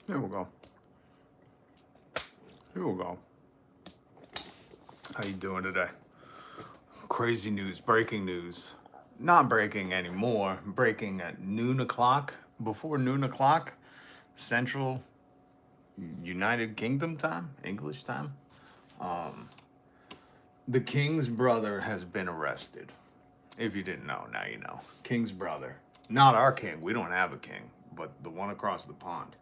Here we go. Here we go. How you doing today? Crazy news, breaking news. Not breaking anymore. Breaking at noon o'clock. Before noon o'clock, Central United Kingdom time, English time. The king's brother has been arrested. If you didn't know, now you know. King's brother. Not our king. We don't have a king, but the one across the pond.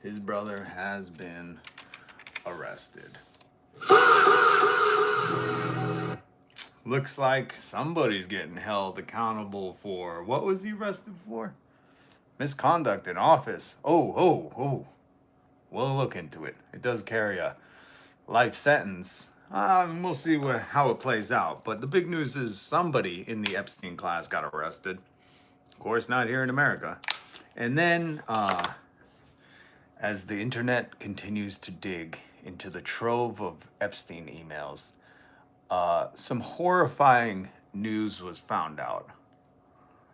His brother has been arrested. Looks like somebody's getting held accountable for what was he arrested for? Misconduct in office. Oh. We'll look into it. It does carry a life sentence. We'll see how it plays out. But the big news is somebody in the Epstein class got arrested. Of course, not here in America. And then, as the internet continues to dig into the trove of Epstein emails, some horrifying news was found out.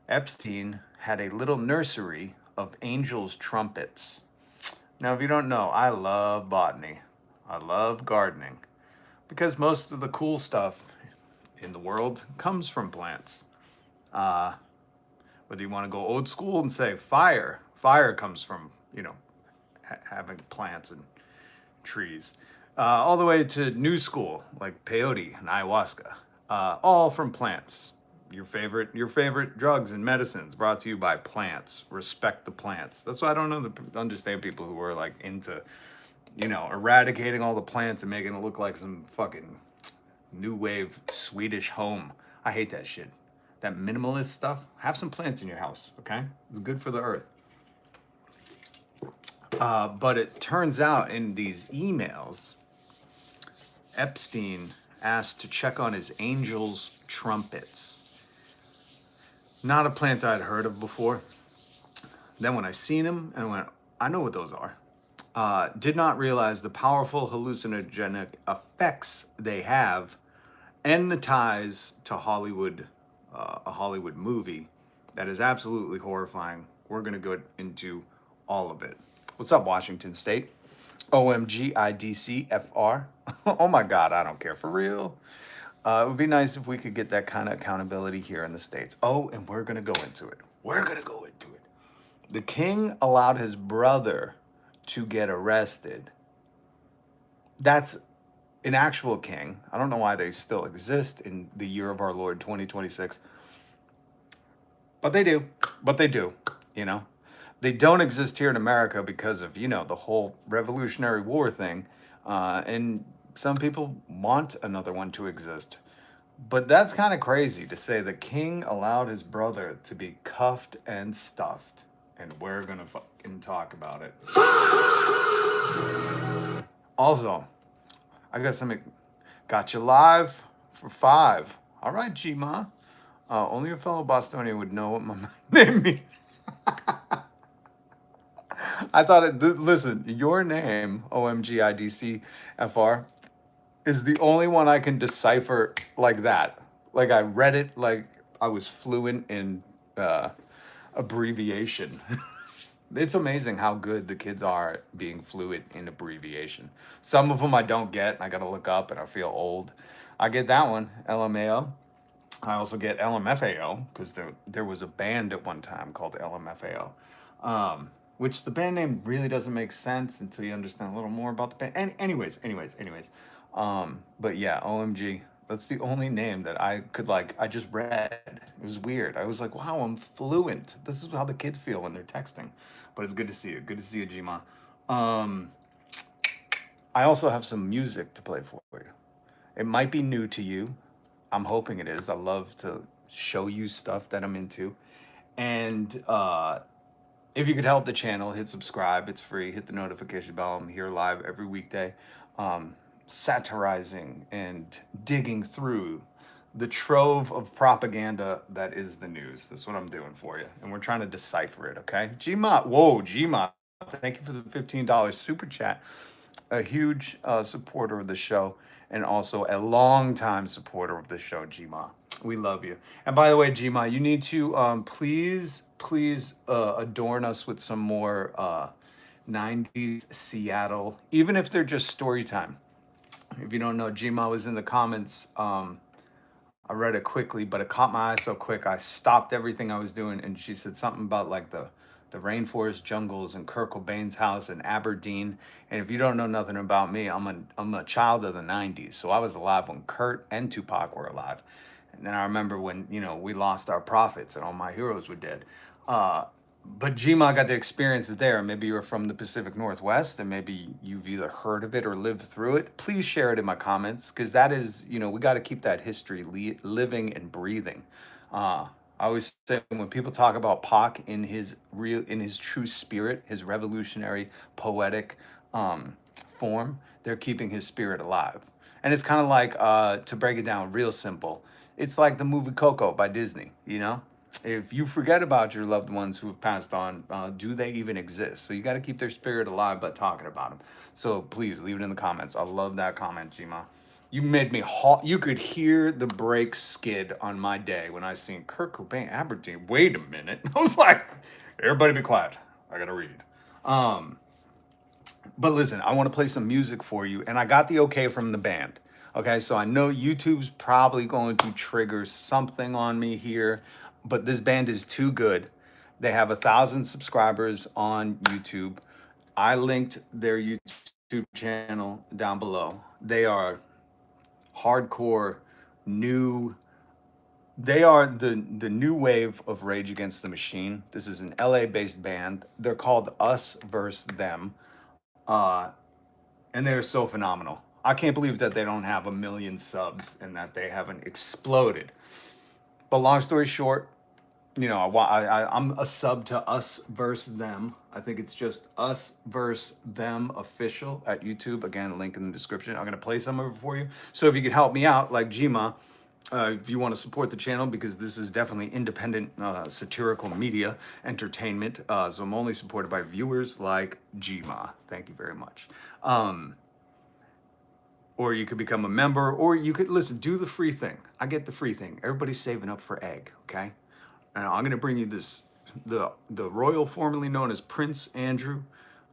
Epstein had a little nursery of angels' trumpets. Now, if you don't know, I love botany. I love gardening because most of the cool stuff in the world comes from plants. Whether you want to go old school and say fire comes from, having plants and trees, all the way to new school like peyote and ayahuasca, all from plants. Your favorite drugs and medicines brought to you by plants. Respect the plants. That's why I don't understand people who are like into, eradicating all the plants and making it look like some fucking new wave Swedish home. I hate that shit. That minimalist stuff. Have some plants in your house, okay? It's good for the earth. But it turns out in these emails, Epstein asked to check on his angels' trumpets. Not a plant I'd heard of before. Then when I seen him and went, I know what those are. Did not realize the powerful hallucinogenic effects they have and the ties to Hollywood, a Hollywood movie that is absolutely horrifying. We're going to go into all of it. What's up, Washington State? OMGIDCFR. Oh my God, I don't care. For real. It would be nice if we could get that kind of accountability here in the States. Oh, and we're going to go into it. The king allowed his brother to get arrested. That's an actual king. I don't know why they still exist in the year of our Lord 2026. But they do. They don't exist here in America because of, the whole Revolutionary War thing. And some people want another one to exist. But that's kind of crazy to say the king allowed his brother to be cuffed and stuffed. And we're going to fucking talk about it. Also, I got you live for 5. All right, G-Ma. Only a fellow Bostonian would know what my name means. I thought listen, your name, OMGIDCFR, is the only one I can decipher like that. Like I read it like I was fluent in abbreviation. It's amazing how good the kids are at being fluent in abbreviation. Some of them I don't get, and I gotta look up, and I feel old. I get that one, LMAO. I also get LMFAO, because there was a band at one time called LMFAO. Which the band name really doesn't make sense until you understand a little more about the band. And anyways. But yeah, OMG. That's the only name that I could I just read. It was weird. I was like, wow, I'm fluent. This is how the kids feel when they're texting. But it's good to see you. Good to see you, Jima. I also have some music to play for you. It might be new to you. I'm hoping it is. I love to show you stuff that I'm into. And if you could help the channel, hit subscribe. It's free. Hit the notification bell. I'm here live every weekday, satirizing and digging through the trove of propaganda that is the news. That's what I'm doing for you. And we're trying to decipher it, okay? Gma, whoa, Gma, thank you for the $15 super chat. A huge supporter of the show and also a longtime supporter of the show, Gma. We love you. And by the way, Gma, you need to please adorn us with some more 90s Seattle, even if they're just story time. If you don't know, Gma was in the comments. I read it quickly, but it caught my eye so quick. I stopped everything I was doing, and she said something about like the rainforest jungles and Kurt Cobain's house in Aberdeen. And if you don't know nothing about me, I'm a child of the '90s, so I was alive when Kurt and Tupac were alive. And then I remember when we lost our prophets and all my heroes were dead. Uh, but Gma got to experience it there. Maybe you're from the Pacific Northwest and maybe you've either heard of it or lived through it. Please share it in my comments because that is, we got to keep that history living and breathing. I always say when people talk about Pac in his true spirit, his revolutionary, poetic form, they're keeping his spirit alive. And it's kind of like, to break it down real simple, it's like the movie Coco by Disney. If you forget about your loved ones who have passed on, do they even exist? So you got to keep their spirit alive by talking about them. So please leave it in the comments. I love that comment, Gma. You made me halt. You could hear the brakes skid on my day when I seen Kurt Cobain, Aberdeen. Wait a minute. I was like, everybody be quiet. I got to read. But listen, I want to play some music for you, and I got the okay from the band. Okay, so I know YouTube's probably going to trigger something on me here, but this band is too good. They have 1,000 subscribers on YouTube. I linked their YouTube channel down below. They are hardcore new. They are the new wave of Rage Against the Machine. This is an LA based band. They're called Us Versus Them. And they're so phenomenal. I can't believe that they don't have 1 million subs and that they haven't exploded. But long story short, I'm a sub to Us Versus Them. I think it's just Us Versus Them official at YouTube. Again, link in the description. I'm gonna play some of it for you. So if you could help me out, like Gma, if you want to support the channel, because this is definitely independent satirical media entertainment. So I'm only supported by viewers like Gma. Thank you very much. Or you could become a member, or you could listen, do the free thing. I get the free thing. Everybody's saving up for egg, okay? And I'm gonna bring you the royal formerly known as Prince Andrew,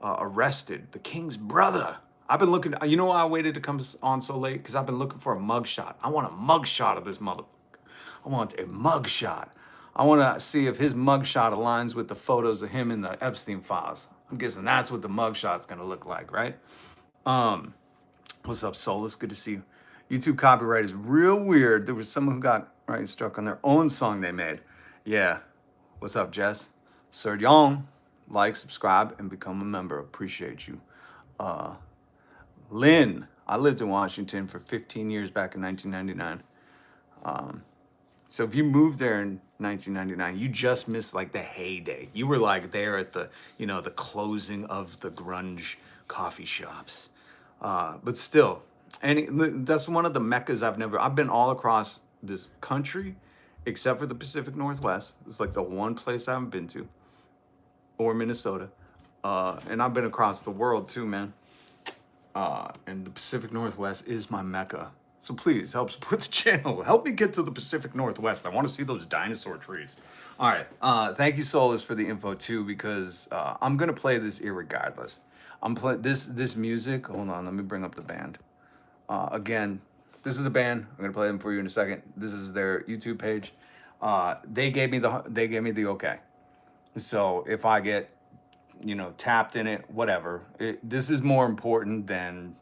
arrested, the king's brother. I've been looking, you know why I waited to come on so late? Because I've been looking for a mugshot. I want a mugshot of this motherfucker. I want a mugshot. I want to see if his mugshot aligns with the photos of him in the Epstein files. I'm guessing that's what the mugshot's gonna look like, right? What's up, Solus? Good to see you. YouTube copyright is real weird. There was someone who got struck on their own song they made. Yeah. What's up, Jess? Sir Young, like, subscribe, and become a member. Appreciate you. Lynn, I lived in Washington for 15 years back in 1999. So if you moved there in 1999, you just missed like the heyday. You were like there at the closing of the grunge coffee shops. But still, and that's one of the meccas I've been all across this country, except for the Pacific Northwest. It's like the one place I haven't been to, or Minnesota. And I've been across the world too, man. And the Pacific Northwest is my mecca. So please help support the channel. Help me get to the Pacific Northwest. I want to see those dinosaur trees. All right. Thank you, Solus, for the info too, because I'm gonna play this irregardless. I'm playing this music. Hold on, let me bring up the band. Again, this is the band. I'm gonna play them for you in a second. This is their YouTube page. They gave me the okay. So if I get tapped in it, whatever. This is more important than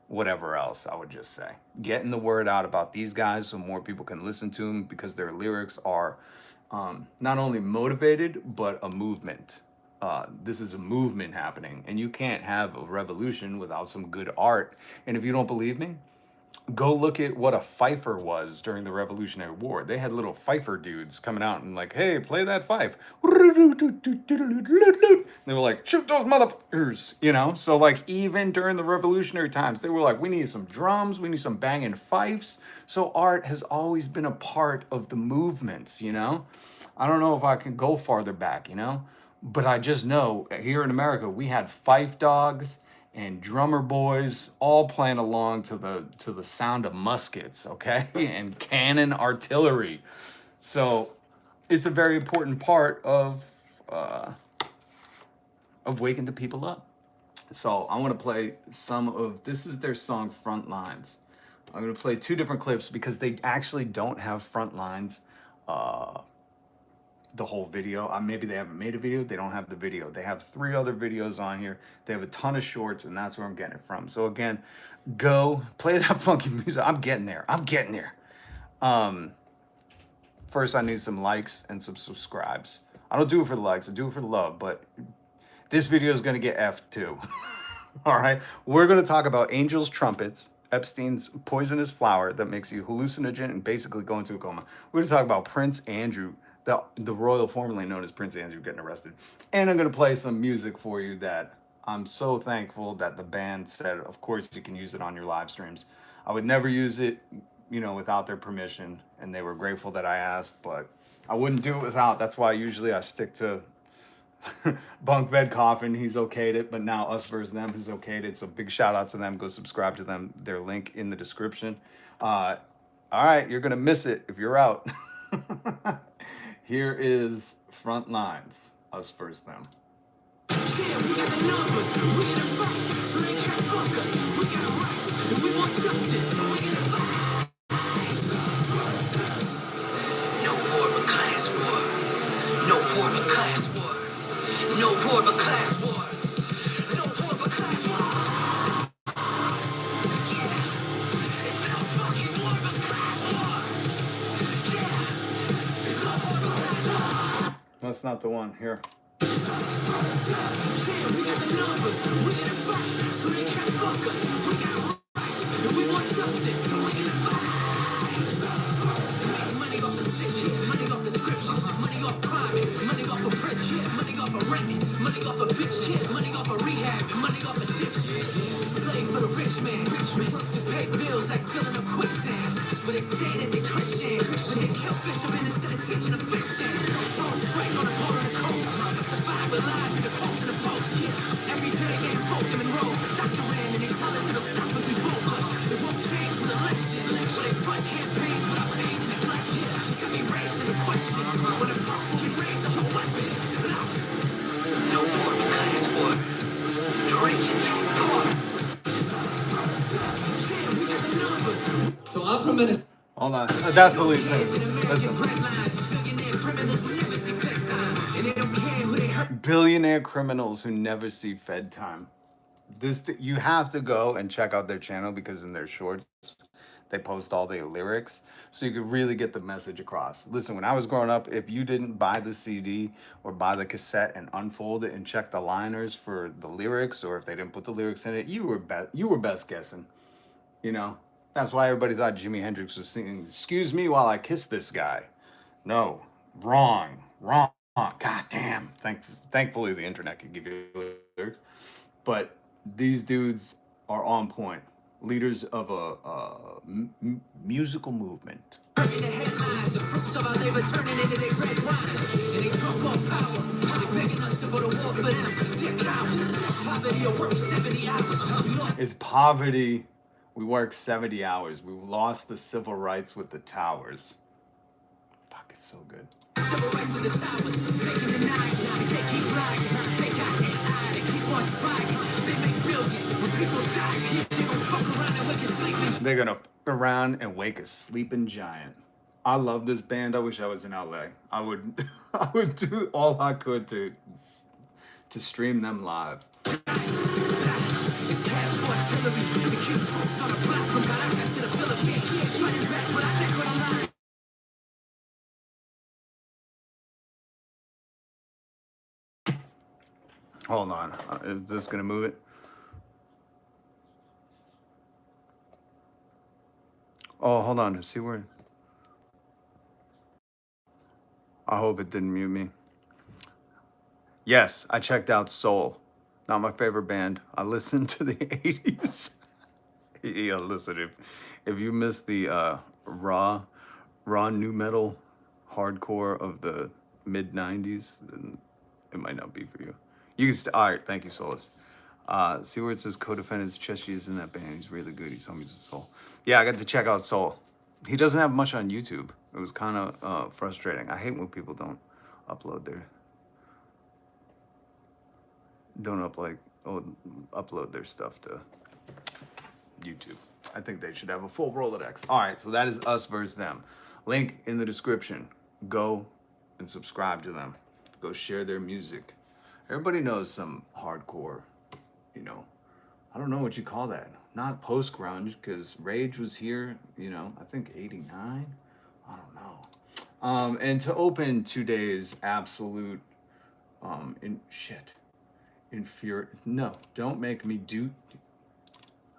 whatever else, I would just say. Getting the word out about these guys so more people can listen to them, because their lyrics are not only motivated, but a movement. This is a movement happening, and you can't have a revolution without some good art. And if you don't believe me, go look at what a fifer was during the Revolutionary War. They had little fifer dudes coming out and like, hey, play that fife. They were like, shoot those motherfuckers, So like even during the revolutionary times, they were like, we need some drums, we need some banging fifes. So art has always been a part of the movements, I don't know if I can go farther back, but I just know here in America, we had fife dogs and drummer boys all playing along to the sound of muskets, okay, and cannon artillery. So it's a very important part of waking the people up. So I want to play some of, this is their song Front Lines. I'm going to play two different clips because they actually don't have front lines the whole video. Maybe they haven't made a video. They don't have the video. They have 3 other videos on here. They have a ton of shorts, and that's where I'm getting it from. So again, go play that funky music. I'm getting there. I'm getting there. First, I need some likes and some subscribes. I don't do it for the likes. I do it for the love. But this video is going to get F'd too. All right. We're going to talk about Angel's Trumpets, Epstein's poisonous flower that makes you hallucinogen and basically go into a coma. We're going to talk about Prince Andrew, the royal formerly known as Prince Andrew, getting arrested. And I'm going to play some music for you that I'm so thankful that the band said, of course, you can use it on your live streams. I would never use it, you know, without their permission. And they were grateful that I asked, but I wouldn't do it without. That's why usually I stick to BUNKBED COFFIN. He's okayed it, but now Us Versus Them has okayed it. So big shout out to them. Go subscribe to them. Their link in the description. All right, you're gonna miss it if you're out. Here is Front Lines, Us Versus Them. Yeah, we got the numbers, we in the fight, so they can't fuck us. We got rights, and we want justice, so we in the fight. No war but class war. No war but class war. No war but class war. No war but class war. Yeah, it's no fucking war but class war. Yeah, it's no war but class war. That's not the one. Here. Yeah, we got the numbers, we in the fight, so they can't fuck us. We got rights, and we want justice, so we in the fight. Money off decisions, money off prescriptions, money off crime, money off of prison, money off of rent, money off of bitch, money off of rehab, and money off addiction. Slave for the rich man, work to pay bills like filling up quicksand. But they say that they're Christian, but they kill fishermen instead of teaching them fishing. So straight on the boat of the coast, justified with lies in the quotes and the post. Yeah, every day they invoke them and roll. Dr. Rand and they tell us it'll stop if we vote, but it won't change with election. But they front campaigns without pain and neglect. Yeah, got me raising the question. When the pump will be raised up a weapon. No war but class war. The rich and the poor. Yeah, we got the numbers. So I'm from Minnesota. Hold on. That's the lead singer. Listen. Billionaire criminals who never see Fed time. You have to go and check out their channel because in their shorts they post all their lyrics, so you could really get the message across. Listen, when I was growing up, if you didn't buy the CD or buy the cassette and unfold it and check the liners for the lyrics, or if they didn't put the lyrics in it, you were best guessing. You know, that's why everybody thought Jimi Hendrix was singing "Excuse me while I kiss this guy." No, wrong. God damn. Thankfully, the internet can give you lyrics, but these dudes are on point. Leaders of a musical movement. The fruits of our labor turning into their red wine. And they drunk on power. They begging us to go to war for them. They're cowards. It's poverty or work 70 hours. It's poverty. We work 70 hours. We lost the civil rights with the towers. Fuck, it's so good. Civil rights with the towers. They can deny it. They keep lying. They got AI. They keep on spying. They make billions. When people die, they gon' fuck around and wake a sleeping. They're gonna fuck around and wake a sleeping giant. I love this band. I wish I was in LA. I would do all I could to stream them live. It's cash for artillery. The king troops on a block from Caracas to the Philippines. Fighting back, but I think what I'm lying. Hold on. Is this gonna move it? Oh, hold on. See where? I hope it didn't mute me. Yes, I checked out Soul. Not my favorite band. I listened to the 80s. Yeah, listen, if you missed the raw new metal hardcore of the mid 90s, then it might not be for you. You can all right, thank you, Solus. See where it says co-defendants Cheshi is in that band. He's really good. He's homies with Soul. Yeah, I got to check out Soul. He doesn't have much on YouTube. It was kind of frustrating. I hate when people don't upload upload their stuff to YouTube. I think they should have a full Rolodex. All right, so that is us versus them. Link in the description. Go and subscribe to them. Go share their music. Everybody knows some hardcore, you know, I don't know what you call that. Not post-grunge, because Rage was here, you know, I think 89? I don't know. And to open today's absolute, no, don't make me do,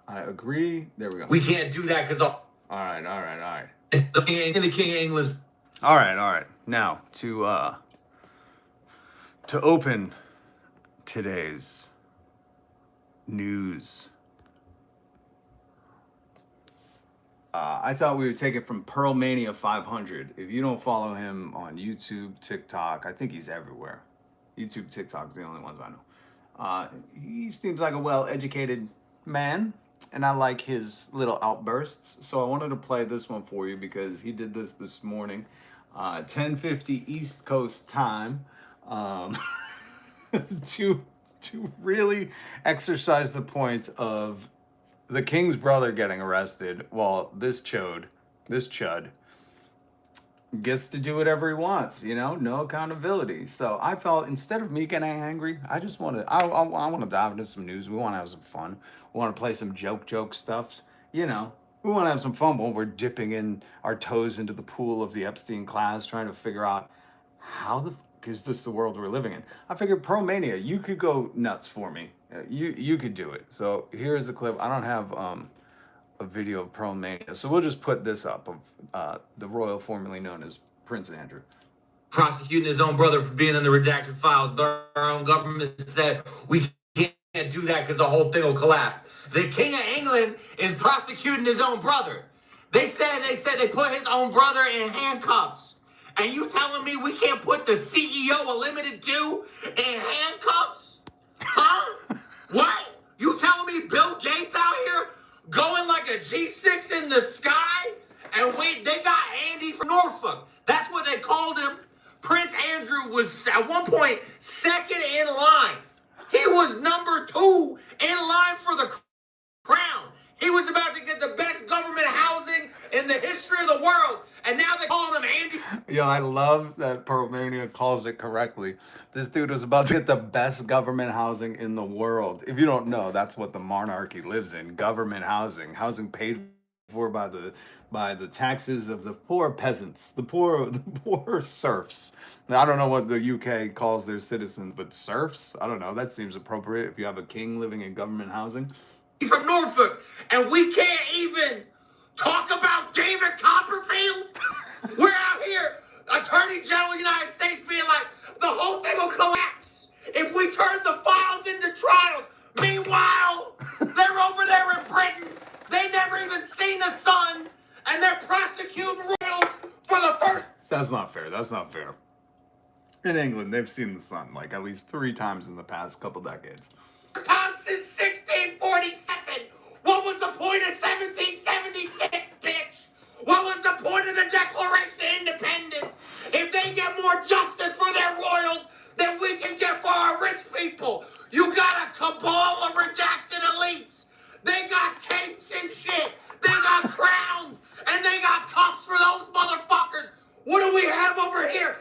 I agree. There we go. We can't do that because all right. The King of England. All right. Now to open today's news. I thought we would take it from Pearl Mania 500. If you don't follow him on YouTube, TikTok, I think he's everywhere. YouTube, TikTok, the only ones I know. He seems like a well-educated man, and I like his little outbursts. So I wanted to play this one for you because he did this morning, 10:50 East Coast time, to really exercise the point of the king's brother getting arrested while this chud gets to do whatever he wants, you know, no accountability. So I felt instead of me getting angry, I want to dive into some news. We want to have some fun. We want to play some joke stuffs, you know. We want to have some fun when we're dipping in our toes into the pool of the Epstein class, trying to figure out how the fuck is this the world we're living in. I figured Pearl Mania, you could go nuts for me. You could do it. So here's a clip. I don't have a video of Pearl Mania, so we'll just put this up of the royal formerly known as Prince Andrew. Prosecuting his own brother for being in the redacted files, but our own government said we can't do that because the whole thing will collapse. The King of England is prosecuting his own brother. They said they put his own brother in handcuffs. And you telling me we can't put the CEO of Limited 2 in handcuffs? Huh? What? You telling me Bill Gates out here going like a G6 in the sky? And they got Andy from Norfolk. That's what they called him. Prince Andrew was at one point second in line. He was number 2 in line for the crown. He was about to get the best government housing in the history of the world. And now they're calling him Andy. Yeah, I love that Pearl Mania calls it correctly. This dude was about to get the best government housing in the world. If you don't know, that's what the monarchy lives in. Government housing paid for by the taxes of the poor peasants, the poor serfs. Now, I don't know what the UK calls their citizens, but serfs? I don't know. That seems appropriate if you have a king living in government housing. From Norfolk, and we can't even talk about David Copperfield. We're out here, Attorney General of the United States being like, the whole thing will collapse if we turn the files into trials. Meanwhile, they're over there in Britain. They never even seen a son, and they're prosecuting royals for the first. That's not fair. In England, they've seen the sun like at least 3 times in the past couple decades. Time since 1647. What was the point of 1776, bitch? What was the point of the Declaration of Independence? If they get more justice for their royals than we can get for our rich people. You got a cabal of redacted elites. They got capes and shit. They got crowns. And they got cuffs for those motherfuckers. What do we have over here?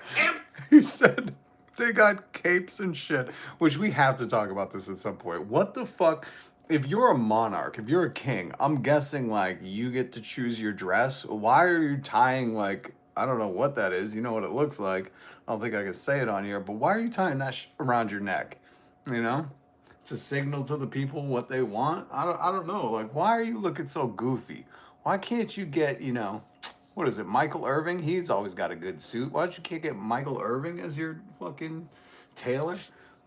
He said they got capes and shit, which we have to talk about this at some point. What the fuck? If you're a monarch, if you're a king, I'm guessing like you get to choose your dress. Why are you tying like, I don't know what that is. You know what it looks like. I don't think I can say it on here, but why are you tying that around your neck? You know, to signal to the people what they want. I don't know. Like, why are you looking so goofy? Why can't you get, you know, what is it, Michael Irving? He's always got a good suit. Why don't you can't get Michael Irving as your fucking tailor?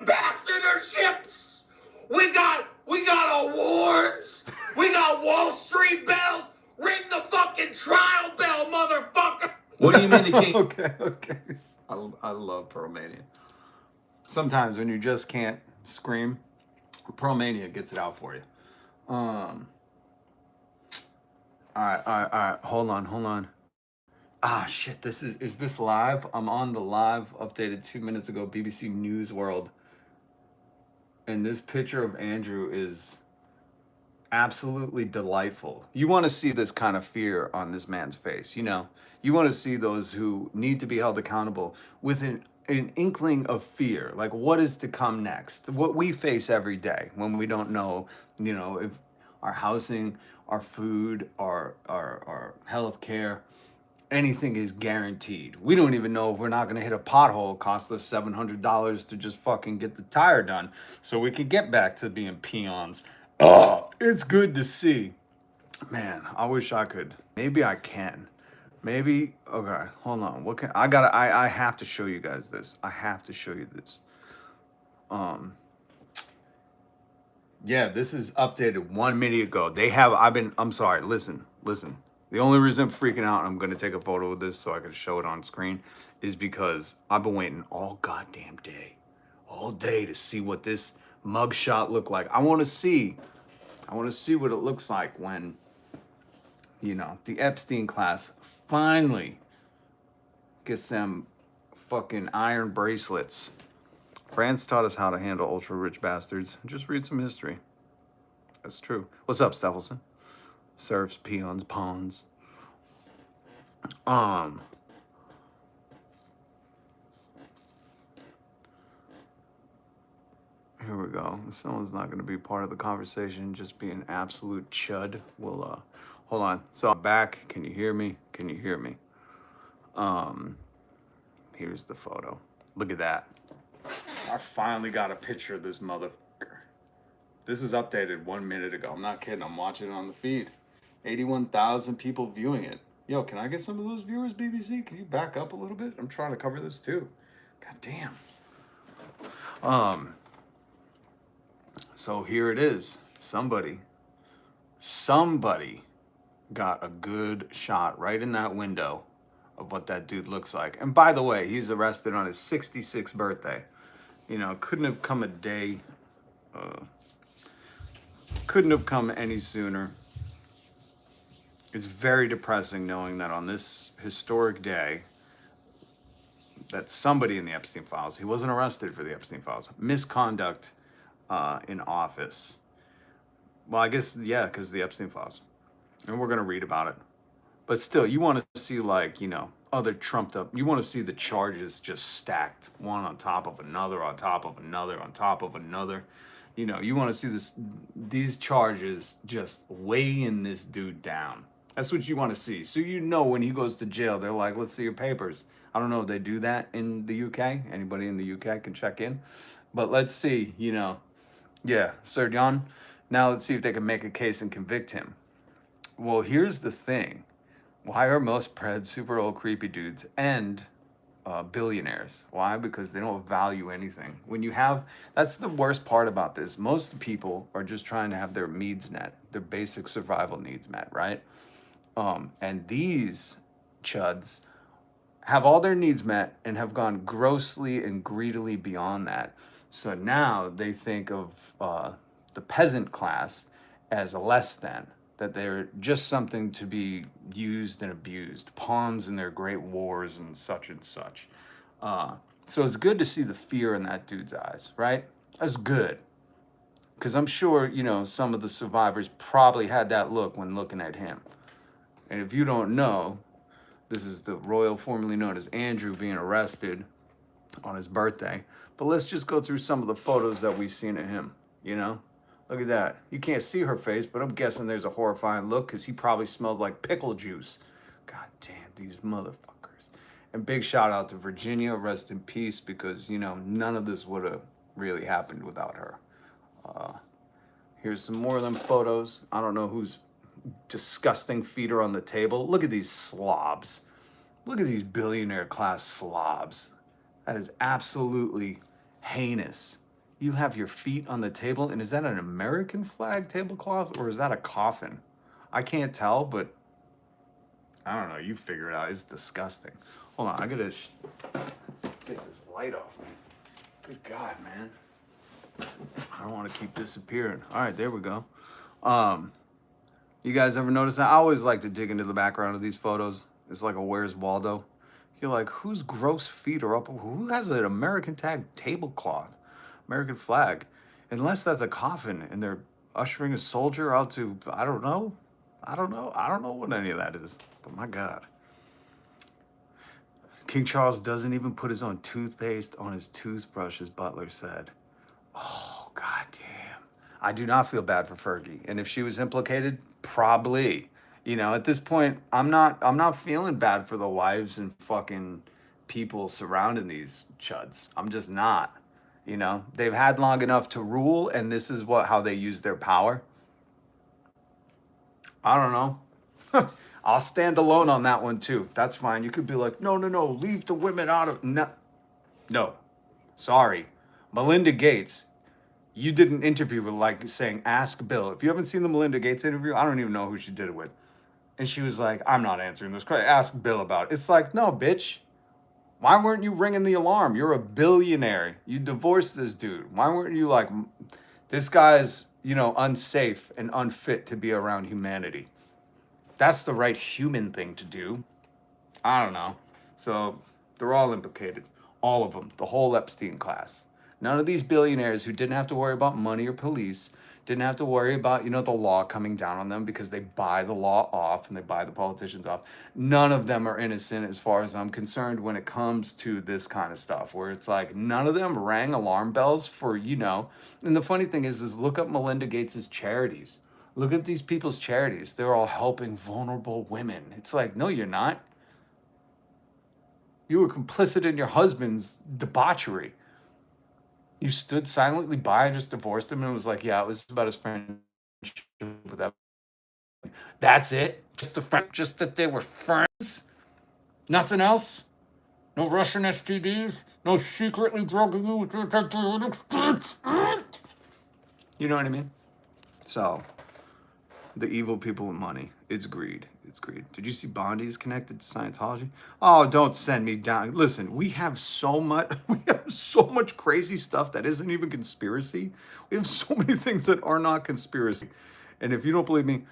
Ambassadorships. We got awards. We got Wall Street bells. Ring the fucking trial bell, motherfucker. What do you mean the king? Okay. I love Pearl Mania. Sometimes when you just can't scream, Pearl Mania gets it out for you. All right. Hold on. Ah, shit. Is this live? I'm on the live updated 2 minutes ago. BBC News World. And this picture of Andrew is absolutely delightful. You want to see this kind of fear on this man's face, you know? You want to see those who need to be held accountable with an inkling of fear, like what is to come next, what we face every day when we don't know, you know, if our housing, our food, our health care, anything is guaranteed. We don't even know if we're not going to hit a pothole, cost us $700 to just fucking get the tire done so we can get back to being peons. Oh, it's good to see. Man, I wish I could. Maybe I can. Maybe, okay, hold on. What can, I have to show you guys this. I have to show you this. Yeah, this is updated 1 minute ago. I'm sorry, listen. The only reason I'm freaking out, and I'm going to take a photo of this so I can show it on screen, is because I've been waiting all goddamn day, all day to see what this mugshot look like. I want to see what it looks like when, you know, the Epstein class finally gets them fucking iron bracelets. France taught us how to handle ultra-rich bastards. Just read some history. That's true. What's up, Steffelson? Serfs, peons, pawns. Here we go. If someone's not going to be part of the conversation, just be an absolute chud. We'll, hold on. So I'm back. Can you hear me? Can you hear me? Here's the photo. Look at that. I finally got a picture of this motherfucker. This is updated 1 minute ago. I'm not kidding. I'm watching it on the feed. 81,000 people viewing it. Yo, can I get some of those viewers, BBC? Can you back up a little bit? I'm trying to cover this too. God damn. So here it is. Somebody got a good shot right in that window of what that dude looks like. And by the way, he's arrested on his 66th birthday. You know, couldn't have come a day, couldn't have come any sooner. It's very depressing knowing that on this historic day, that somebody in the Epstein files, he wasn't arrested for the Epstein files, misconduct in office. Well, I guess, yeah, because the Epstein files. And we're going to read about it. But still, you want to see, like, you know, other trumped up, you want to see the charges just stacked, one on top of another, on top of another, on top of another. You know, you want to see these charges just weighing this dude down. That's what you want to see. So you know when he goes to jail, they're like, let's see your papers. I don't know if they do that in the UK. Anybody in the UK can check in. But let's see, you know. Yeah, Sir John. Now let's see if they can make a case and convict him. Well, here's the thing. Why are most pred super old creepy dudes and billionaires? Why? Because they don't value anything. When you have, that's the worst part about this. Most people are just trying to have their needs met, their basic survival needs met, right? And these chuds have all their needs met and have gone grossly and greedily beyond that. So now they think of the peasant class as a less than, that they're just something to be used and abused, pawns in their great wars and such and such. So it's good to see the fear in that dude's eyes, right? That's good. Because I'm sure, you know, some of the survivors probably had that look when looking at him. And if you don't know, this is the royal formerly known as Andrew being arrested on his birthday. But let's just go through some of the photos that we've seen of him, you know? Look at that. You can't see her face, but I'm guessing there's a horrifying look because he probably smelled like pickle juice. God damn, these motherfuckers. And big shout out to Virginia, rest in peace, because, you know, none of this would have really happened without her. Here's some more of them photos. I don't know whose disgusting feet are on the table. Look at these slobs. Look at these billionaire class slobs. That is absolutely heinous. You have your feet on the table, and is that an American flag tablecloth, or is that a coffin? I can't tell, but I don't know. You figure it out. It's disgusting. Hold on. I gotta get this light off, man. Good God, man. I don't want to keep disappearing. All right, there we go. You guys ever notice that? I always like to dig into the background of these photos. It's like a Where's Waldo? You're like, whose gross feet are up? Who has an American tag tablecloth? American flag. Unless that's a coffin and they're ushering a soldier out to, I don't know. I don't know. I don't know what any of that is. But my God. King Charles doesn't even put his own toothpaste on his toothbrush, his butler said. Oh, God damn. I do not feel bad for Fergie. And if she was implicated, probably. You know, at this point, I'm not feeling bad for the wives and fucking people surrounding these chuds. I'm just not. You know, they've had long enough to rule, and this is how they use their power. I don't know. I'll stand alone on that one too. That's fine. You could be like, no, leave the women out of no. Sorry. Melinda Gates, you did an interview with like saying, ask Bill. If you haven't seen the Melinda Gates interview, I don't even know who she did it with. And she was like, I'm not answering this question. Ask Bill about it. It's like, no, bitch. Why weren't you ringing the alarm? You're a billionaire. You divorced this dude. Why weren't you like, this guy's, unsafe and unfit to be around humanity? That's the right human thing to do. I don't know. So they're all implicated. All of them. The whole Epstein class. None of these billionaires who didn't have to worry about money or police, didn't have to worry about, the law coming down on them because they buy the law off and they buy the politicians off. None of them are innocent as far as I'm concerned when it comes to this kind of stuff, where it's like none of them rang alarm bells for, And the funny thing is look up Melinda Gates' charities. Look at these people's charities. They're all helping vulnerable women. It's like, no, you're not. You were complicit in your husband's debauchery. You stood silently by and just divorced him and was like, yeah, it was about his friendship with that. That's it? Just that they were friends? Nothing else? No Russian STDs? No secretly drugging you with the You know what I mean? So, the evil people with money. It's greed. It's greed. Did you see Bondi's connected to Scientology? Oh, don't send me down. Listen, we have so much crazy stuff that isn't even conspiracy. We have so many things that are not conspiracy. And if you don't believe me,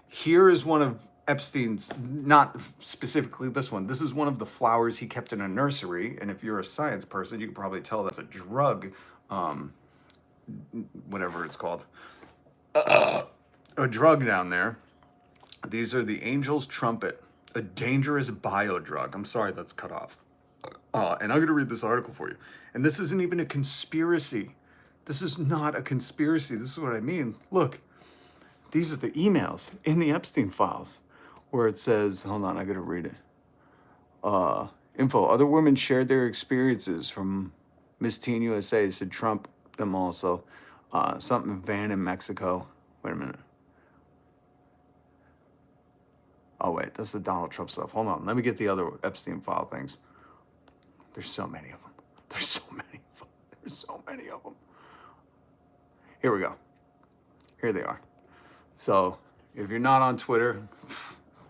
here is one of Epstein's, not specifically this one. This is one of the flowers he kept in a nursery. And if you're a science person, you can probably tell that's a drug, whatever it's called. A drug down there. These are the angel's trumpet, a dangerous bio-drug. I'm sorry that's cut off. And I'm going to read this article for you. And this isn't even a conspiracy. This is not a conspiracy. This is what I mean. Look, these are the emails in the Epstein files where it says, hold on, I got to read it. Info, other women shared their experiences from Miss Teen USA, said Trump them also. Something van in Mexico. Wait a minute. Oh, wait, that's the Donald Trump stuff. Hold on. Let me get the other Epstein file things. There's so many of them. There's so many of them. Here we go. Here they are. So if you're not on Twitter,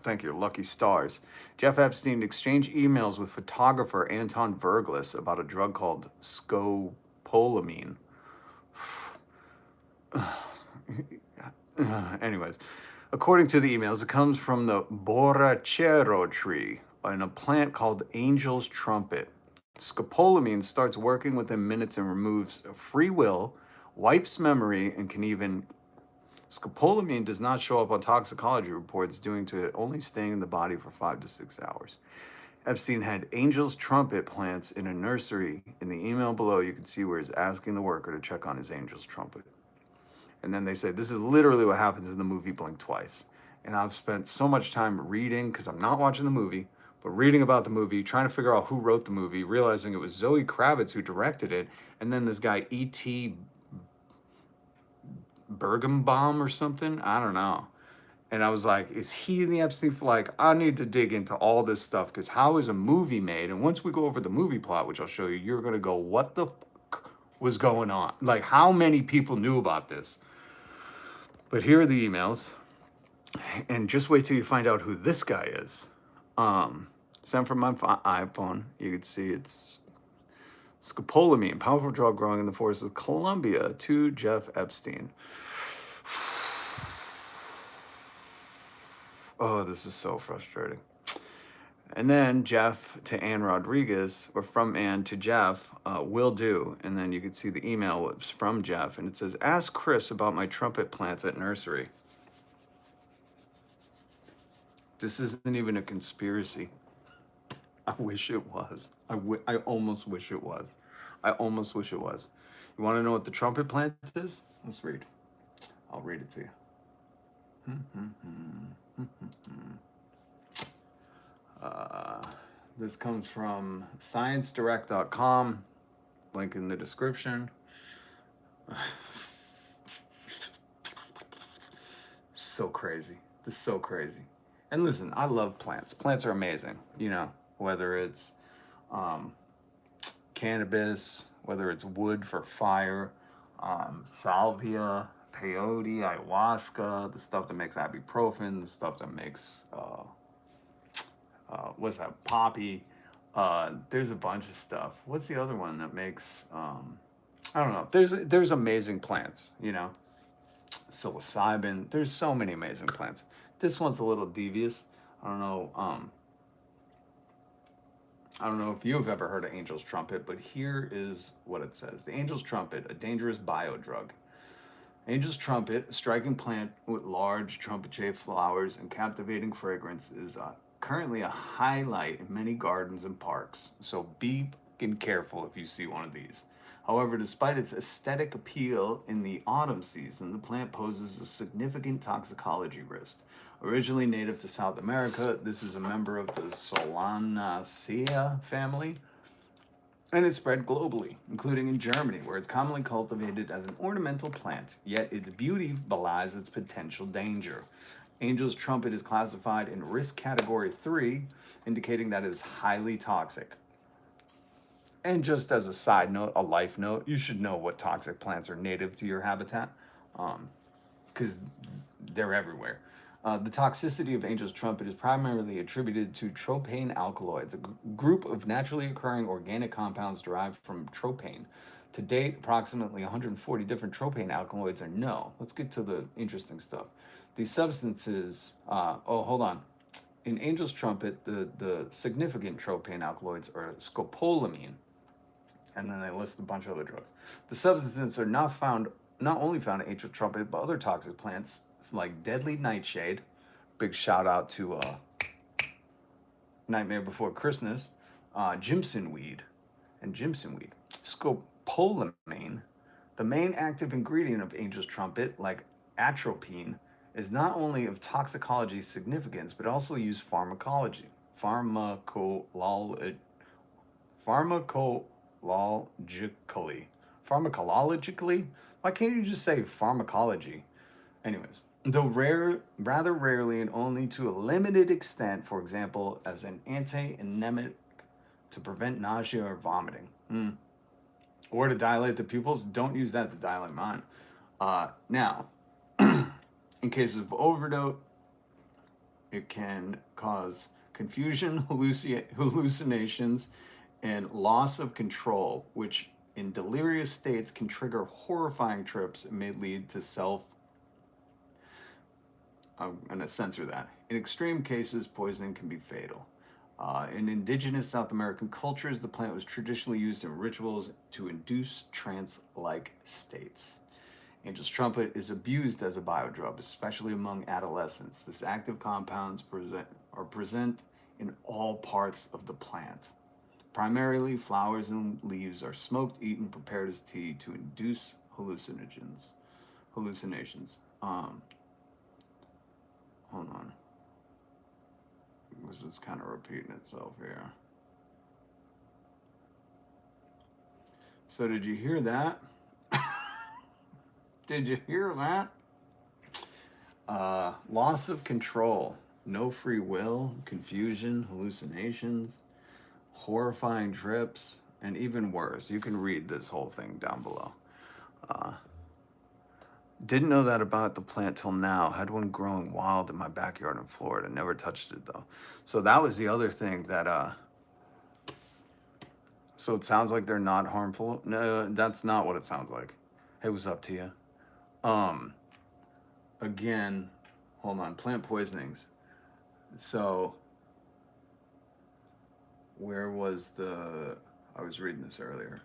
thank your lucky stars. Jeff Epstein exchanged emails with photographer Antoine Vergas about a drug called scopolamine. Anyways. According to the emails, it comes from the borrachero tree in a plant called angel's trumpet. Scopolamine starts working within minutes and removes free will, wipes memory, and can even... Scopolamine does not show up on toxicology reports due to it only staying in the body for 5 to 6 hours. Epstein had angel's trumpet plants in a nursery. In the email below, you can see where he's asking the worker to check on his angel's trumpet. And then they say, this is literally what happens in the movie Blink Twice. And I've spent so much time reading, because I'm not watching the movie, but reading about the movie, trying to figure out who wrote the movie, realizing it was Zoe Kravitz who directed it, and then this guy E.T. Bergenbaum or something? I don't know. And I was like, is he in the Epstein? Like, I need to dig into all this stuff, because how is a movie made? And once we go over the movie plot, which I'll show you, you're going to go, what the fuck was going on? Like, how many people knew about this? But here are the emails, and just wait till you find out who this guy is. Sent from my iPhone. You can see it's scopolamine, powerful drug growing in the forests of Colombia, to Jeff Epstein. Oh, this is so frustrating. And then Jeff to Ann Rodriguez, or from Ann to Jeff, will do. And then you can see the email was from Jeff, and it says, ask Chris about my trumpet plants at nursery. This isn't even a conspiracy. I wish it was. I almost wish it was. I almost wish it was. You want to know what the trumpet plant is? Let's read. I'll read it to you. This comes from ScienceDirect.com. Link in the description. So crazy. This is so crazy. And listen, I love plants. Plants are amazing. You know, whether it's cannabis, whether it's wood for fire, salvia, peyote, ayahuasca, the stuff that makes ibuprofen, the stuff that makes what's that, poppy. There's a bunch of stuff. What's the other one that makes I don't know. There's amazing plants, you know. Psilocybin. There's so many amazing plants. This one's a little devious. I don't know. I don't know if you've ever heard of Angel's Trumpet, but here is what it says. The Angel's Trumpet, a dangerous biodrug. Angel's Trumpet, a striking plant with large trumpet-shaped flowers and captivating fragrance, is currently a highlight in many gardens and parks. So be fucking careful if you see one of these. However, despite its aesthetic appeal in the autumn season, the plant poses a significant toxicology risk. Originally native to South America, this is a member of the Solanaceae family, and it's spread globally, including in Germany, where it's commonly cultivated as an ornamental plant, yet its beauty belies its potential danger. Angel's Trumpet is classified in risk category 3, indicating that it is highly toxic. And just as a side note, a life note, you should know what toxic plants are native to your habitat, because they're everywhere. The toxicity of Angel's Trumpet is primarily attributed to tropane alkaloids, a group of naturally occurring organic compounds derived from tropane. To date, approximately 140 different tropane alkaloids are known. Let's get to the interesting stuff. These substances, hold on. In Angel's Trumpet, the significant tropane alkaloids are scopolamine, and then they list a bunch of other drugs. The substances are not only found in Angel's Trumpet, but other toxic plants like deadly nightshade. Big shout out to Nightmare Before Christmas, Jimson weed, scopolamine. The main active ingredient of Angel's Trumpet, like atropine, is not only of toxicology significance, but also used pharmacologically. Pharmacologically? Why can't you just say pharmacology? Anyways, though rather rarely and only to a limited extent, for example, as an anti-emetic to prevent nausea or vomiting. Or to dilate the pupils. Don't use that to dilate mine. Now, in cases of overdose, it can cause confusion, hallucinations, and loss of control, which in delirious states can trigger horrifying trips and may lead to I'm going to censor that. In extreme cases, poisoning can be fatal. In indigenous South American cultures, the plant was traditionally used in rituals to induce trance-like states. Angel's Trumpet is abused as a biodrug, especially among adolescents. This active compounds are present in all parts of the plant. Primarily, flowers and leaves are smoked, eaten, prepared as tea to induce hallucinations. Hold on. This is kind of repeating itself here. So did you hear that? Did you hear that? Loss of control, no free will, confusion, hallucinations, horrifying trips, and even worse. You can read this whole thing down below. Didn't know that about the plant till now. Had one growing wild in my backyard in Florida. Never touched it though. So that was the other thing that so it sounds like they're not harmful. No, that's not what it sounds like. Hey, what's up to you? Again, hold on, plant poisonings. So where was the, I was reading this earlier.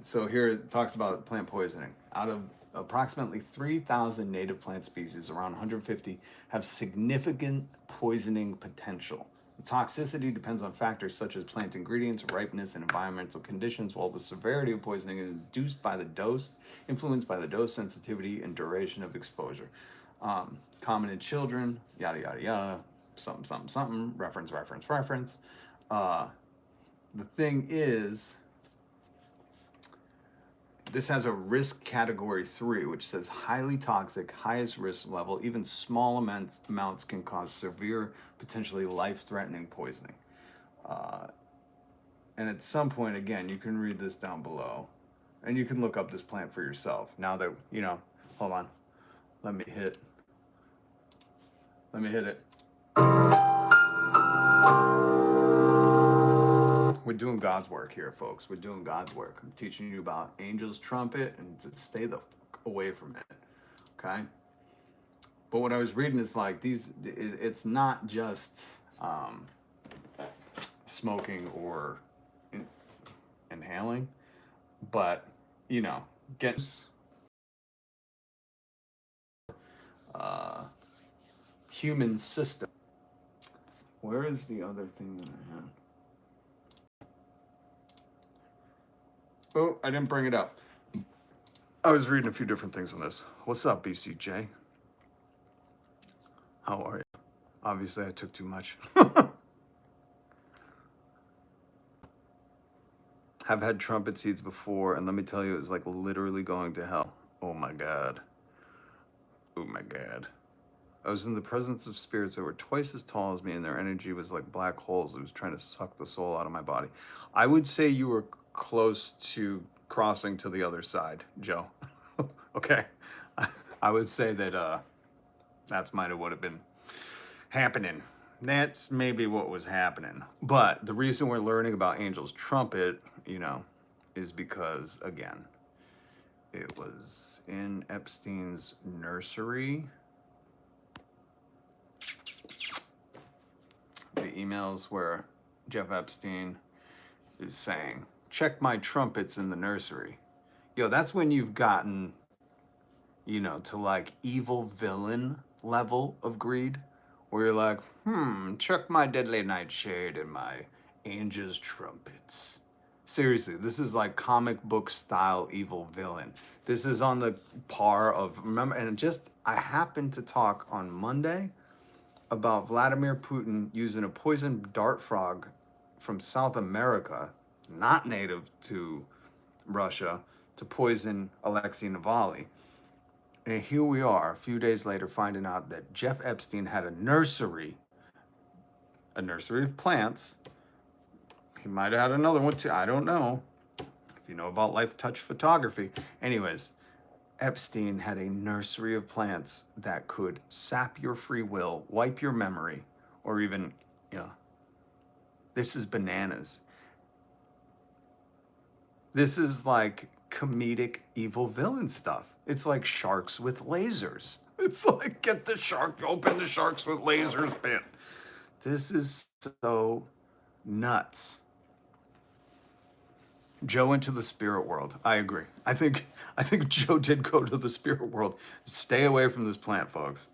So here it talks about plant poisoning. Out of approximately 3,000 native plant species, around 150 have significant poisoning potential. The toxicity depends on factors such as plant ingredients, ripeness, and environmental conditions, while the severity of poisoning is induced by the dose, influenced by the dose, sensitivity, and duration of exposure. Common in children, yada, yada, yada, something, something, something, reference, reference, reference. The thing is, this has a risk category 3, which says highly toxic, highest risk level. Even small amounts can cause severe, potentially life-threatening poisoning. And at some point, again, you can read this down below. And you can look up this plant for yourself. Now that, you know, hold on. Let me hit it. We're doing God's work here, folks. We're doing God's work. I'm teaching you about Angel's trumpet and to stay the fuck away from it. Okay? But what I was reading is like it's not just smoking or inhaling, but, you know, get human system. Where is the other thing that I had? Oh, I didn't bring it up. I was reading a few different things on this. What's up, BCJ? How are you? Obviously, I took too much. Have had trumpet seeds before, and let me tell you, it was like literally going to hell. Oh my God. Oh my God. I was in the presence of spirits that were twice as tall as me, and their energy was like black holes. It was trying to suck the soul out of my body. I would say you were close to crossing to the other side, Joe. Okay? I would say that that's might have would have been happening. That's maybe what was happening. But the reason we're learning about Angel's trumpet, you know, is because, again, it was in Epstein's nursery. The emails where Jeff Epstein is saying, check my trumpets in the nursery. Yo, that's when you've gotten, you know, to like evil villain level of greed, where you're like, check my deadly nightshade and my angel's trumpets. Seriously, this is like comic book style evil villain. This is on the par of, remember, and just, I happened to talk on Monday about Vladimir Putin using a poisoned dart frog from South America, not native to Russia, to poison Alexei Navalny. And here we are, a few days later, finding out that Jeff Epstein had a nursery of plants. He might have had another one too, I don't know. If you know about Life Touch photography. Anyways, Epstein had a nursery of plants that could sap your free will, wipe your memory, or even, you know, this is bananas. This is like comedic evil villain stuff. It's like sharks with lasers. It's like, get the shark, open the sharks with lasers bit. This is so nuts. Joe into the spirit world. I agree. I think Joe did go to the spirit world. Stay away from this plant, folks.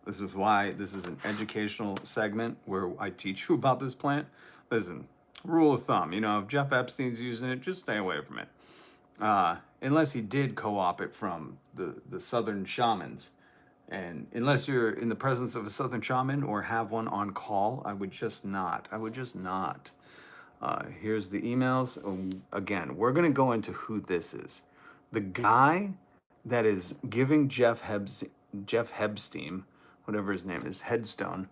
This is why this is an educational segment where I teach you about this plant. Listen, rule of thumb, you know, if Jeff Epstein's using it, just stay away from it. Unless he did co-op it from the southern shamans. And unless you're in the presence of a southern shaman or have one on call, I would just not. Here's the emails. Again, we're going to go into who this is. The guy that is giving Jeff Epstein, whatever his name is, Headstone,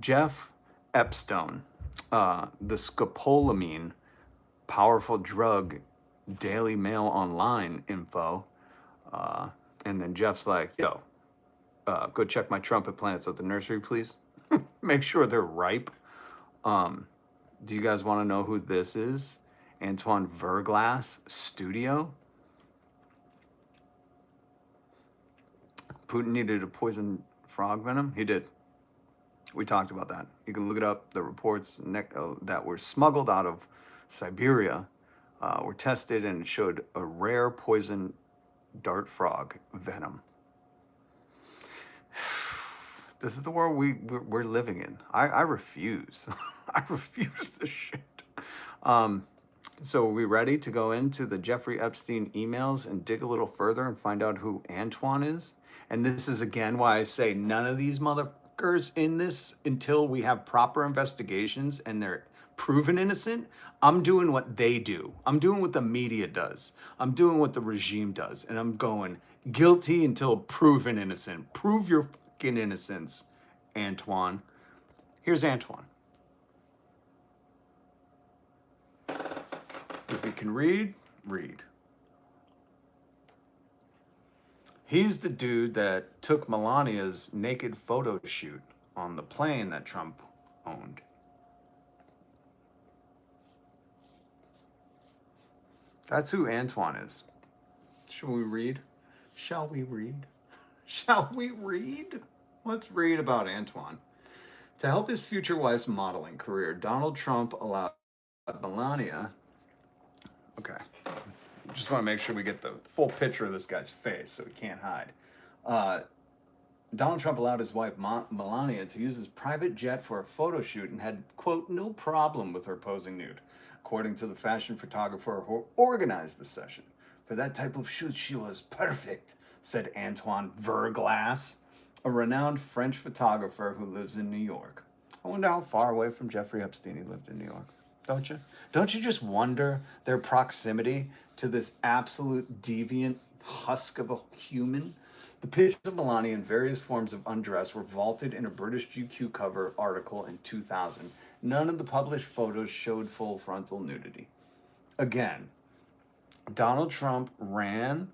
Jeff Epstein, the scopolamine, powerful drug, Daily Mail Online info. And then Jeff's like, yo, go check my trumpet plants at the nursery, please. Make sure they're ripe. Do you guys want to know who this is? Antoine Vergas Studio. Putin needed a poison frog venom? He did. We talked about that. You can look it up. The reports that were smuggled out of Siberia were tested and showed a rare poison dart frog venom. This is the world we're living in. I refuse. I refuse this shit. So are we ready to go into the Jeffrey Epstein emails and dig a little further and find out who Antoine is? And this is again why I say none of these motherfuckers in this until we have proper investigations and they're proven innocent. I'm doing what they do. I'm doing what the media does. I'm doing what the regime does. And I'm going guilty until proven innocent. Prove your fucking innocence, Antoine. Here's Antoine. If you can read, read. He's the dude that took Melania's naked photo shoot on the plane that Trump owned. That's who Antoine is. Shall we read? Shall we read? Shall we read? Let's read about Antoine. To help his future wife's modeling career, Donald Trump allowed Melania. Okay. Just want to make sure we get the full picture of this guy's face so he can't hide. Donald Trump allowed his wife Melania to use his private jet for a photo shoot and had, quote, no problem with her posing nude, according to the fashion photographer who organized the session. For that type of shoot, she was perfect, said Antoine Vergas, a renowned French photographer who lives in New York. I wonder how far away from Jeffrey Epstein he lived in New York. Don't you? Don't you just wonder their proximity to this absolute deviant husk of a human? The pictures of Melania in various forms of undress were vaulted in a British GQ cover article in 2000. None of the published photos showed full frontal nudity. Again, Donald Trump ran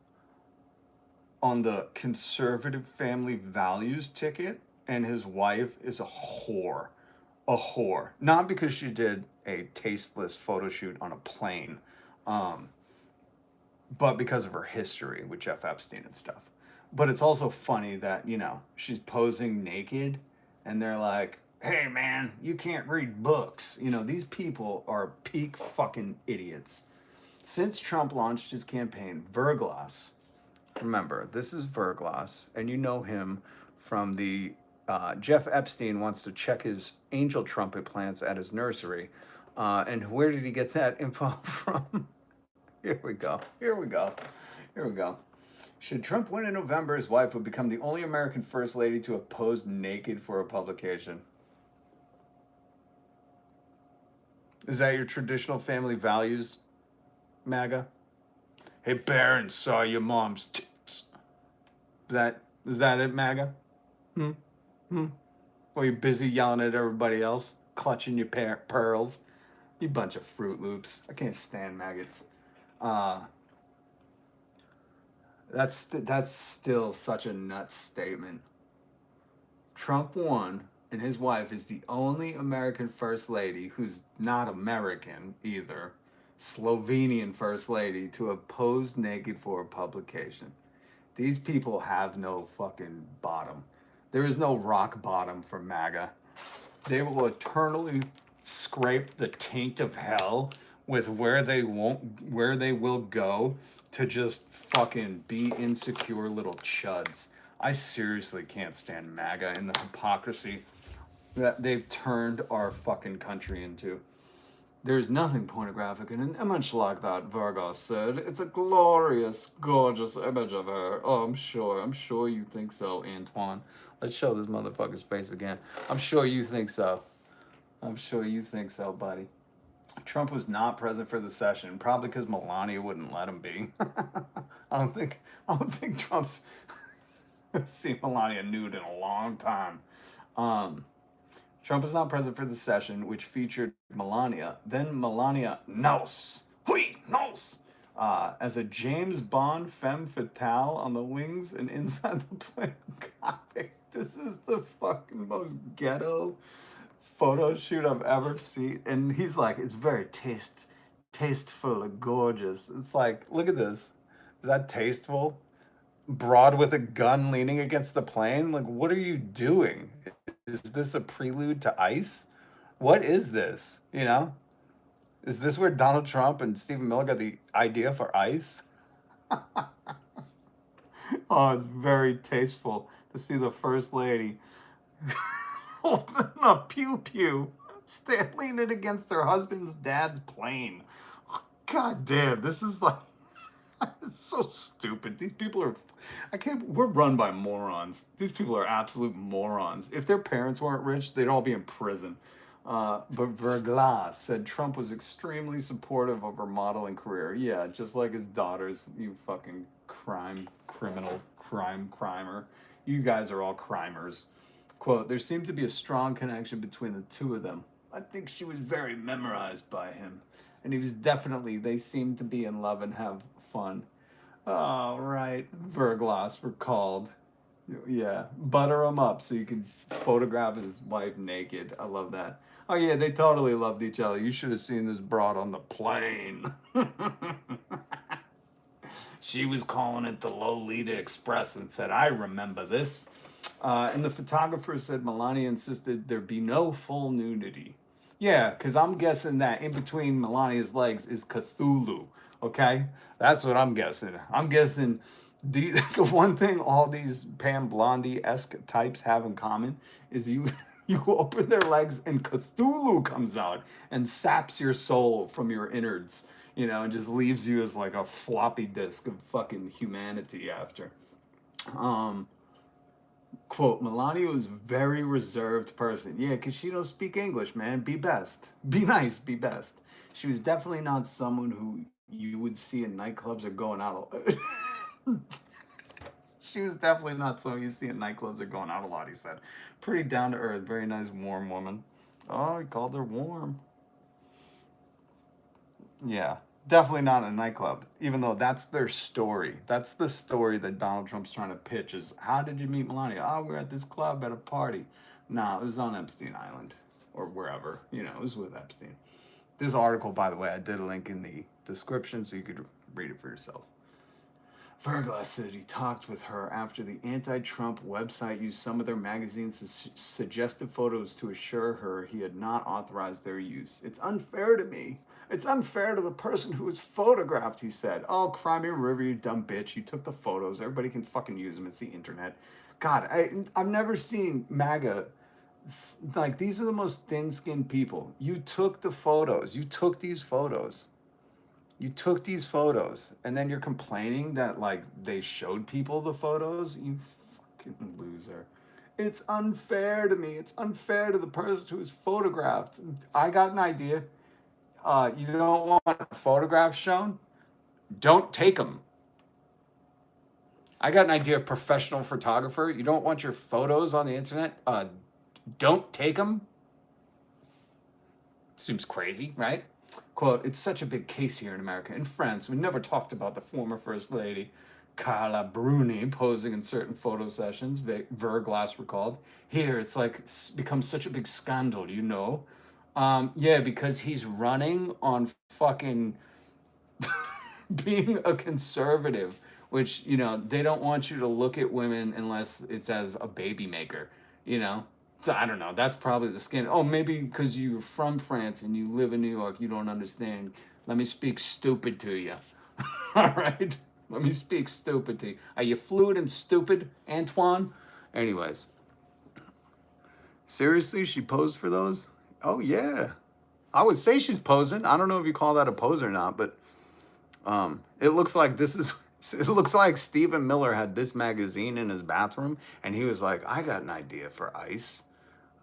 on the conservative family values ticket, and his wife is a whore. A whore. Not because she did a tasteless photo shoot on a plane, but because of her history with Jeff Epstein and stuff. But it's also funny that, you know, she's posing naked and they're like, hey man, you can't read books. You know, these people are peak fucking idiots. Since Trump launched his campaign, Vergas, remember, this is Vergas, and you know him from the Jeff Epstein wants to check his angel trumpet plants at his nursery. And where did he get that info from? Here we go. Here we go. Here we go. Should Trump win in November, his wife would become the only American first lady to have posed naked for a publication. Is that your traditional family values, MAGA? Hey, Barron saw your mom's tits. Is that it, MAGA? Or you busy yelling at everybody else, clutching your pearls? You bunch of Fruit Loops. I can't stand maggots. That's still such a nuts statement. Trump won, and his wife is the only American first lady who's not American either, Slovenian first lady, to have posed naked for a publication. These people have no fucking bottom. There is no rock bottom for MAGA. They will eternally scrape the taint of hell with where they will go to just fucking be insecure little chuds. I seriously can't stand MAGA and the hypocrisy that they've turned our fucking country into. There's nothing pornographic in an image like that, Vergas said. It's a glorious, gorgeous image of her. Oh, I'm sure you think so, Antoine. Let's show this motherfucker's face again. I'm sure you think so. I'm sure you think so, buddy. Trump was not present for the session, probably because Melania wouldn't let him be. I don't think Trump's seen Melania nude in a long time. Trump was not present for the session, which featured Melania, then Melania Nos, as a James Bond femme fatale on the wings and inside the plane. God, this is the fucking most ghetto photo shoot I've ever seen. And he's like, it's very tasteful and gorgeous. It's like, look at this. Is that tasteful? broad with a gun leaning against the plane. Like, what are you doing? Is this a prelude to ICE? What is this? You know, is this where Donald Trump and Stephen Miller got the idea for ICE? Oh, it's very tasteful to see the first lady holding a pew pew, leaning against her husband's dad's plane. God damn, this is like, it's so stupid. These people are, I can't, we're run by morons. These people are absolute morons. If their parents weren't rich, they'd all be in prison. But Vergas said Trump was extremely supportive of her modeling career. Yeah, just like his daughters, you fucking crimer. You guys are all crimers. Quote, there seemed to be a strong connection between the two of them. I think she was very memorized by him. And he was definitely, they seemed to be in love and have fun. Oh, right. Verglas recalled. Yeah, butter him up so you can photograph his wife naked. I love that. Oh, yeah, they totally loved each other. You should have seen this broad on the plane. She was calling it the Lolita Express and said, I remember this. And the photographer said Melania insisted there be no full nudity. Yeah, because I'm guessing that in between Melania's legs is Cthulhu. Okay? That's what I'm guessing. I'm guessing the one thing all these Pam Blondie-esque types have in common is you you open their legs and Cthulhu comes out and saps your soul from your innards, you know, and just leaves you as like a floppy disk of fucking humanity after. Um, Quote, Melania was a very reserved person. Yeah, because she don't speak English, man. Be best. Be nice, be best. She was definitely not someone who you would see in nightclubs or going out. She was definitely not someone you see in nightclubs or going out a lot, he said. Pretty down to earth, very nice, warm woman. Oh, he called her warm. Yeah, definitely not in a nightclub, even though that's their story. That's the story that Donald Trump's trying to pitch is, how did you meet Melania? Oh, we're at this club at a party. No, it was on Epstein Island or wherever. You know, it was with Epstein. This article, by the way, I did a link in the description so you could read it for yourself. Vergas said he talked with her after the anti-Trump website used some of their magazine's suggested photos to assure her he had not authorized their use. It's unfair to me. It's unfair to the person who was photographed, he said. Oh, cry me a river, you dumb bitch. You took the photos. Everybody can fucking use them. It's the internet. God, I've never seen MAGA. Like, these are the most thin-skinned people. You took the photos. You took these photos. You took these photos and then you're complaining that like they showed people the photos. You fucking loser. It's unfair to me. It's unfair to the person who was photographed. I got an idea. You don't want photographs shown? Don't take them. I got an idea, professional photographer. You don't want your photos on the internet? Don't take them. Seems crazy, right? Quote, it's such a big case here in America. In France, we never talked about the former First Lady, Carla Bruni, posing in certain photo sessions, Verglas recalled. Here, it's like become such a big scandal, you know? Yeah, because he's running on fucking being a conservative, which, you know, they don't want you to look at women unless it's as a baby maker, you know? So I don't know. That's probably the skin. Oh, maybe because you're from France and you live in New York, you don't understand. Let me speak stupid to you. All right? Let me speak stupid to you. Are you fluid and stupid, Antoine? Anyways. Seriously, she posed for those? Oh, yeah. I would say she's posing. I don't know if you call that a pose or not, but it looks like this is. It looks like Stephen Miller had this magazine in his bathroom, and he was like, "I got an idea for ICE.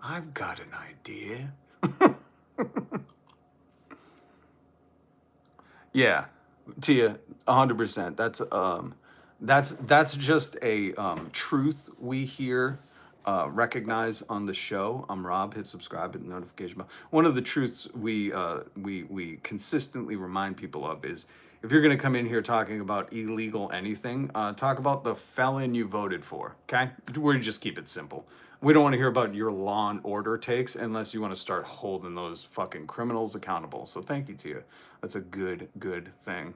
I've got an idea." Yeah, Tia, 100%. That's just a truth we hear, recognize on the show. I'm Rob. Hit subscribe, hit the notification bell. One of the truths we consistently remind people of is, if you're going to come in here talking about illegal anything, talk about the felon you voted for. Okay, we just keep it simple. We don't want to hear about your law and order takes unless you want to start holding those fucking criminals accountable. So thank you, Tia. That's a good thing.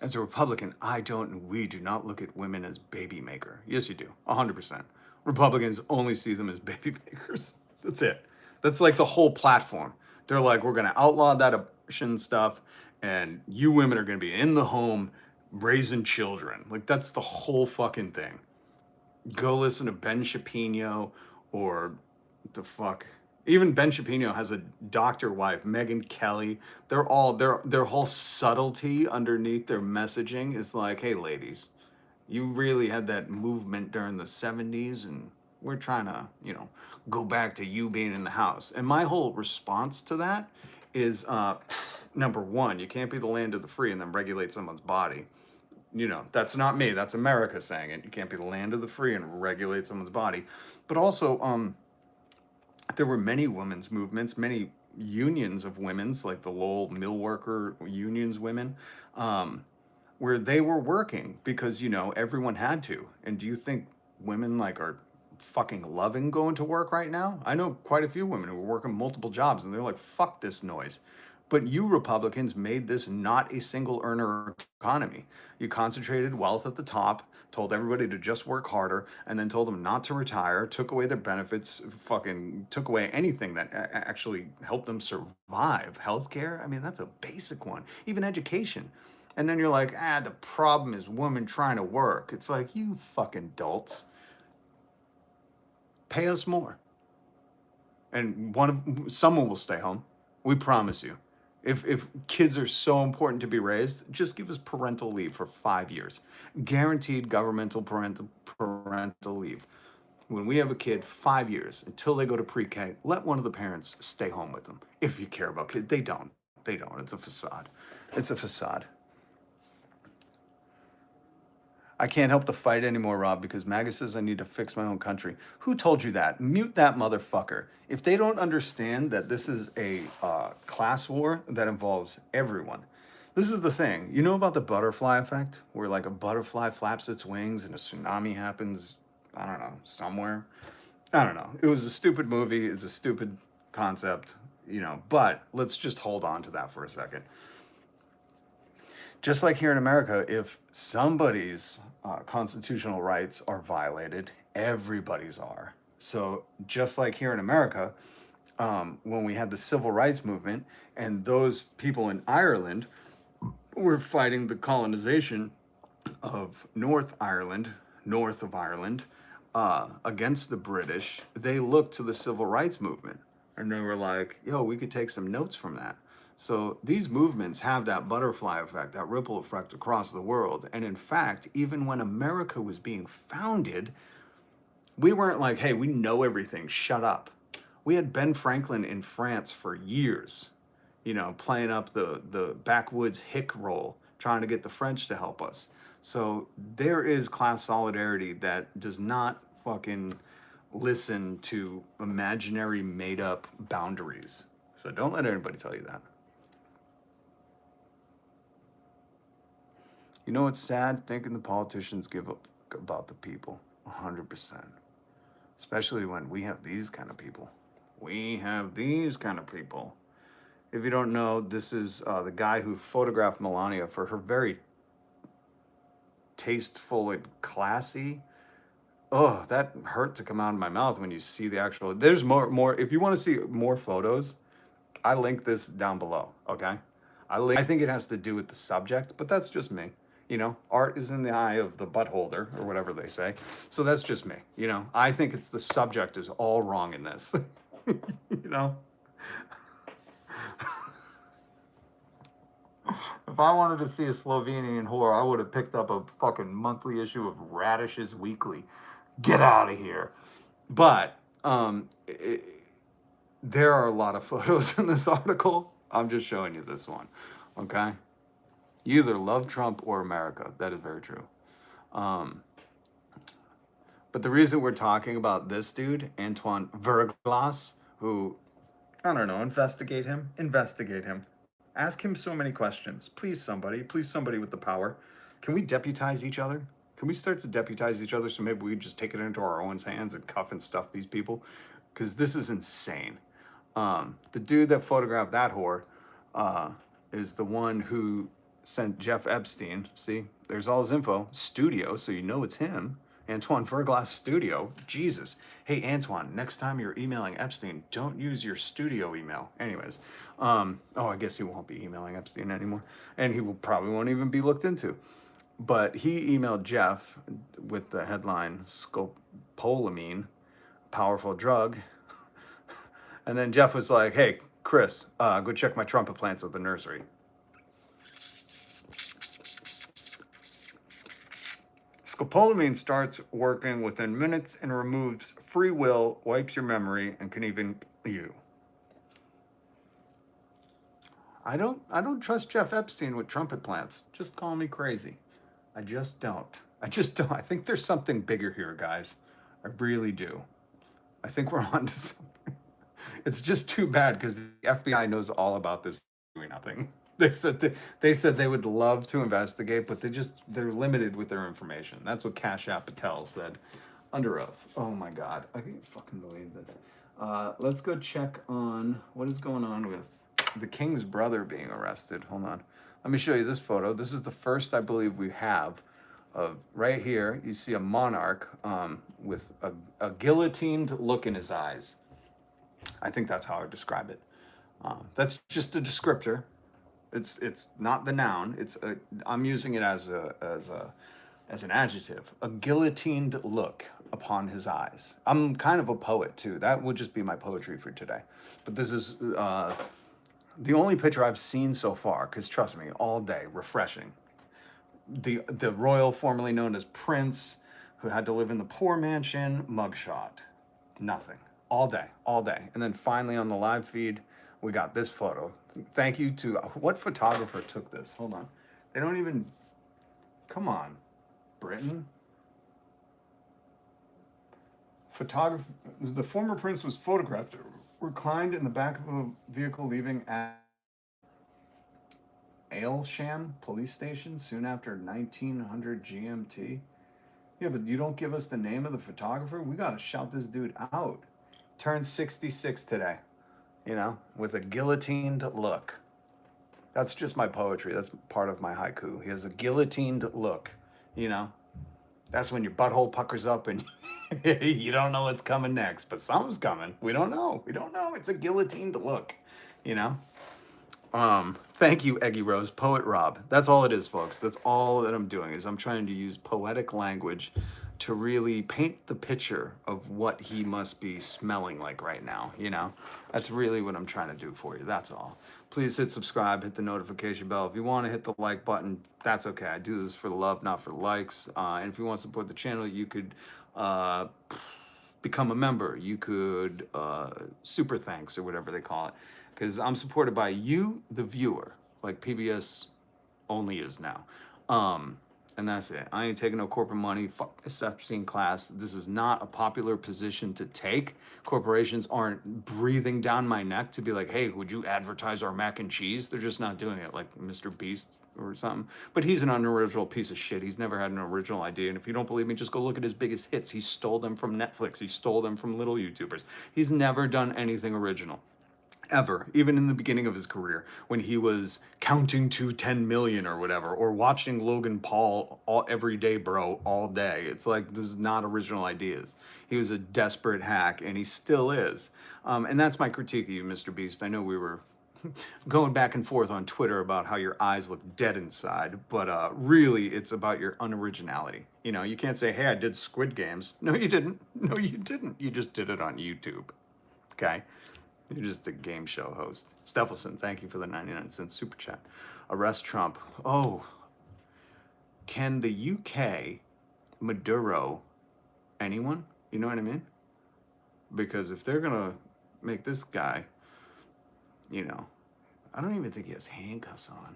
As a Republican, we do not look at women as baby maker. Yes, you do, 100%. Republicans only see them as baby makers. That's it. That's like the whole platform. They're like, we're going to outlaw that abortion stuff, and you women are going to be in the home raising children. Like, that's the whole fucking thing. Go listen to Ben Shapiro or the fuck. Even Ben Shapiro has a doctor wife, Megyn Kelly. They're all their whole subtlety underneath their messaging is like, hey ladies, you really had that movement during the 70s and we're trying to, go back to you being in the house. And my whole response to that is number one, you can't be the land of the free and then regulate someone's body. That's not me. That's America saying it. You can't be the land of the free and regulate someone's body. But also, there were many women's movements, many unions of women's, like the Lowell Mill Worker Unions women, where they were working because, everyone had to. And do you think women are fucking loving going to work right now? I know quite a few women who are working multiple jobs and they're like, fuck this noise. But you Republicans made this not a single earner economy. You concentrated wealth at the top, told everybody to just work harder, and then told them not to retire, took away their benefits, fucking took away anything that actually helped them survive. Healthcare, I mean, that's a basic one. Even education. And then you're like, the problem is women trying to work. It's like, you fucking dolts. Pay us more. And someone will stay home. We promise you. If kids are so important to be raised, just give us parental leave for 5 years. Guaranteed governmental parental leave. When we have a kid, 5 years, until they go to pre-K, let one of the parents stay home with them. If you care about kids. They don't. It's a facade. It's a facade. I can't help the fight anymore, Rob, because MAGA says I need to fix my own country. Who told you that? Mute that motherfucker. If they don't understand that this is a class war that involves everyone. This is the thing. You know about the butterfly effect? Where a butterfly flaps its wings and a tsunami happens, I don't know, somewhere? I don't know. It was a stupid movie. It's a stupid concept, but let's just hold on to that for a second. Just like here in America, if somebody's constitutional rights are violated, everybody's are. So just like here in America, when we had the civil rights movement and those people in Ireland were fighting the colonization of North of Ireland, against the British, they looked to the civil rights movement and they were like, yo, we could take some notes from that. So these movements have that butterfly effect, that ripple effect across the world. And in fact, even when America was being founded, we weren't like, hey, we know everything, shut up. We had Ben Franklin in France for years, playing up the backwoods hick role, trying to get the French to help us. So there is class solidarity that does not fucking listen to imaginary made up boundaries. So don't let anybody tell you that. You know what's sad? Thinking the politicians give up about the people, 100%. Especially when we have these kind of people. We have these kind of people. If you don't know, this is the guy who photographed Melania for her very tasteful and classy. Oh, that hurt to come out of my mouth when you see the actual. There's more. If you want to see more photos, I link this down below. Okay, I think it has to do with the subject, but that's just me. Art is in the eye of the butt holder, or whatever they say. So that's just me. I think it's the subject is all wrong in this. If I wanted to see a Slovenian whore, I would have picked up a fucking monthly issue of Radish's Weekly. Get out of here. But there are a lot of photos in this article. I'm just showing you this one. Okay? You either love Trump or America. That is very true. But the reason we're talking about this dude, Antoine Vergas, who, I don't know, investigate him. Ask him so many questions. Please somebody with the power. Can we deputize each other? Can we start to deputize each other so maybe we just take it into our own hands and cuff and stuff these people? Because this is insane. The dude that photographed that whore is the one who sent Jeff Epstein. See, there's all his info. Studio, so you know it's him. Antoine Vergas Studio. Jesus. Hey, Antoine, next time you're emailing Epstein, don't use your studio email. Anyways, oh, I guess he won't be emailing Epstein anymore. And he will probably won't even be looked into. But he emailed Jeff with the headline, scopolamine, powerful drug. And then Jeff was like, hey, Chris, go check my trumpet plants at the nursery. Scopolamine starts working within minutes and removes free will, wipes your memory, and can even kill you. I don't trust Jeff Epstein with trumpet plants. Just call me crazy. I just don't. I think there's something bigger here, guys. I really do. I think we're on to something. It's just too bad because the FBI knows all about this, doing nothing. They said they would love to investigate, but they're limited with their information. That's what Kash Patel said under oath. Oh my God, I can't fucking believe this. Let's go check on what is going on with the king's brother being arrested. Hold on, let me show you this photo. This is the first I believe we have of right here. You see a monarch with a guillotined look in his eyes. I think that's how I would describe it. That's just a descriptor. It's not the noun. I'm using it as an adjective. A guillotined look upon his eyes. I'm kind of a poet too. That would just be my poetry for today. But this is the only picture I've seen so far. Because trust me, all day, refreshing. The royal, formerly known as Prince, who had to live in the poor mansion, mugshot. Nothing. All day. And then finally on the live feed, we got this photo. Thank you to, what photographer took this? Hold on. They don't even, come on, Britain. Photographer, the former prince was photographed reclined in the back of a vehicle leaving at Aylsham police station soon after 1900 GMT. Yeah, but you don't give us the name of the photographer? We gotta shout this dude out. Turned 66 today, you know, with a guillotined look. That's just my poetry. That's part of my haiku. He has a guillotined look, you know. That's when your butthole puckers up and you don't know what's coming next, but something's coming. We don't know. It's a guillotined look, you know. Thank you, Eggy Rose, Poet Rob. That's all it is, folks. That's all that I'm doing is I'm trying to use poetic language to really paint the picture of what he must be smelling like right now, you know? That's really what I'm trying to do for you. That's all. Please hit subscribe, hit the notification bell. If you want to hit the like button, that's okay. I do this for the love, not for the likes. And if you want to support the channel, you could become a member. You could super thanks or whatever they call it. Because I'm supported by you, the viewer, like PBS only is now. And that's it. I ain't taking no corporate money. Fuck this Epstein class. This is not a popular position to take. Corporations aren't breathing down my neck to be like, hey, would you advertise our mac and cheese? They're just not doing it like Mr. Beast or something. But he's an unoriginal piece of shit. He's never had an original idea. And if you don't believe me, just go look at his biggest hits. He stole them from Netflix. He stole them from little YouTubers. He's never done anything original. Ever, even in the beginning of his career, when he was counting to 10 million or whatever, or watching Logan Paul every day, bro, all day. It's like, this is not original ideas. He was a desperate hack, and he still is. And that's my critique of you, Mr. Beast. I know we were going back and forth on Twitter about how your eyes look dead inside, but really, it's about your unoriginality. You know, you can't say, hey, I did Squid Games. No, you didn't. No, you didn't. You just did it on YouTube. Okay? You're just a game show host. Stephelson, thank you for the 99-cent super chat. Arrest Trump. Oh, can the UK Maduro anyone? You know what I mean? Because if they're gonna make this guy, you know, I don't even think he has handcuffs on.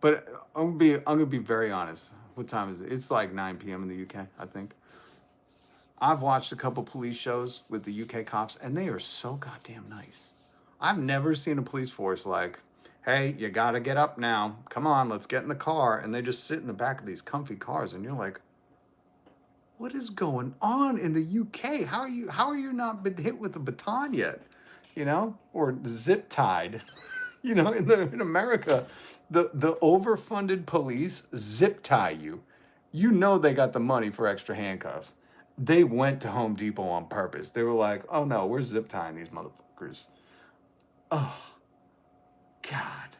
But I'm gonna be very honest. What time is it? It's like 9 p.m. in the UK, I think. I've watched a couple police shows with the UK cops, and they are so goddamn nice. I've never seen a police force like, hey, you gotta get up now. Come on, let's get in the car. And they just sit in the back of these comfy cars, and you're like, what is going on in the UK? How are you not been hit with a baton yet? You know? Or zip tied. You know, in America, the overfunded police zip tie you. You know they got the money for extra handcuffs. They went to Home Depot on purpose. They were like, "Oh no, we're zip tying these motherfuckers." Oh God,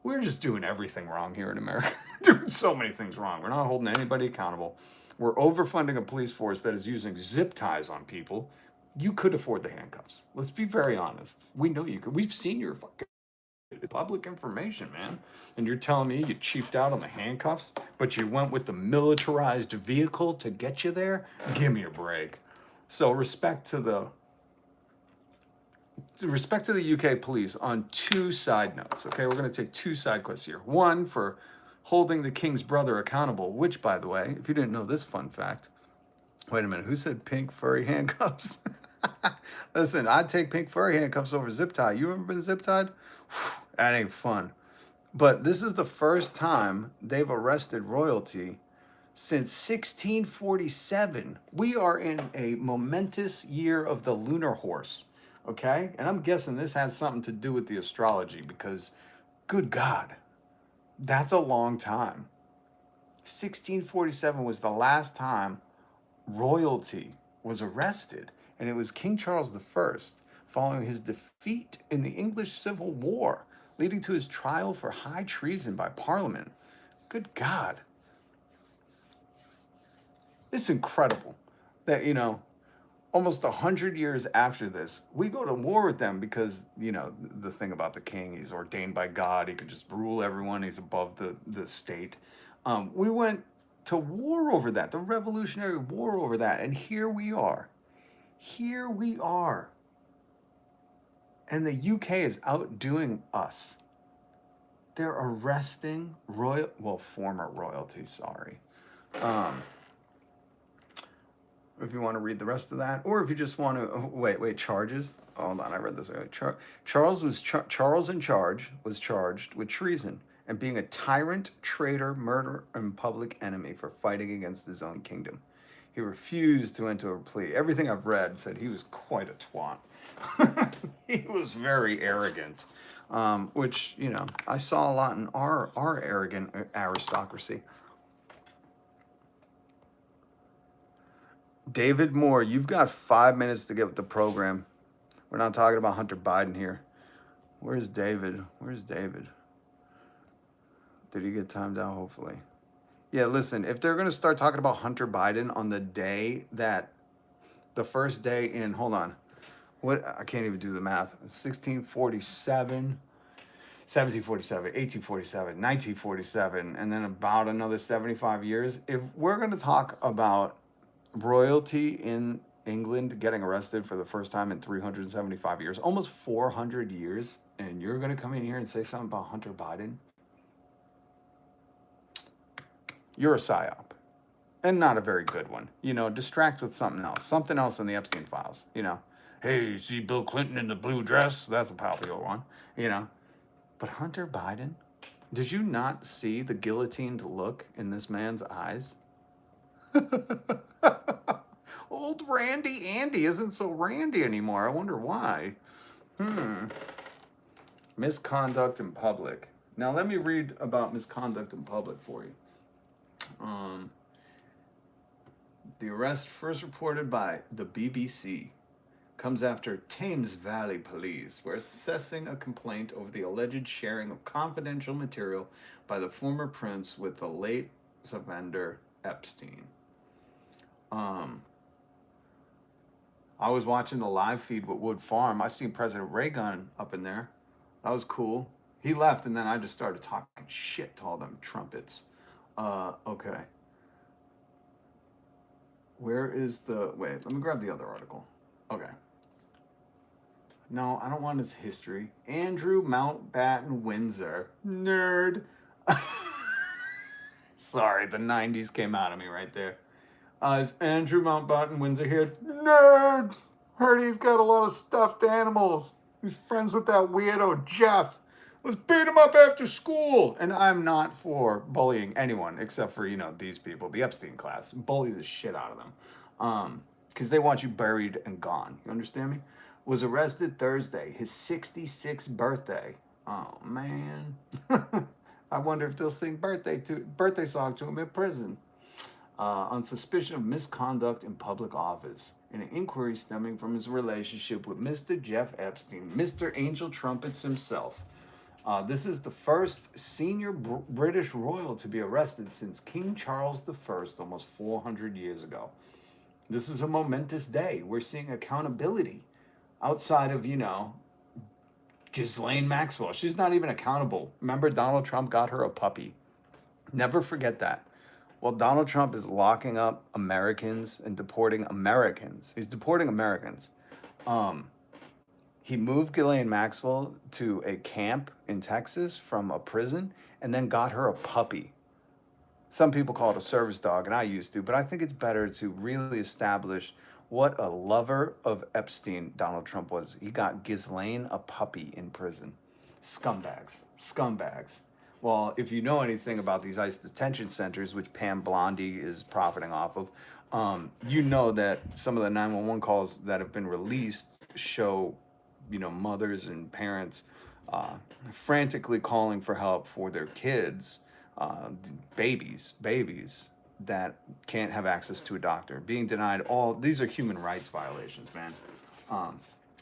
we're just doing everything wrong here in America. Doing so many things wrong. We're not holding anybody accountable. We're overfunding a police force that is using zip ties on people. You could afford the handcuffs. Let's be very honest. We know you could. We've seen your fucking public information, man. And you're telling me you cheaped out on the handcuffs, but you went with the militarized vehicle to get you there? Give me a break. So respect to the UK police on two side notes. Okay, we're going to take two side quests here. One for holding the king's brother accountable, which, by the way, if you didn't know this fun fact, wait a minute, who said pink furry handcuffs? Listen, I'd take pink furry handcuffs over zip tie. You ever been zip tied? That ain't fun. But this is the first time they've arrested royalty since 1647. We are in a momentous year of the lunar horse, okay? And I'm guessing this has something to do with the astrology because, good God, that's a long time. 1647 was the last time royalty was arrested, and it was King Charles I following his defeat in the English Civil War, leading to his trial for high treason by Parliament. Good God. It's incredible that, you know, almost 100 years after this, we go to war with them because, you know, the thing about the king, he's ordained by God. He can just rule everyone. He's above the state. We went to war over that, the Revolutionary War over that. And here we are. Here we are. And the UK is outdoing us. They're arresting former royalty, sorry. If you want to read the rest of that, or if you just want to charges. Hold on, I read this. Charles in charge was charged with treason and being a tyrant, traitor, murderer, and public enemy for fighting against his own kingdom. He refused to enter a plea. Everything I've read said he was quite a twat. He was very arrogant, which, you know, I saw a lot in our arrogant aristocracy. David Moore, you've got 5 minutes to get with the program. We're not talking about Hunter Biden here. Where's David? Where's David? Did he get timed out? Hopefully. Yeah, listen, if they're going to start talking about Hunter Biden on the day that, the first day in, hold on. What? I can't even do the math. 1647, 1747, 1847, 1947, and then about another 75 years. If we're going to talk about royalty in England getting arrested for the first time in 375 years, almost 400 years, and you're going to come in here and say something about Hunter Biden? You're a psyop, and not a very good one. You know, distract with something else in the Epstein files. You know, hey, you see Bill Clinton in the blue dress? That's a popular one, you know. But Hunter Biden, did you not see the guillotined look in this man's eyes? Old Randy Andy isn't so randy anymore. I wonder why. Misconduct in public. Now let me read about misconduct in public for you. The arrest, first reported by the BBC, comes after Thames Valley Police were assessing a complaint over the alleged sharing of confidential material by the former prince with the late Evander Epstein. I was watching the live feed with Wood Farm. I seen President Reagan up in there. That was cool. He left, and then I just started talking shit to all them trumpets. Okay. Where is the... Wait, let me grab the other article. Okay. No, I don't want his history. Andrew Mountbatten Windsor. Nerd. Sorry, the 90s came out of me right there. Is Andrew Mountbatten Windsor here? Nerd! Heard he's got a lot of stuffed animals. He's friends with that weirdo Jeff. Let's beat him up after school. And I'm not for bullying anyone except for, you know, these people, the Epstein class. Bully the shit out of them. Because they want you buried and gone. You understand me? Was arrested Thursday, his 66th birthday. Oh man. I wonder if they'll sing birthday song to him in prison. On suspicion of misconduct in public office in an inquiry stemming from his relationship with Mr. Jeff Epstein, Mr. Angel Trumpets himself. This is the first senior British royal to be arrested since King Charles I, almost 400 years ago. This is a momentous day. We're seeing accountability outside of, Ghislaine Maxwell. She's not even accountable. Remember, Donald Trump got her a puppy. Never forget that. Well, Donald Trump is locking up Americans and deporting Americans. He's deporting Americans. He moved Ghislaine Maxwell to a camp in Texas from a prison and then got her a puppy. Some people call it a service dog, and I used to, but I think it's better to really establish what a lover of Epstein Donald Trump was. He got Ghislaine a puppy in prison. Scumbags. Scumbags. Well, if you know anything about these ICE detention centers, which Pam Blondie is profiting off of, you know that some of the 911 calls that have been released show, mothers and parents frantically calling for help for their kids, babies that can't have access to a doctor, being denied these are human rights violations, man.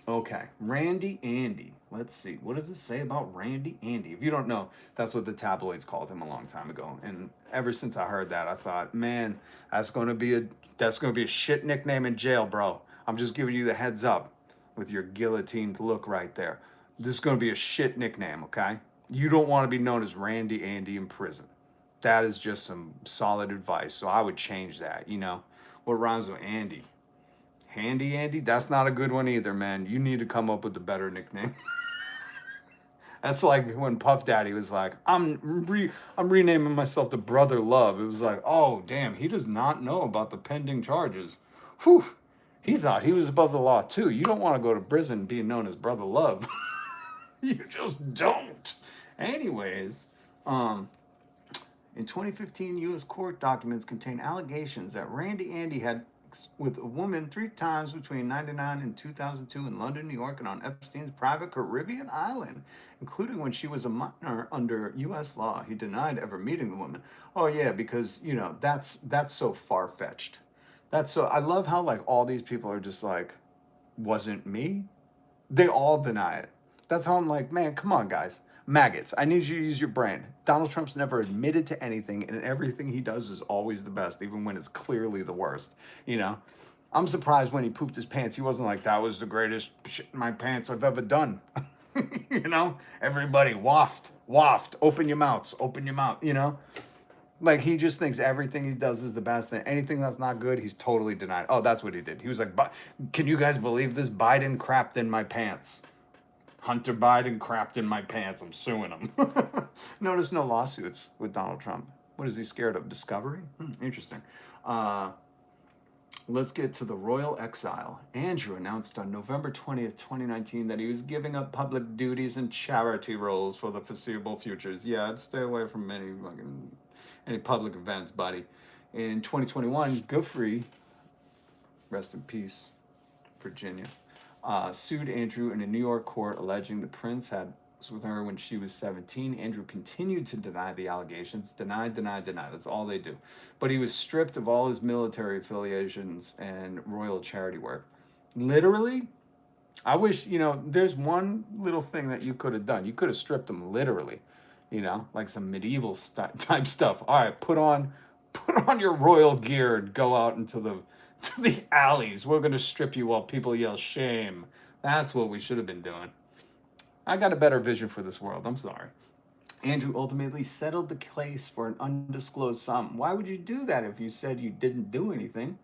Okay, Randy Andy. Let's see. What does it say about Randy Andy? If you don't know, that's what the tabloids called him a long time ago. And ever since I heard that, I thought, man, that's going to be a shit nickname in jail, bro. I'm just giving you the heads up with your guillotined look right there. This is going to be a shit nickname, okay? You don't want to be known as Randy Andy in prison. That is just some solid advice. So I would change that, What rhymes with Andy? Handy Andy? That's not a good one either, man. You need to come up with a better nickname. That's like when Puff Daddy was like, I'm renaming myself to Brother Love. It was like, oh, damn, he does not know about the pending charges. Whew. He thought he was above the law, too. You don't want to go to prison being known as Brother Love. You just don't. Anyways, in 2015, U.S. court documents contain allegations that Randy Andy had with a woman 3 times between 1999 and 2002 in London, New York, and on Epstein's private Caribbean island, including when she was a minor under U.S. law. He denied ever meeting the woman. Oh yeah, because that's so far-fetched. I love how all these people are just like, wasn't me. They all deny it. That's how I'm like, man, come on, guys. Maggots, I need you to use your brain. Donald Trump's never admitted to anything, and everything he does is always the best, even when it's clearly the worst. I'm surprised when he pooped his pants. He wasn't like, that was the greatest shit in my pants I've ever done. Everybody waft, open your mouths, Like, he just thinks everything he does is the best, and anything that's not good, he's totally denied. Oh, that's what he did. He was like, can you guys believe this? Biden crapped in my pants. Hunter Biden crapped in my pants. I'm suing him. Notice no lawsuits with Donald Trump. What is he scared of? Discovery? Interesting. Let's get to the royal exile. Andrew announced on November 20th, 2019 that he was giving up public duties and charity roles for the foreseeable futures. Yeah, I'd stay away from any public events, buddy. In 2021, Guthrie, rest in peace, Virginia, sued Andrew in a New York court alleging the prince had sex with her when she was 17. Andrew continued to deny the allegations. Deny. That's all they do. But he was stripped of all his military affiliations and royal charity work. Literally, I wish, there's one little thing that you could have done. You could have stripped him literally, like some medieval type stuff. All right, put on your royal gear and go out into the alleys. We're going to strip you while people yell shame. That's what we should have been doing. I got a better vision for this world. I'm sorry. Andrew ultimately settled the case for an undisclosed sum. Why would you do that if you said you didn't do anything?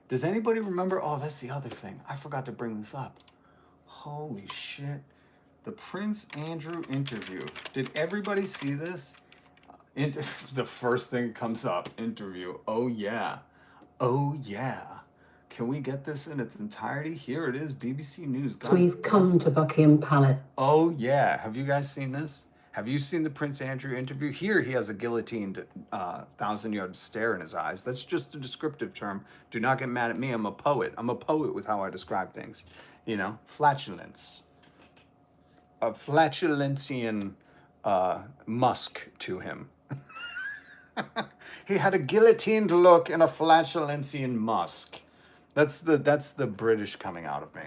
Does anybody remember? Oh, that's the other thing. I forgot to bring this up. Holy shit. The Prince Andrew interview. Did everybody see this? The first thing comes up, interview. Oh, yeah. Can we get this in its entirety? Here it is, BBC News. So we've come to Buckingham Palace. Oh, yeah. Have you guys seen this? Have you seen the Prince Andrew interview? Here he has a guillotined 1,000-yard stare in his eyes. That's just a descriptive term. Do not get mad at me. I'm a poet. I'm a poet with how I describe things. Flatulence. a flatulentian musk to him. He had a guillotined look and a flatulentian musk. That's the British coming out of me.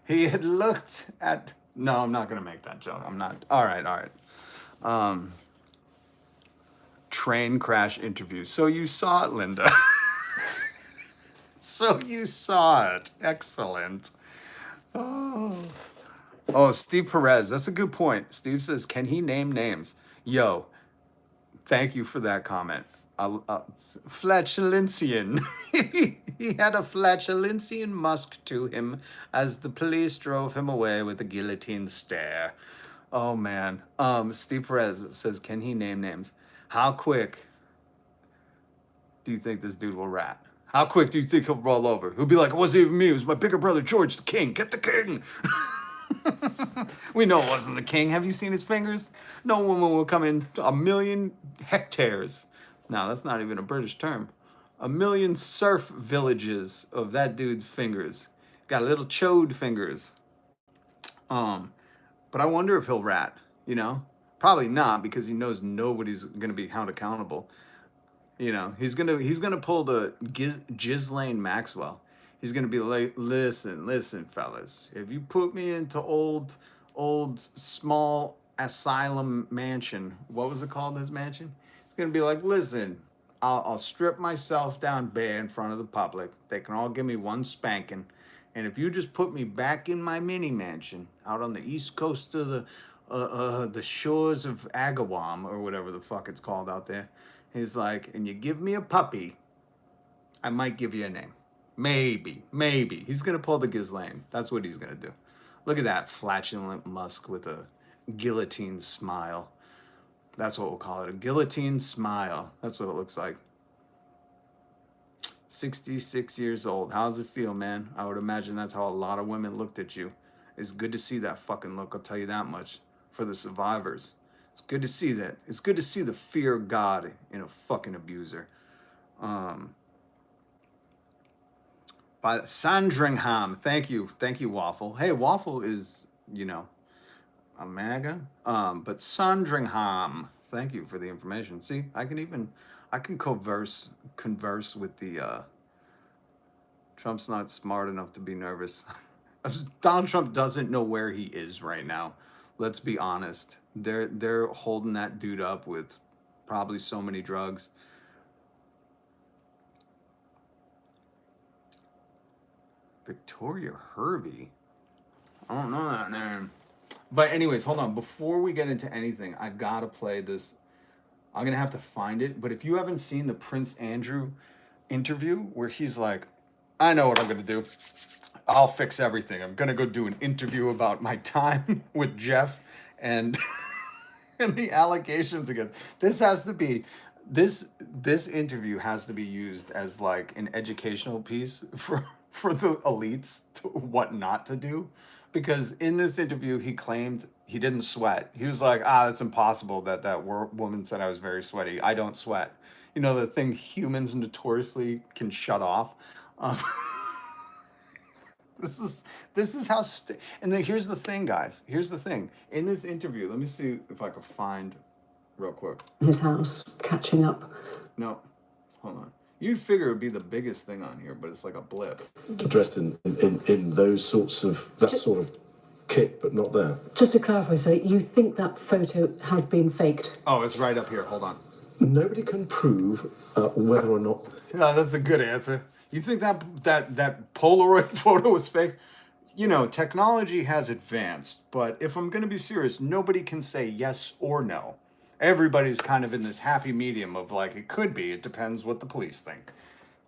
He had looked at. No, I'm not gonna make that joke. I'm not. All right. Train crash interview. So you saw it, Linda. So you saw it. Excellent. Oh, Steve Perez. That's a good point. Steve says, can he name names? Yo, thank you for that comment. Flatulentian. He had a flatulentian musk to him as the police drove him away with a guillotine stare. Oh, man. Steve Perez says, can he name names? How quick do you think this dude will rat? How quick do you think he'll roll over? He'll be like, it wasn't even me. It was my bigger brother, George, the king. Get the king. We know it wasn't the king. Have you seen his fingers? No woman will come in 1,000,000 hectares. No, that's not even a British term. 1,000,000 surf villages of that dude's fingers. Got little chode fingers. But I wonder if he'll rat, you know? Probably not, because he knows nobody's gonna be held accountable. You know, he's gonna pull the Ghislaine Maxwell. He's gonna be like, listen, fellas. If you put me into old small asylum mansion, what was it called? His mansion? He's gonna be like, listen, I'll strip myself down bare in front of the public. They can all give me one spanking, and if you just put me back in my mini mansion out on the east coast of the shores of Agawam or whatever the fuck it's called out there. He's like, and you give me a puppy, I might give you a name. Maybe. He's going to pull the Ghislaine. That's what he's going to do. Look at that flatulent musk with a guillotine smile. That's what we'll call it. A guillotine smile. That's what it looks like. 66 years old. How does it feel, man? I would imagine that's how a lot of women looked at you. It's good to see that fucking look. I'll tell you that much. For the survivors. It's good to see that. It's good to see the fear of God in a fucking abuser. By Sandringham. Thank you, Waffle. Hey, Waffle is, you know, a MAGA. But Sandringham. Thank you for the information. See, I can converse with the Trump's not smart enough to be nervous. Donald Trump doesn't know where he is right now. Let's be honest. They're holding that dude up with probably so many drugs. Victoria Hervey. I don't know that name. But anyways, hold on. Before we get into anything, I gotta play this. I'm gonna have to find it. But if you haven't seen the Prince Andrew interview where he's like, I know what I'm gonna do. I'll fix everything. I'm gonna go do an interview about my time with Jeff and and the allegations against. This has to be this interview has to be used as like an educational piece for the elites to what not to do, because in this interview he claimed he didn't sweat. He was like, that's impossible that woman said I was very sweaty. I don't sweat. You know, the thing humans notoriously can shut off. This is how and then here's the thing, guys. Here's the thing. In this interview, let me see if I can find real quick. His house, catching up. No, hold on. You'd figure it would be the biggest thing on here, but it's like a blip. Dressed in those sorts of sort of kit, but not there. Just to clarify, so you think that photo has been faked? Oh, it's right up here. Hold on. Nobody can prove whether or not. No, that's a good answer. You think that Polaroid photo was fake? You know, technology has advanced, but if I'm going to be serious, nobody can say yes or no. Everybody's kind of in this happy medium of like, it could be, it depends what the police think.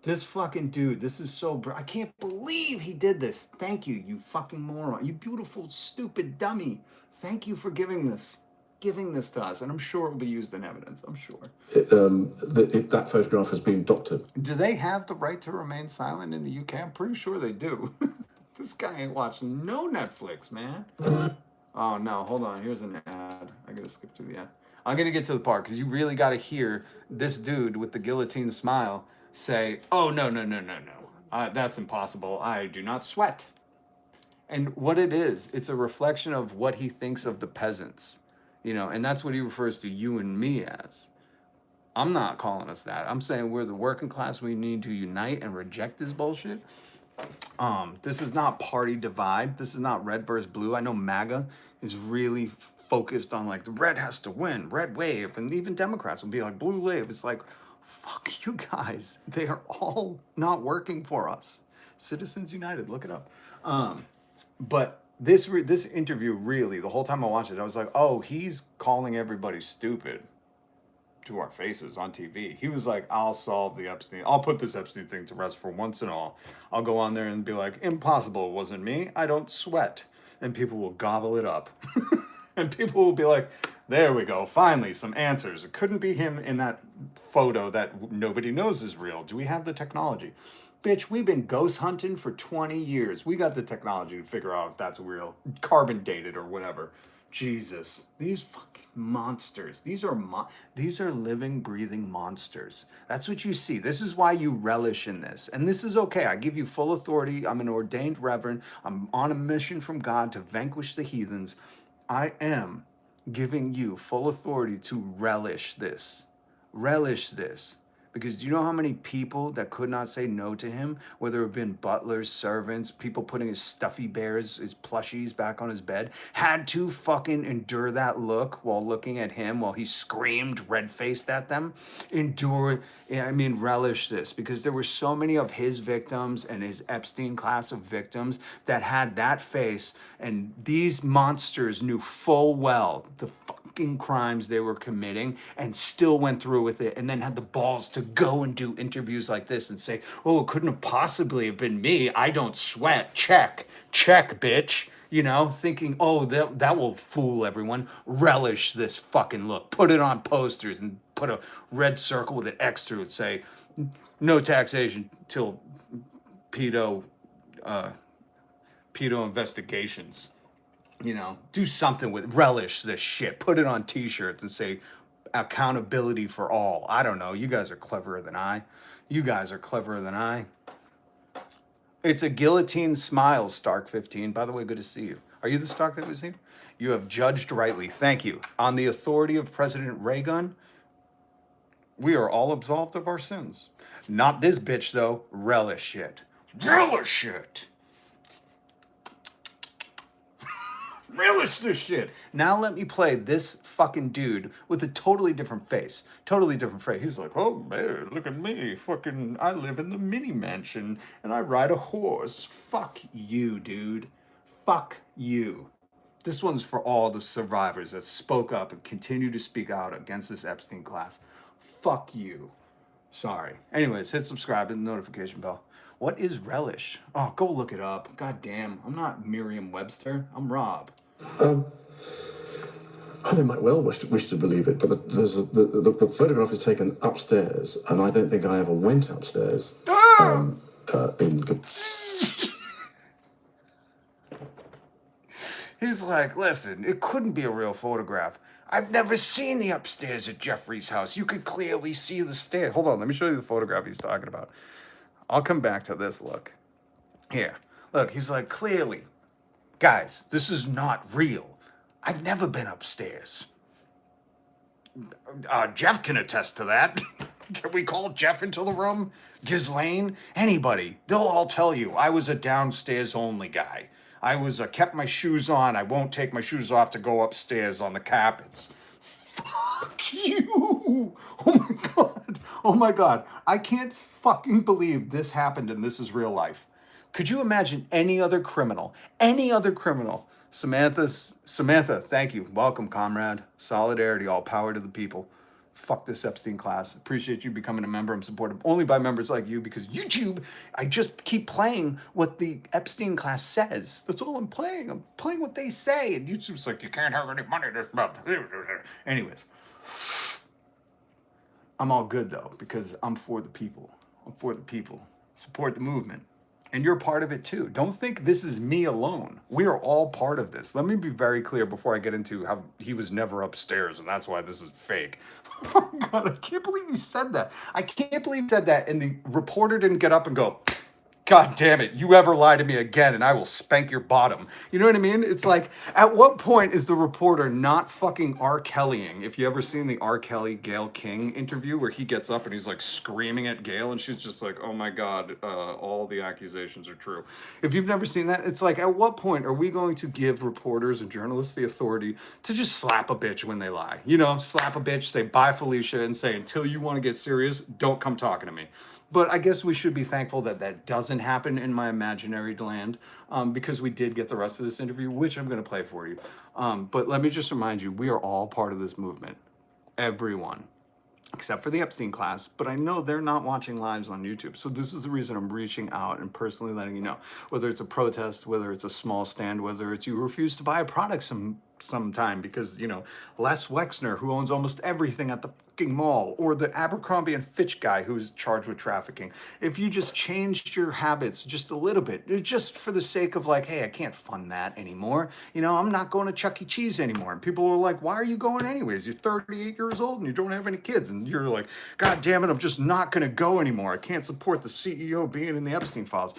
This fucking dude, this is so, I can't believe he did this. Thank you, you fucking moron. You beautiful, stupid dummy. Thank you for giving this to us, and I'm sure it will be used in evidence. I'm sure. That photograph has been doctored. Do they have the right to remain silent in the UK? I'm pretty sure they do. This guy ain't watching no Netflix, man. Oh, no, hold on. Here's an ad. I gotta skip through the ad. I'm gonna get to the part, because you really gotta hear this dude with the guillotine smile say, oh, no. That's impossible. I do not sweat. And what it is, it's a reflection of what he thinks of the peasants, you know, and that's what he refers to you and me as. I'm not calling us that. I'm saying we're the working class. We need to unite and reject this bullshit. This is not party divide. This is not red versus blue. I know MAGA is really focused on like the red has to win, red wave, and even Democrats will be like blue wave. It's like, fuck you guys. They are all not working for us. Citizens United, look it up. But this interview really, the whole time I watched it, I was like, oh, he's calling everybody stupid to our faces on TV. He was like, I'll solve the Epstein. I'll put this Epstein thing to rest for once and all. I'll go on there and be like, impossible, it wasn't me. I don't sweat. And people will gobble it up. And people will be like, there we go. Finally, some answers. It couldn't be him in that photo that nobody knows is real. Do we have the technology? Bitch, we've been ghost hunting for 20 years. We got the technology to figure out if that's real, carbon dated or whatever. Jesus, these fucking monsters. These are living, breathing monsters. That's what you see. This is why you relish in this. And this is okay. I give you full authority. I'm an ordained reverend. I'm on a mission from God to vanquish the heathens. I am giving you full authority to relish this. Relish this. Because do you know how many people that could not say no to him, whether it have been butlers, servants, people putting his stuffy bears, his plushies back on his bed, had to fucking endure that look while looking at him while he screamed red-faced at them? Relish this, because there were so many of his victims and his Epstein class of victims that had that face, and these monsters knew full well the fucking crimes they were committing and still went through with it, and then had the balls to go and do interviews like this and say, oh, it couldn't have possibly have been me. I don't sweat. Check, bitch. You know, thinking, oh, that will fool everyone. Relish this fucking look. Put it on posters and put a red circle with an X through it. Say, no taxation till pedo investigations. You know, do something with relish this shit. Put it on t-shirts and say accountability for all. I don't know. You guys are cleverer than I. It's a guillotine smile, Stark 15. By the way, good to see you. Are you the Stark that was here? You have judged rightly. Thank you. On the authority of President Reagan, we are all absolved of our sins. Not this bitch, though. Relish it. Relish it. Relish this shit. Now let me play this fucking dude with a totally different face. He's like, oh man, look at me. Fucking, I live in the mini mansion and I ride a horse. Fuck you, dude. Fuck you. This one's for all the survivors that spoke up and continue to speak out against this Epstein class. Fuck you. Sorry. Anyways, hit subscribe and the notification bell. What is relish? Oh, go look it up. God damn, I'm not Merriam-Webster. I'm Rob. They might well wish to believe it, but the photograph is taken upstairs, and I don't think I ever went upstairs. He's like, listen, it couldn't be a real photograph. I've never seen the upstairs at Jeffrey's house. You could clearly see the stairs. Hold on, let me show you the photograph he's talking about. I'll come back to this look. Here, look, he's like, clearly, guys, this is not real. I've never been upstairs. Jeff can attest to that. Can we call Jeff into the room? Ghislaine? Anybody. They'll all tell you I was a downstairs only guy. I was kept my shoes on. I won't take my shoes off to go upstairs on the carpets. Fuck you. Oh my God. I can't fucking believe this happened and this is real life. Could you imagine any other criminal? Samantha, thank you. Welcome, comrade. Solidarity, all power to the people. Fuck this Epstein class. Appreciate you becoming a member. I'm supported only by members like you because YouTube, I just keep playing what the Epstein class says. That's all I'm playing. I'm playing what they say. And YouTube's like, you can't have any money this month. Anyways, I'm all good though because I'm for the people. Support the movement. And you're part of it too. Don't think this is me alone. We are all part of this. Let me be very clear before I get into how he was never upstairs and that's why this is fake. Oh God, I can't believe he said that. And the reporter didn't get up and go, God damn it, you ever lie to me again and I will spank your bottom. You know what I mean? It's like, at what point is the reporter not fucking R. Kellying? If you ever seen the R. Kelly Gayle King interview where he gets up and he's like screaming at Gayle and she's just like, oh my God, all the accusations are true. If you've never seen that, it's like, at what point are we going to give reporters and journalists the authority to just slap a bitch when they lie? You know, slap a bitch, say bye Felicia, and say, until you want to get serious, don't come talking to me. But I guess we should be thankful that that doesn't happen in my imaginary land, because we did get the rest of this interview, which I'm going to play for you. But let me just remind you, we are all part of this movement. Everyone. Except for the Epstein class, but I know they're not watching lives on YouTube. So this is the reason I'm reaching out and personally letting you know, whether it's a protest, whether it's a small stand, whether it's you refuse to buy a product sometime because, you know, Les Wexner, who owns almost everything at the fucking mall, or the Abercrombie and Fitch guy who's charged with trafficking. If you just changed your habits just a little bit, just for the sake of like, hey, I can't fund that anymore. You know, I'm not going to Chuck E. Cheese anymore. And people are like, why are you going anyways? You're 38 years old and you don't have any kids. And you're like, God damn it, I'm just not going to go anymore. I can't support the CEO being in the Epstein files.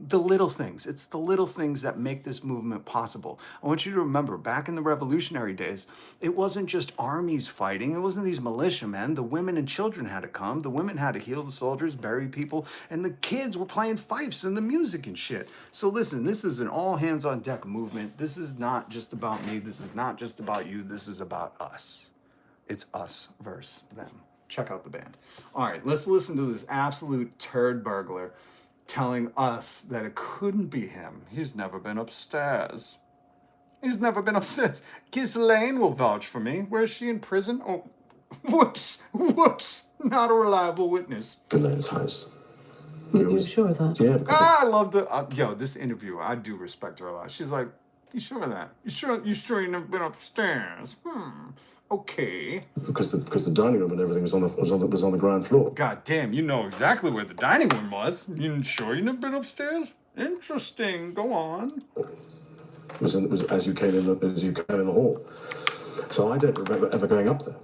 The little things. It's the little things that make this movement possible. I want you to remember, back in the revolutionary days, it wasn't just armies fighting. It wasn't these militiamen. The women and children had to come. The women had to heal the soldiers, bury people, and the kids were playing fifes and the music and shit. So listen, this is an all hands on deck movement. This is not just about me. This is not just about you. This is about us. It's us versus them. Check out the band. All right, let's listen to this absolute turd burglar telling us that it couldn't be him. He's never been upstairs. He's never been upstairs. Ghislaine will vouch for me. Where's she, in prison? Oh, whoops. Not a reliable witness. Ghislaine's house. You're sure of that? Yeah, because I love this interview. I do respect her a lot. She's like, you sure of that? You sure you never been upstairs? Okay. because the dining room and everything was on the ground floor. God damn, you know exactly where the dining room was. You sure you never been upstairs? Interesting. Go on. It was as you came in the hall. So I don't remember ever going up there.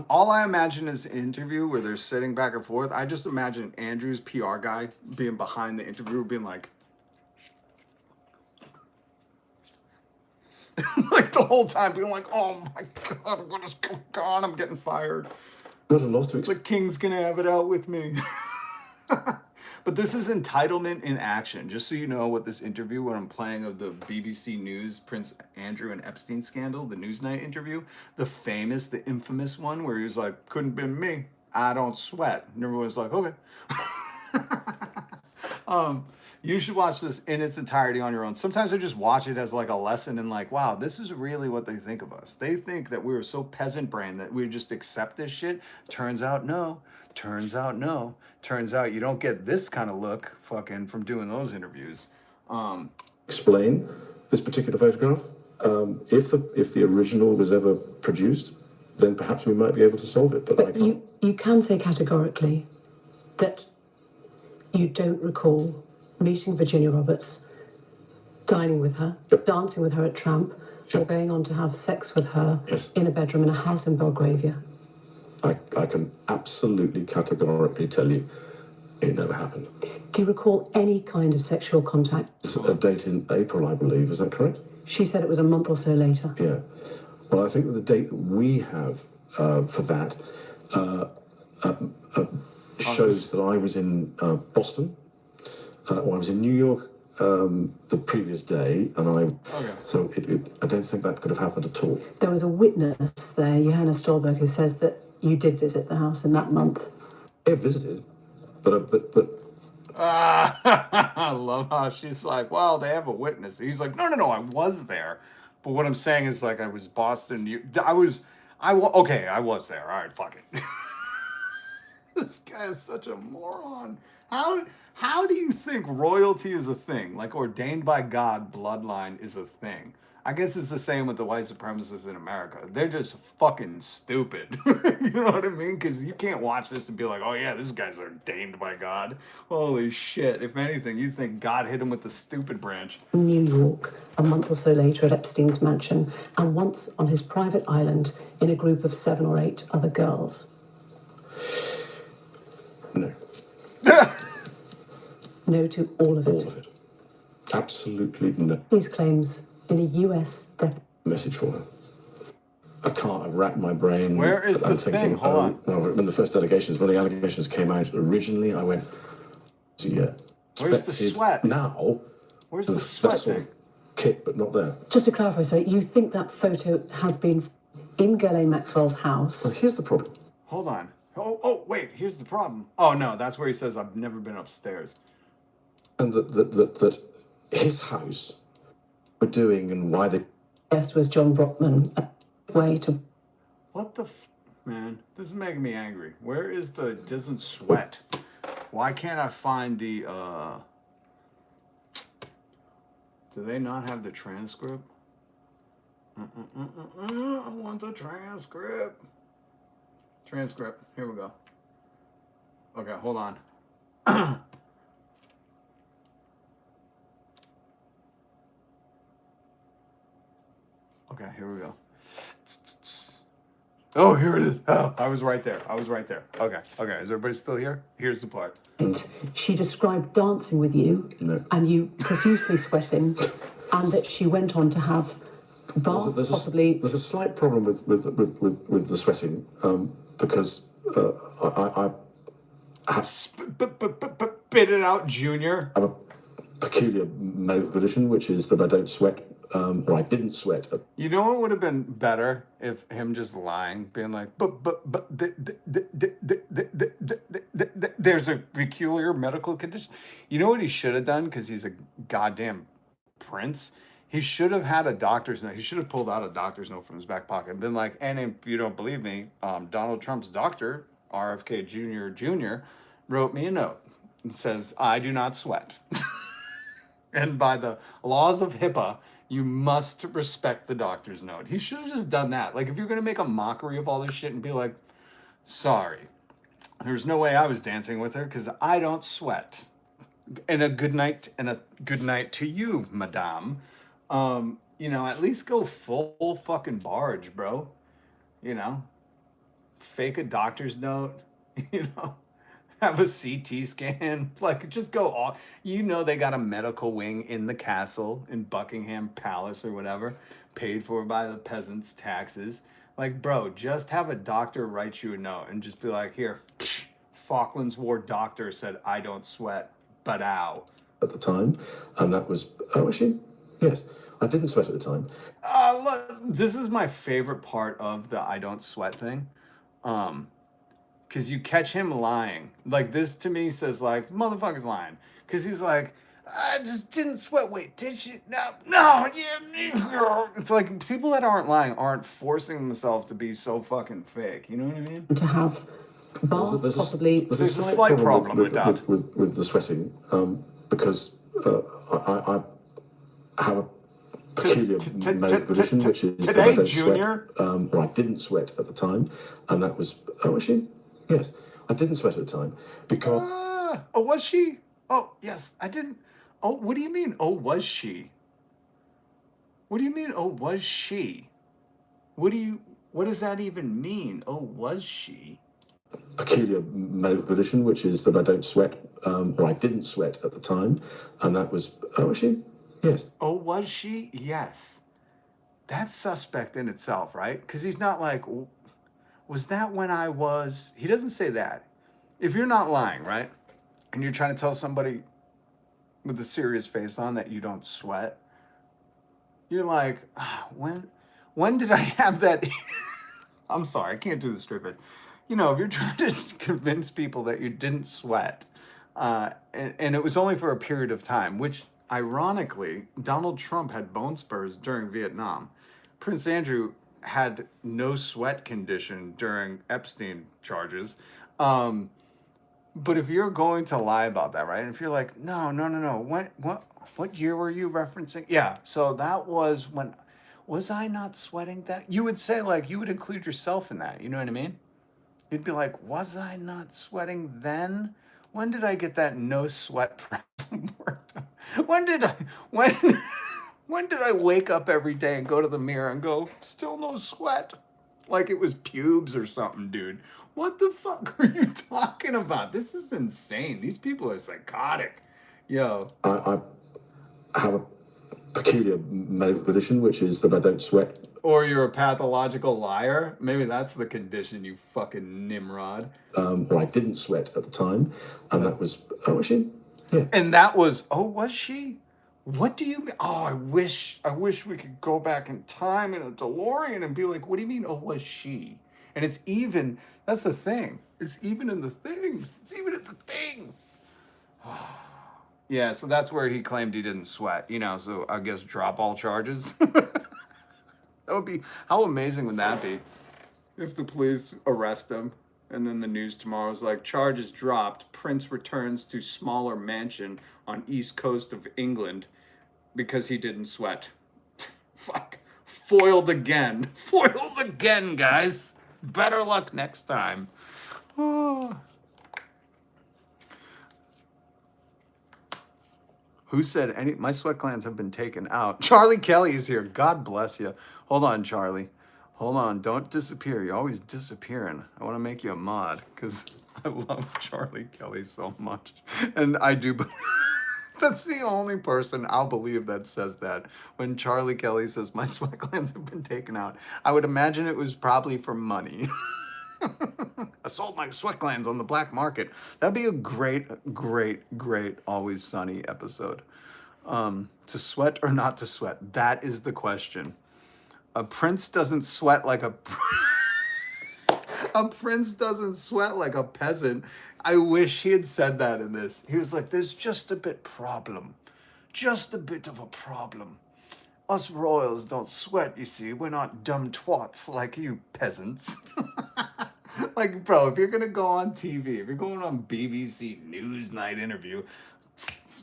All I imagine is an interview where they're sitting back and forth. I just imagine Andrew's PR guy being behind the interviewer, being like, like the whole time being like, oh my God, what is going on? I'm getting fired. Not a loss to The king's gonna have it out with me. But this is entitlement in action. Just so you know what this interview, when I'm playing of the BBC News Prince Andrew and Epstein scandal, the Newsnight interview, the infamous one where he was like, couldn't been me. I don't sweat. And everyone's like, okay. You should watch this in its entirety on your own. Sometimes I just watch it as like a lesson in like, wow, this is really what they think of us. They think that we were so peasant brain that we just accept this shit. Turns out no. Turns out no. Turns out you don't get this kind of look fucking from doing those interviews. Explain this particular photograph. If the original was ever produced, then perhaps we might be able to solve it. But I can't. You can say categorically that you don't recall meeting Virginia Roberts, dining with her, Yep. dancing with her at Tramp, or Yep. going on to have sex with her Yes. in a bedroom in a house in Belgravia. I can absolutely categorically tell you it never happened. Do you recall any kind of sexual contact? It's a date in April, I believe. Is that correct? She said it was a month or so later. Yeah. Well, I think that the date that we have for that shows that I was in Boston. I was in New York the previous day, and so I don't think that could have happened at all. There was a witness there, Johanna Stolberg, who says that you did visit the house in that month. I visited, but I love how she's like, well, they have a witness. He's like, no, I was there. But what I'm saying is, like, I was Boston. I was there. All right, fuck it. This guy is such a moron. How do you think royalty is a thing? Like, ordained by God, bloodline is a thing. I guess it's the same with the white supremacists in America. They're just fucking stupid. You know what I mean? Because you can't watch this and be like, oh yeah, this guy's ordained by God. Holy shit. If anything, you think God hit him with the stupid branch. New York, a month or so later at Epstein's mansion, and once on his private island in a group of 7 or 8 other girls. no. No to all of it. All of it. Absolutely no These claims in a US message for her. I can't rack my brain. Where is the thing? Hold on. Well, when the allegations came out originally, I went, yeah. Where's the sweat? Now, Where's the sweat that sort thing? of kit, but not there. Just to clarify, so you think that photo has been in Ghislaine Maxwell's house? Well, here's the problem. Hold on. Oh, wait. Here's the problem. Oh, no. That's where he says, I've never been upstairs. And that his house were doing and why they... Guest was John Brockman. Way to... What the man? This is making me angry. Where is the doesn't sweat? Why can't I find the do they not have the transcript? I want the transcript. Transcript. Here we go. Okay, hold on. Okay, here we go. Oh, here it is. Oh, I was right there. Okay. Is everybody still here? Here's the part. And she described dancing with you and you profusely sweating, and that she went on to have baths, possibly... There's a slight problem with the sweating, because I have... Spit it out, Junior. I have a peculiar medical condition, which is that I don't sweat, or I didn't sweat. You know what would have been better if him just lying, being like, there's a peculiar medical condition. You know what he should have done? Because he's a goddamn prince. He should have had a doctor's note. He should have pulled out a doctor's note from his back pocket and been like, and if you don't believe me, Donald Trump's doctor, RFK Jr., wrote me a note. It says, I do not sweat. And by the laws of HIPAA, you must respect the doctor's note. He should have just done that. Like, if you're going to make a mockery of all this shit and be like, sorry, there's no way I was dancing with her because I don't sweat. And a good night to you, madame. You know, at least go full fucking barge, bro. You know, fake a doctor's note, you know. Have a CT scan, like just go all, you know, they got a medical wing in the castle in Buckingham Palace or whatever, paid for by the peasants' taxes. Like, bro, just have a doctor write you a note and just be like, here, Falklands War doctor said, I don't sweat, but ow. At the time, and that was, actually, yes, I didn't sweat at the time. Look, this is my favorite part of the I don't sweat thing. Because you catch him lying. Like, this to me says, like, motherfucker's lying. Because he's like, I just didn't sweat. Wait, did you? No, yeah. It's like people that aren't lying aren't forcing themselves to be so fucking fake. You know what I mean? To have baths, possibly... There's a slight problem with that. With the sweating, because I have a peculiar medical condition, which is that I don't Junior? Sweat, or I didn't sweat at the time, and that was, actually, yes, I didn't sweat at the time, because... Oh, was she? Oh, yes, I didn't... Oh, what do you mean, oh, was she? What do you mean, oh, was she? What does that even mean? Oh, was she? Peculiar medical condition, which is that I don't sweat, or I didn't sweat at the time, and that was, actually, yes. Oh, was she? Yes. That's suspect in itself, right? Because he's not like, was that when I was... He doesn't say that. If you're not lying, right? And you're trying to tell somebody with a serious face on that you don't sweat, you're like, when did I have that? I'm sorry, I can't do the straight face. You know, if you're trying to convince people that you didn't sweat, and it was only for a period of time, which ironically, Donald Trump had bone spurs during Vietnam. Prince Andrew had no sweat condition during Epstein charges. But if you're going to lie about that, right? And if you're like, no. What year were you referencing? Yeah, so that was when, was I not sweating that? You would say, like, you would include yourself in that. You know what I mean? You'd be like, was I not sweating then? When did I get that no sweat problem worked out? When did I wake up every day and go to the mirror and go, still no sweat? Like it was pubes or something, dude. What the fuck are you talking about? This is insane. These people are psychotic. Yo. I have a peculiar medical condition, which is that I don't sweat. Or you're a pathological liar. Maybe that's the condition, you fucking Nimrod. Or I didn't sweat at the time, and that was, oh, was she? Yeah. And that was, oh, was she? What do you mean? Oh, I wish we could go back in time in a DeLorean and be like, what do you mean, oh, was she? And it's even, that's the thing. It's even in the thing. It's even in the thing. Yeah, so that's where he claimed he didn't sweat, you know, so I guess drop all charges. That would be, how amazing would that be? If the police arrest him and then the news tomorrow is like, charges dropped, Prince returns to smaller mansion on east coast of England because he didn't sweat. Fuck. Foiled again. Foiled again, guys. Better luck next time. Oh. Who said any? My sweat glands have been taken out. Charlie Kelly is here. God bless you. Hold on, Charlie. Hold on. Don't disappear. You're always disappearing. I want to make you a mod because I love Charlie Kelly so much. And I do believe that's the only person I'll believe that says that. When Charlie Kelly says my sweat glands have been taken out, I would imagine it was probably for money. I sold my sweat glands on the black market. That'd be a great Always Sunny episode. To sweat or not to sweat? That is the question. A prince doesn't sweat like a... A prince doesn't sweat like a peasant. I wish he had said that in this. He was like, there's just a bit problem. Just a bit of a problem. Us royals don't sweat, you see. We're not dumb twats like you peasants. Like, bro, if you're going to go on TV, if you're going on BBC Newsnight interview,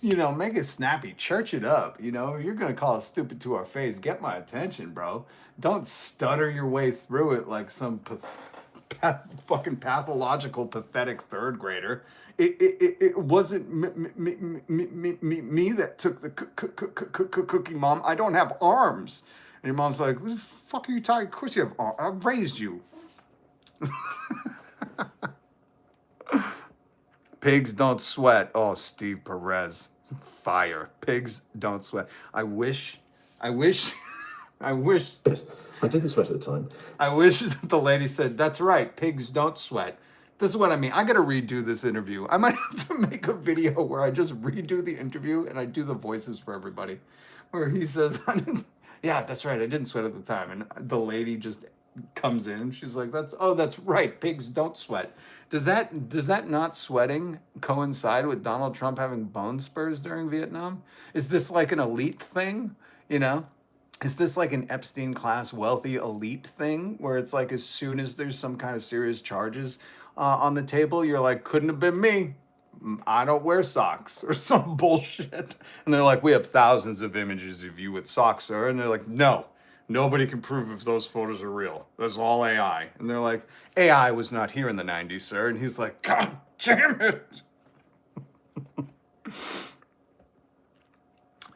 you know, make it snappy, church it up, you know? You're going to call us stupid to our face. Get my attention, bro. Don't stutter your way through it like some fucking pathological, pathetic third grader. It wasn't me that took the cookie, Mom. I don't have arms. And your mom's like, what the fuck are you talking? Of course you have arms. I've raised you. Pigs don't sweat. Oh, Steve Perez. Fire. Pigs don't sweat. I wish. Yes, I didn't sweat at the time. I wish that the lady said, that's right, pigs don't sweat. This is what I mean. I got to redo this interview. I might have to make a video where I just redo the interview and I do the voices for everybody. Where he says, yeah, that's right, I didn't sweat at the time. And the lady just comes in and she's like, that's right, pigs don't sweat. Does that not sweating coincide with Donald Trump having bone spurs during Vietnam? Is this like an elite thing, you know? Is this like an Epstein class wealthy elite thing where it's like as soon as there's some kind of serious charges on the table, you're like, couldn't have been me. I don't wear socks or some bullshit. And they're like, we have thousands of images of you with socks, sir. And they're like, no, nobody can prove if those photos are real. That's all AI. And they're like, AI was not here in the 90s, sir. And he's like, God damn it.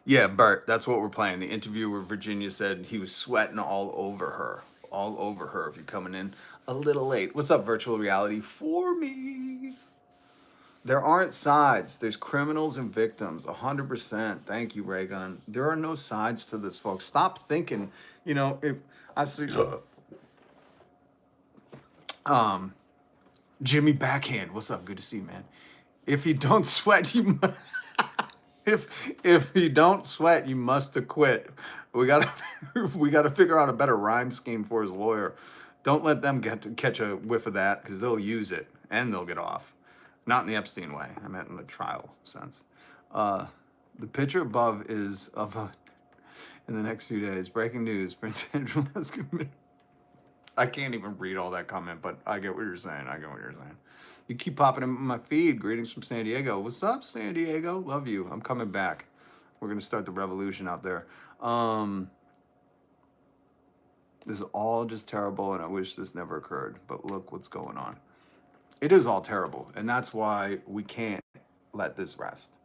Yeah, Bert, that's what we're playing. The interview where Virginia said he was sweating all over her. All over her if you're coming in a little late. What's up, virtual reality? For me. There aren't sides. There's criminals and victims. 100%. Thank you, Raygun. There are no sides to this, folks. Stop thinking, you know, if I see... Jimmy Backhand. What's up? Good to see you, man. If you don't sweat, you must... If you don't sweat, you must acquit. We gotta figure out a better rhyme scheme for his lawyer. Don't let them catch a whiff of that because they'll use it and they'll get off. Not in the Epstein way. I meant in the trial sense. The picture above is of in the next few days. Breaking news: Prince Andrew has committed. I can't even read all that comment, but I get what you're saying. You keep popping in my feed. Greetings from San Diego. What's up, San Diego? Love you. I'm coming back. We're going to start the revolution out there. This is all just terrible, and I wish this never occurred. But look what's going on. It is all terrible, and that's why we can't let this rest.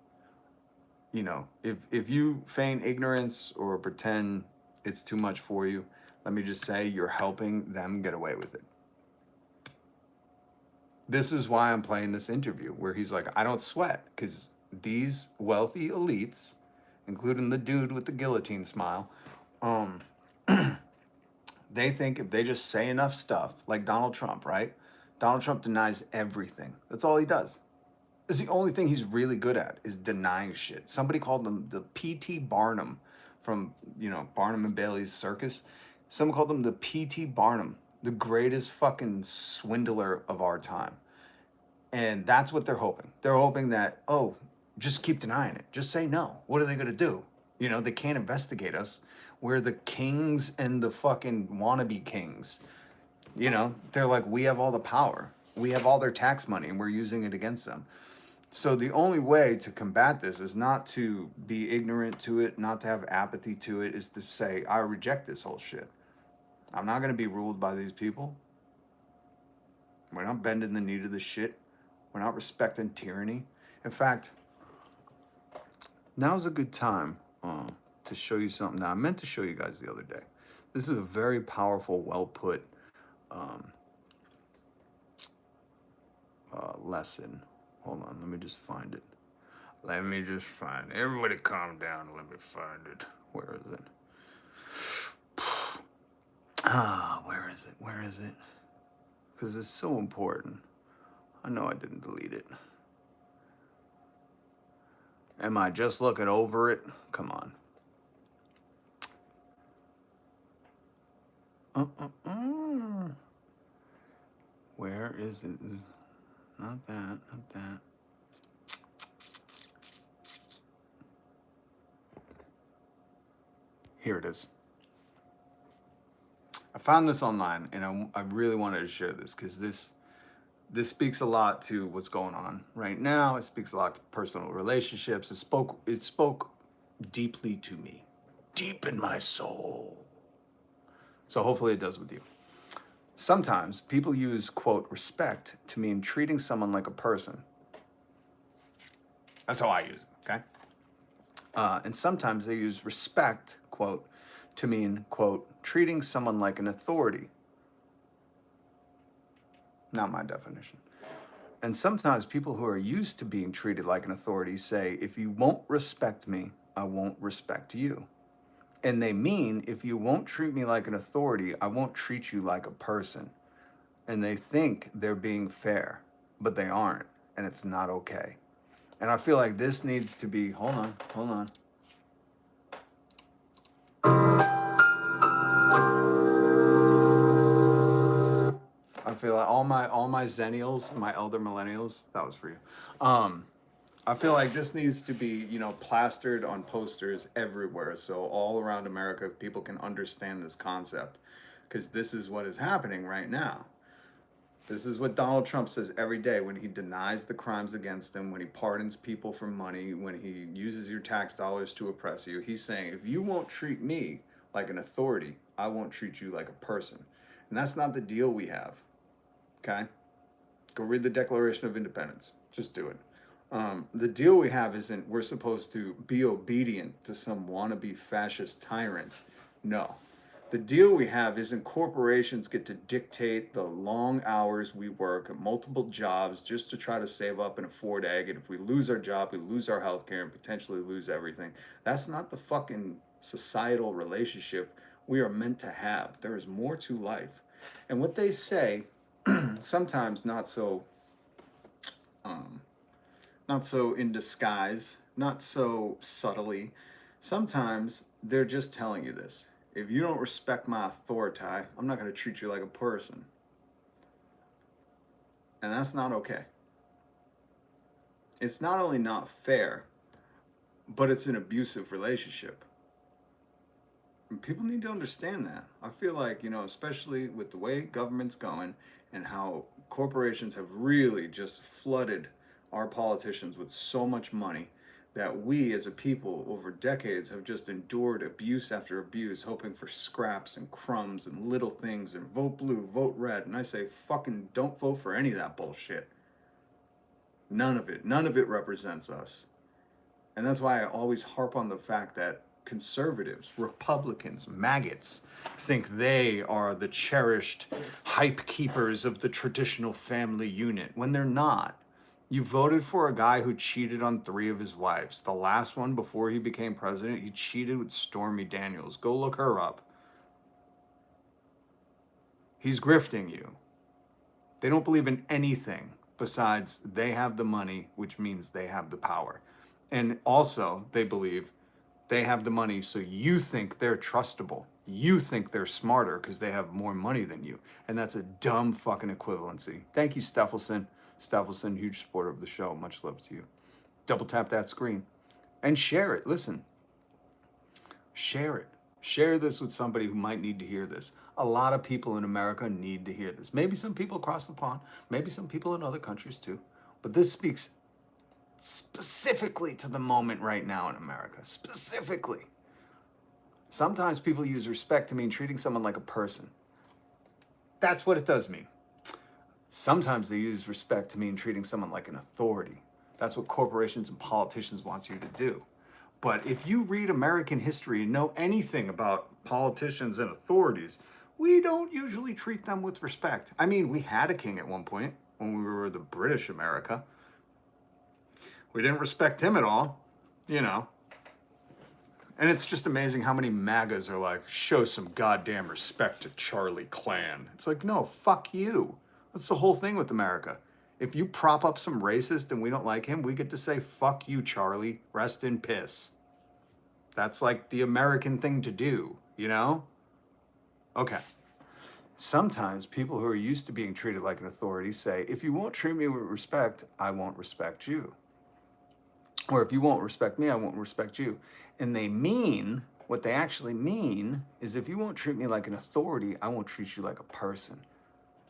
You know, if you feign ignorance or pretend it's too much for you, let me just say you're helping them get away with it. This is why I'm playing this interview where he's like, I don't sweat because these wealthy elites, including the dude with the guillotine smile, um, they think if they just say enough stuff, like Donald Trump, right? Donald Trump denies everything. That's all he does. It's the only thing he's really good at is denying shit. Somebody called him the P.T. Barnum from, Barnum and Bailey's Circus. Someone called him the P.T. Barnum, the greatest fucking swindler of our time. And that's what they're hoping. They're hoping that, oh, just keep denying it. Just say no. What are they going to do? They can't investigate us. We're the kings and the fucking wannabe kings. They're like, we have all the power. We have all their tax money and we're using it against them. So the only way to combat this is not to be ignorant to it, not to have apathy to it, is to say, I reject this whole shit. I'm not going to be ruled by these people. We're not bending the knee to this shit. We're not respecting tyranny. In fact, now's a good time to show you something that I meant to show you guys the other day. This is a very powerful, well-put lesson. Hold on, let me just find it. Everybody calm down and let me find it. Where is it? Where is it? Because it's so important. I know I didn't delete it. Am I just looking over it? Come on. Where is it? Not that. Here it is. I found this online, and I really wanted to share this because this speaks a lot to what's going on right now. It speaks a lot to personal relationships. It spoke deeply to me, deep in my soul. So hopefully it does with you. Sometimes people use, quote, respect to mean treating someone like a person. That's how I use it, okay? And sometimes they use respect, quote, to mean, quote, treating someone like an authority. Not my definition. And sometimes people who are used to being treated like an authority say, if you won't respect me, I won't respect you. And they mean, if you won't treat me like an authority, I won't treat you like a person. And they think they're being fair, but they aren't, and it's not okay. And I feel like this needs to be, hold on. I feel like all my Zennials, my elder millennials, that was for you. I feel like this needs to be, plastered on posters everywhere, so all around America people can understand this concept, because this is what is happening right now. This is what Donald Trump says every day when he denies the crimes against him, when he pardons people for money, when he uses your tax dollars to oppress you. He's saying, if you won't treat me like an authority, I won't treat you like a person. And that's not the deal we have. Okay? Go read the Declaration of Independence. Just do it. The deal we have isn't we're supposed to be obedient to some wannabe fascist tyrant. No. The deal we have isn't corporations get to dictate the long hours we work at multiple jobs just to try to save up and afford egg. And if we lose our job, we lose our health care and potentially lose everything. That's not the fucking societal relationship we are meant to have. There is more to life. And what they say, sometimes not so in disguise, not so subtly. Sometimes they're just telling you this. If you don't respect my authority, I'm not going to treat you like a person. And that's not okay. It's not only not fair, but it's an abusive relationship. And people need to understand that. I feel like, especially with the way government's going and how corporations have really just flooded our politicians with so much money, that we as a people over decades have just endured abuse after abuse, hoping for scraps and crumbs and little things and vote blue, vote red. And I say, fucking don't vote for any of that bullshit. None of it represents us. And that's why I always harp on the fact that conservatives, Republicans, maggots think they are the cherished hype keepers of the traditional family unit when they're not. You voted for a guy who cheated on 3 of his wives. The last one, before he became president, he cheated with Stormy Daniels. Go look her up. He's grifting you. They don't believe in anything besides they have the money, which means they have the power. And also, they believe they have the money, so you think they're trustable. You think they're smarter because they have more money than you. And that's a dumb fucking equivalency. Thank you, Steffelson. Steffelson, huge supporter of the show. Much love to you. Double tap that screen and share it. Listen, share it. Share this with somebody who might need to hear this. A lot of people in America need to hear this. Maybe some people across the pond, maybe some people in other countries too. But this speaks specifically to the moment right now in America. Specifically. Sometimes people use respect to mean treating someone like a person. That's what it does mean. Sometimes they use respect to mean treating someone like an authority. That's what corporations and politicians want you to do. But if you read American history and know anything about politicians and authorities, we don't usually treat them with respect. I mean, we had a king at one point when we were the British America. We didn't respect him at all, you know. And it's just amazing how many MAGAs are like, show some goddamn respect to Charlie Clan. It's like, no, fuck you. That's the whole thing with America. If you prop up some racist and we don't like him, we get to say, fuck you, Charlie. Rest in piss. That's like the American thing to do, you know? Okay. Sometimes people who are used to being treated like an authority say, if you won't treat me with respect, I won't respect you. Or if you won't respect me, I won't respect you. And they mean, what they actually mean is if you won't treat me like an authority, I won't treat you like a person.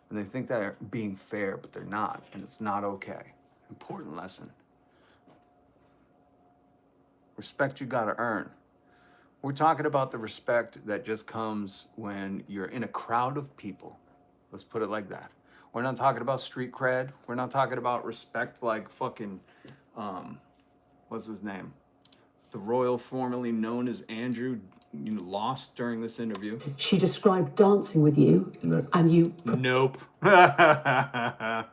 And they think they're being fair, but they're not. And it's not okay. Important lesson. Respect you gotta earn. We're talking about the respect that just comes when you're in a crowd of people. Let's put it like that. We're not talking about street cred. We're not talking about respect like fucking, what's his name? The royal formerly known as Andrew, you know, lost during this interview. She described dancing with you, No. and you... Nope.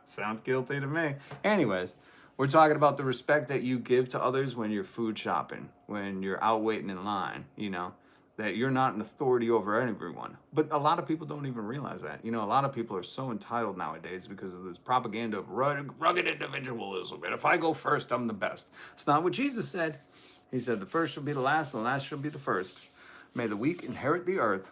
Sounds guilty to me. Anyways, we're talking about the respect that you give to others when you're food shopping, when you're out waiting in line, you know, that you're not an authority over everyone. But a lot of people don't even realize that. You know, a lot of people are so entitled nowadays because of this propaganda of rugged individualism. And if I go first, I'm the best. It's not what Jesus said. He said the first shall be the last, and the last shall be the first. May the weak inherit the earth.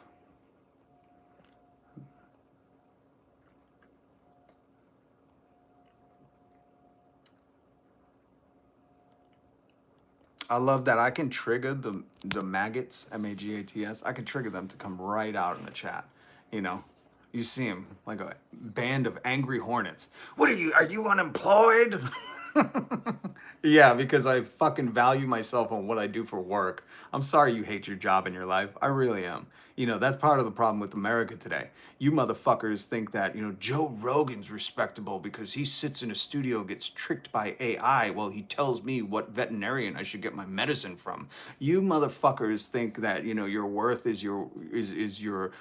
I love that I can trigger the maggots, M-A-G-A-T-S. I can trigger them to come right out in the chat. You know, you see them like a band of angry hornets. What are you unemployed? Yeah, because I fucking value myself on what I do for work. I'm sorry you hate your job and your life. I really am. You know, that's part of the problem with America today. You motherfuckers think that, you know, Joe Rogan's respectable because he sits in a studio, gets tricked by AI while he tells me what veterinarian I should get my medicine from. You motherfuckers think that, you know, your worth is your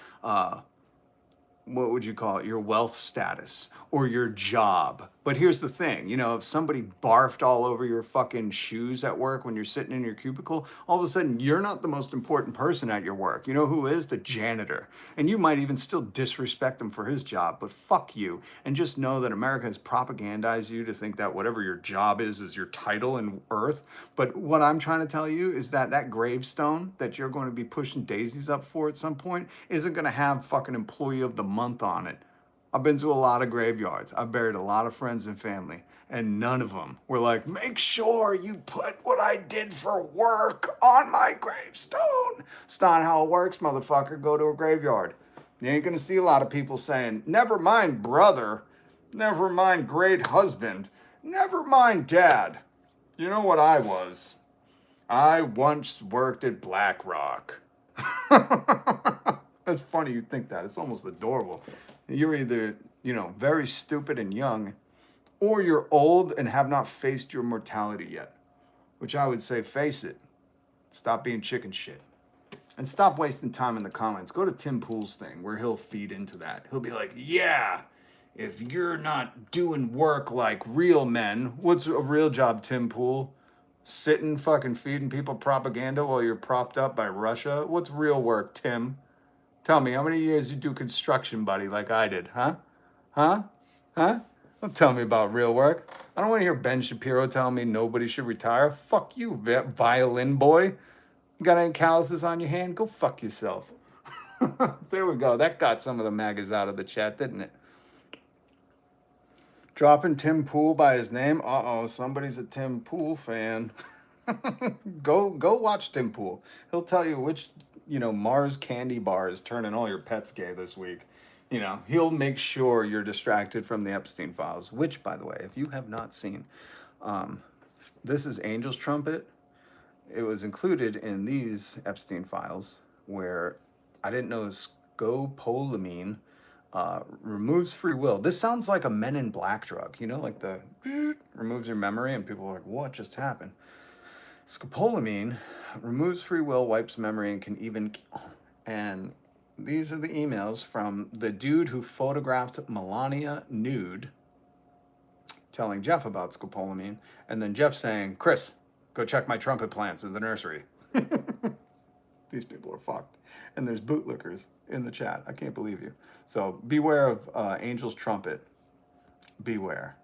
what would you call it, your wealth status or your job. But here's the thing, you know, if somebody barfed all over your fucking shoes at work when you're sitting in your cubicle, all of a sudden you're not the most important person at your work. You know who is? The janitor. And you might even still disrespect him for his job, but fuck you. And just know that America has propagandized you to think that whatever your job is your title in earth. But what I'm trying to tell you is that that gravestone that you're going to be pushing daisies up for at some point isn't going to have fucking employee of the month on it. I've been to a lot of graveyards. I've buried a lot of friends and family, and none of them were like, make sure you put what I did for work on my gravestone. It's not how it works, motherfucker. Go to a graveyard. You ain't gonna see a lot of people saying, never mind brother, never mind great husband, never mind dad. You know what I was? I once worked at BlackRock. That's funny you think that. It's almost adorable. You're either, you know, very stupid and young, or you're old and have not faced your mortality yet. Which I would say, face it. Stop being chicken shit. And stop wasting time in the comments. Go to Tim Pool's thing where he'll feed into that. He'll be like, yeah, if you're not doing work like real men, what's a real job, Tim Pool? Sitting fucking feeding people propaganda while you're propped up by Russia? What's real work, Tim? Tell me, how many years you do construction, buddy, like I did, huh? Huh? Huh? Don't tell me about real work. I don't want to hear Ben Shapiro telling me nobody should retire. Fuck you, violin boy. You got any calluses on your hand? Go fuck yourself. There we go. That got some of the MAGAs out of the chat, didn't it? Dropping Tim Pool by his name. Uh-oh, somebody's a Tim Pool fan. Go watch Tim Pool. He'll tell you which, Mars candy bar is turning all your pets gay this week. He'll make sure you're distracted from the Epstein files, which, by the way, if you have not seen, this is Angel's Trumpet. It was included in these Epstein files where I didn't know scopolamine removes free will. This sounds like a Men in Black drug, like the removes your memory, and people are like, what just happened? Scopolamine removes free will, wipes memory, and can even kill. And these are the emails from the dude who photographed Melania nude, telling Jeff about scopolamine, and then Jeff saying, Chris, go check my trumpet plants in the nursery. These people are fucked. And there's bootlickers in the chat. I can't believe you. So beware of Angel's Trumpet. Beware.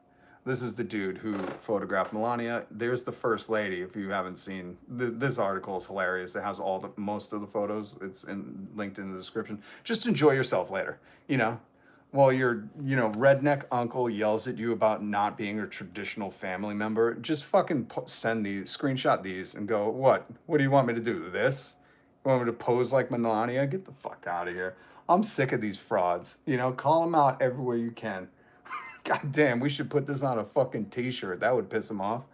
This is the dude who photographed Melania. There's the first lady. If you haven't seen, this article is hilarious. It has most of the photos. It's linked in the description. Just enjoy yourself later. While your redneck uncle yells at you about not being a traditional family member, just fucking screenshot these and go, what do you want me to do? This? You want me to pose like Melania? Get the fuck out of here. I'm sick of these frauds. Call them out everywhere you can. God damn, we should put this on a fucking t-shirt. That would piss them off.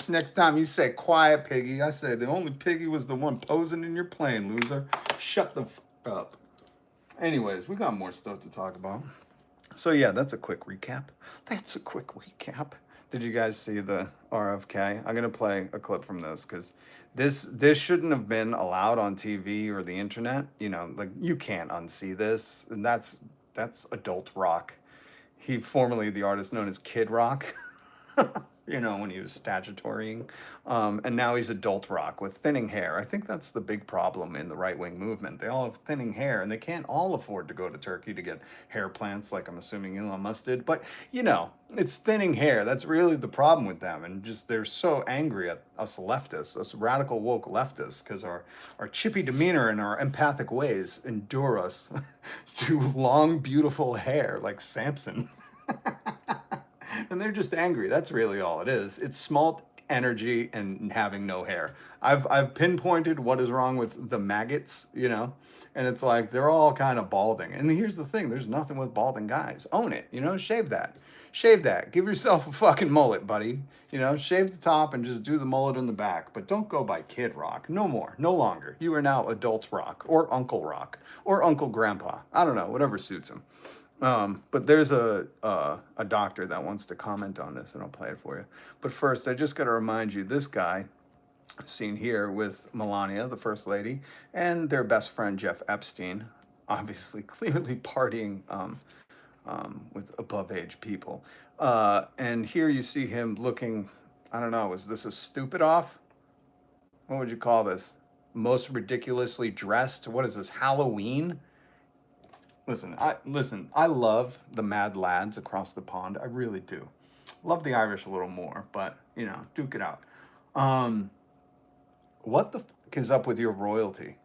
Next time you say quiet piggy, I say the only piggy was the one posing in your plane, loser. Shut the fuck up. Anyways, we got more stuff to talk about. So yeah, that's a quick recap. Did you guys see the RFK? I'm gonna play a clip from this because this shouldn't have been allowed on TV or the internet. You can't unsee this, and that's adult rock. He formerly the artist known as Kid Rock. When he was statutorying. And now he's adult rock with thinning hair. I think that's the big problem in the right-wing movement. They all have thinning hair, and they can't all afford to go to Turkey to get hair plants like I'm assuming Elon Musk did. But, it's thinning hair. That's really the problem with them. And just they're so angry at us leftists, us radical woke leftists, because our chippy demeanor and our empathic ways endure us to long, beautiful hair like Samson. And they're just angry. That's really all it is. It's small energy and having no hair. I've pinpointed what is wrong with the maggots, and it's like they're all kind of balding. And here's the thing, there's nothing with balding guys. Own it, shave that. Shave that. Give yourself a fucking mullet, buddy. Shave the top and just do the mullet in the back. But don't go by Kid Rock. No more. No longer. You are now Adult Rock or Uncle Rock or Uncle Grandpa. I don't know, whatever suits him. But there's a doctor that wants to comment on this, and I'll play it for you. But first, I just got to remind you, this guy, seen here with Melania, the first lady, and their best friend, Jeff Epstein, obviously clearly partying with above-age people. And here you see him looking, I don't know, is this a stupid off? What would you call this? Most ridiculously dressed? What is this, Halloween? Listen, I love the mad lads across the pond. I really do. Love the Irish a little more, but, duke it out. What the fuck is up with your royalty?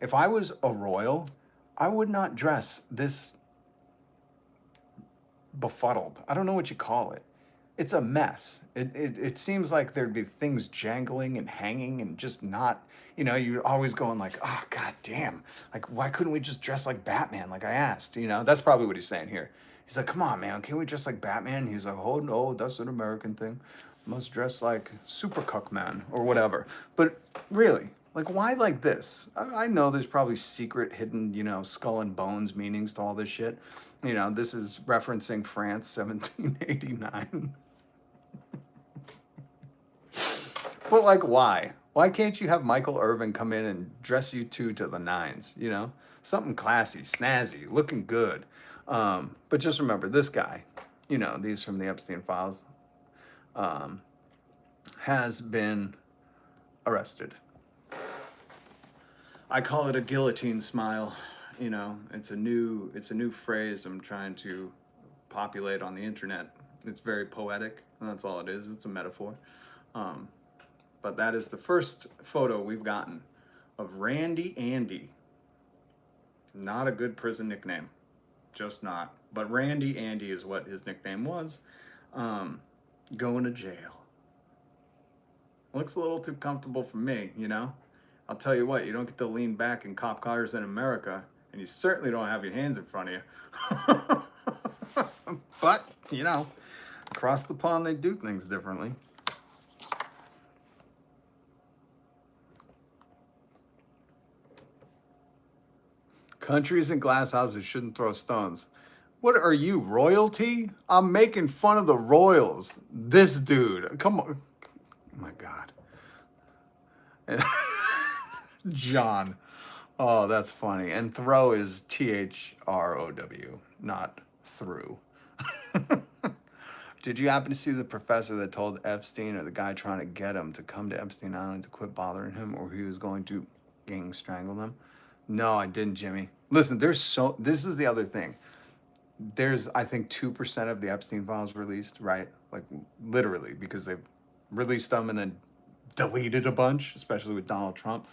If I was a royal, I would not dress this befuddled. I don't know what you call it. It's a mess. It seems like there'd be things jangling and hanging and just not, you're always going like, oh, God damn. Like, why couldn't we just dress like Batman like I asked? That's probably what he's saying here. He's like, come on, man, can't we dress like Batman? He's like, oh, no, that's an American thing. Must dress like Super Cuck Man or whatever. But really, like, why like this? I know there's probably secret, hidden, skull and bones meanings to all this shit. This is referencing France, 1789. But like, why? Why can't you have Michael Irvin come in and dress you two to the nines, you know? Something classy, snazzy, looking good. But just remember, this guy, you know, these from the Epstein files, has been arrested. I call it a guillotine smile. You know, it's a new phrase I'm trying to populate on the internet. It's very poetic, and that's all it is. It's a metaphor. But that is the first photo we've gotten of Randy Andy. Not a good prison nickname, just not. But Randy Andy is what his nickname was. Going to jail. Looks a little too comfortable for me, you know? I'll tell you what, you don't get to lean back in cop cars in America, and you certainly don't have your hands in front of you. But, you know, across the pond they do things differently. Countries and glass houses shouldn't throw stones. What are you, royalty? I'm making fun of the royals. This dude, come on. Oh my God. John. Oh, that's funny. And throw is THROW, not through. Did you happen to see the professor that told Epstein or the guy trying to get him to come to Epstein Island to quit bothering him, or he was going to gang strangle them? No, I didn't, Jimmy. Listen, this is the other thing. There's, I think, 2% of the Epstein files released, right? Like, literally, because they've released them and then deleted a bunch, especially with Donald Trump.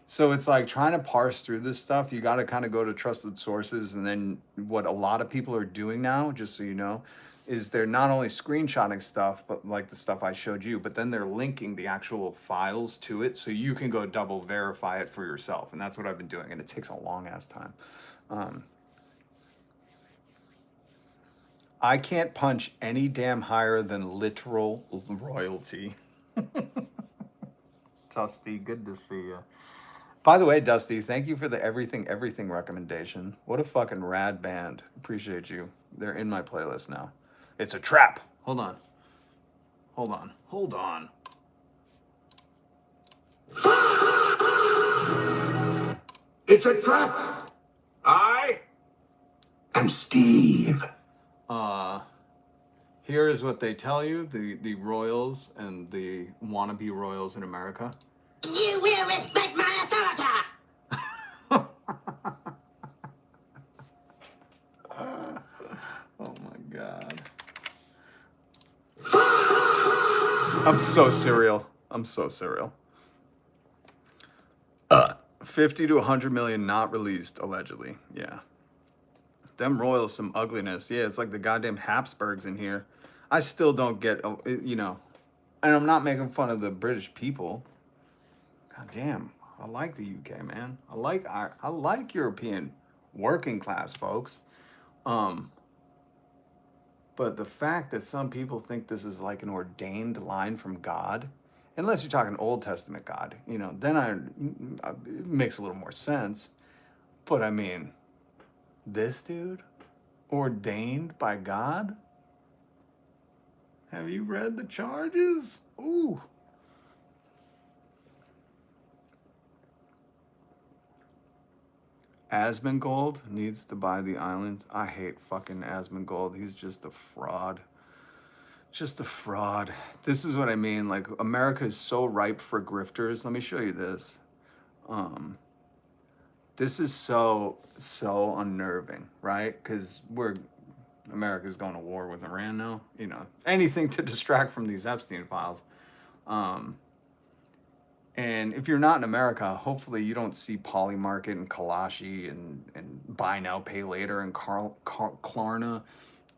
So it's like trying to parse through this stuff. You got to kind of go to trusted sources. And then what a lot of people are doing now, just so you know, is they're not only screenshotting stuff, but like the stuff I showed you, but then they're linking the actual files to it so you can go double verify it for yourself. And that's what I've been doing. And it takes a long ass time. I can't punch any damn higher than literal royalty. Dusty, good to see you. By the way, Dusty, thank you for the everything recommendation. What a fucking rad band. Appreciate you. They're in my playlist now. It's a trap. Hold on. It's a trap. I am Steve. Here is what they tell you, the royals and the wannabe royals in America. You will respect my authority. Oh my God. I'm so serial. 50 to 100 million not released, allegedly. Yeah. Them royals, some ugliness. Yeah, it's like the goddamn Habsburgs in here. I still don't get, you know, and I'm not making fun of the British people. God damn, I like the UK, man. I like European working class folks. But the fact that some people think this is like an ordained line from God, unless you're talking Old Testament God, you know, then it makes a little more sense. But I mean, this dude, ordained by God? Have you read the charges? Ooh. Asmongold needs to buy the island. I hate fucking Asmongold. He's just a fraud. Just a fraud. This is what I mean. Like, America is so ripe for grifters. Let me show you this. This is so unnerving, right? Because America's going to war with Iran now. You know, anything to distract from these Epstein files. And if you're not in America, hopefully you don't see Polymarket and Kalashi and Buy Now, Pay Later and Klarna.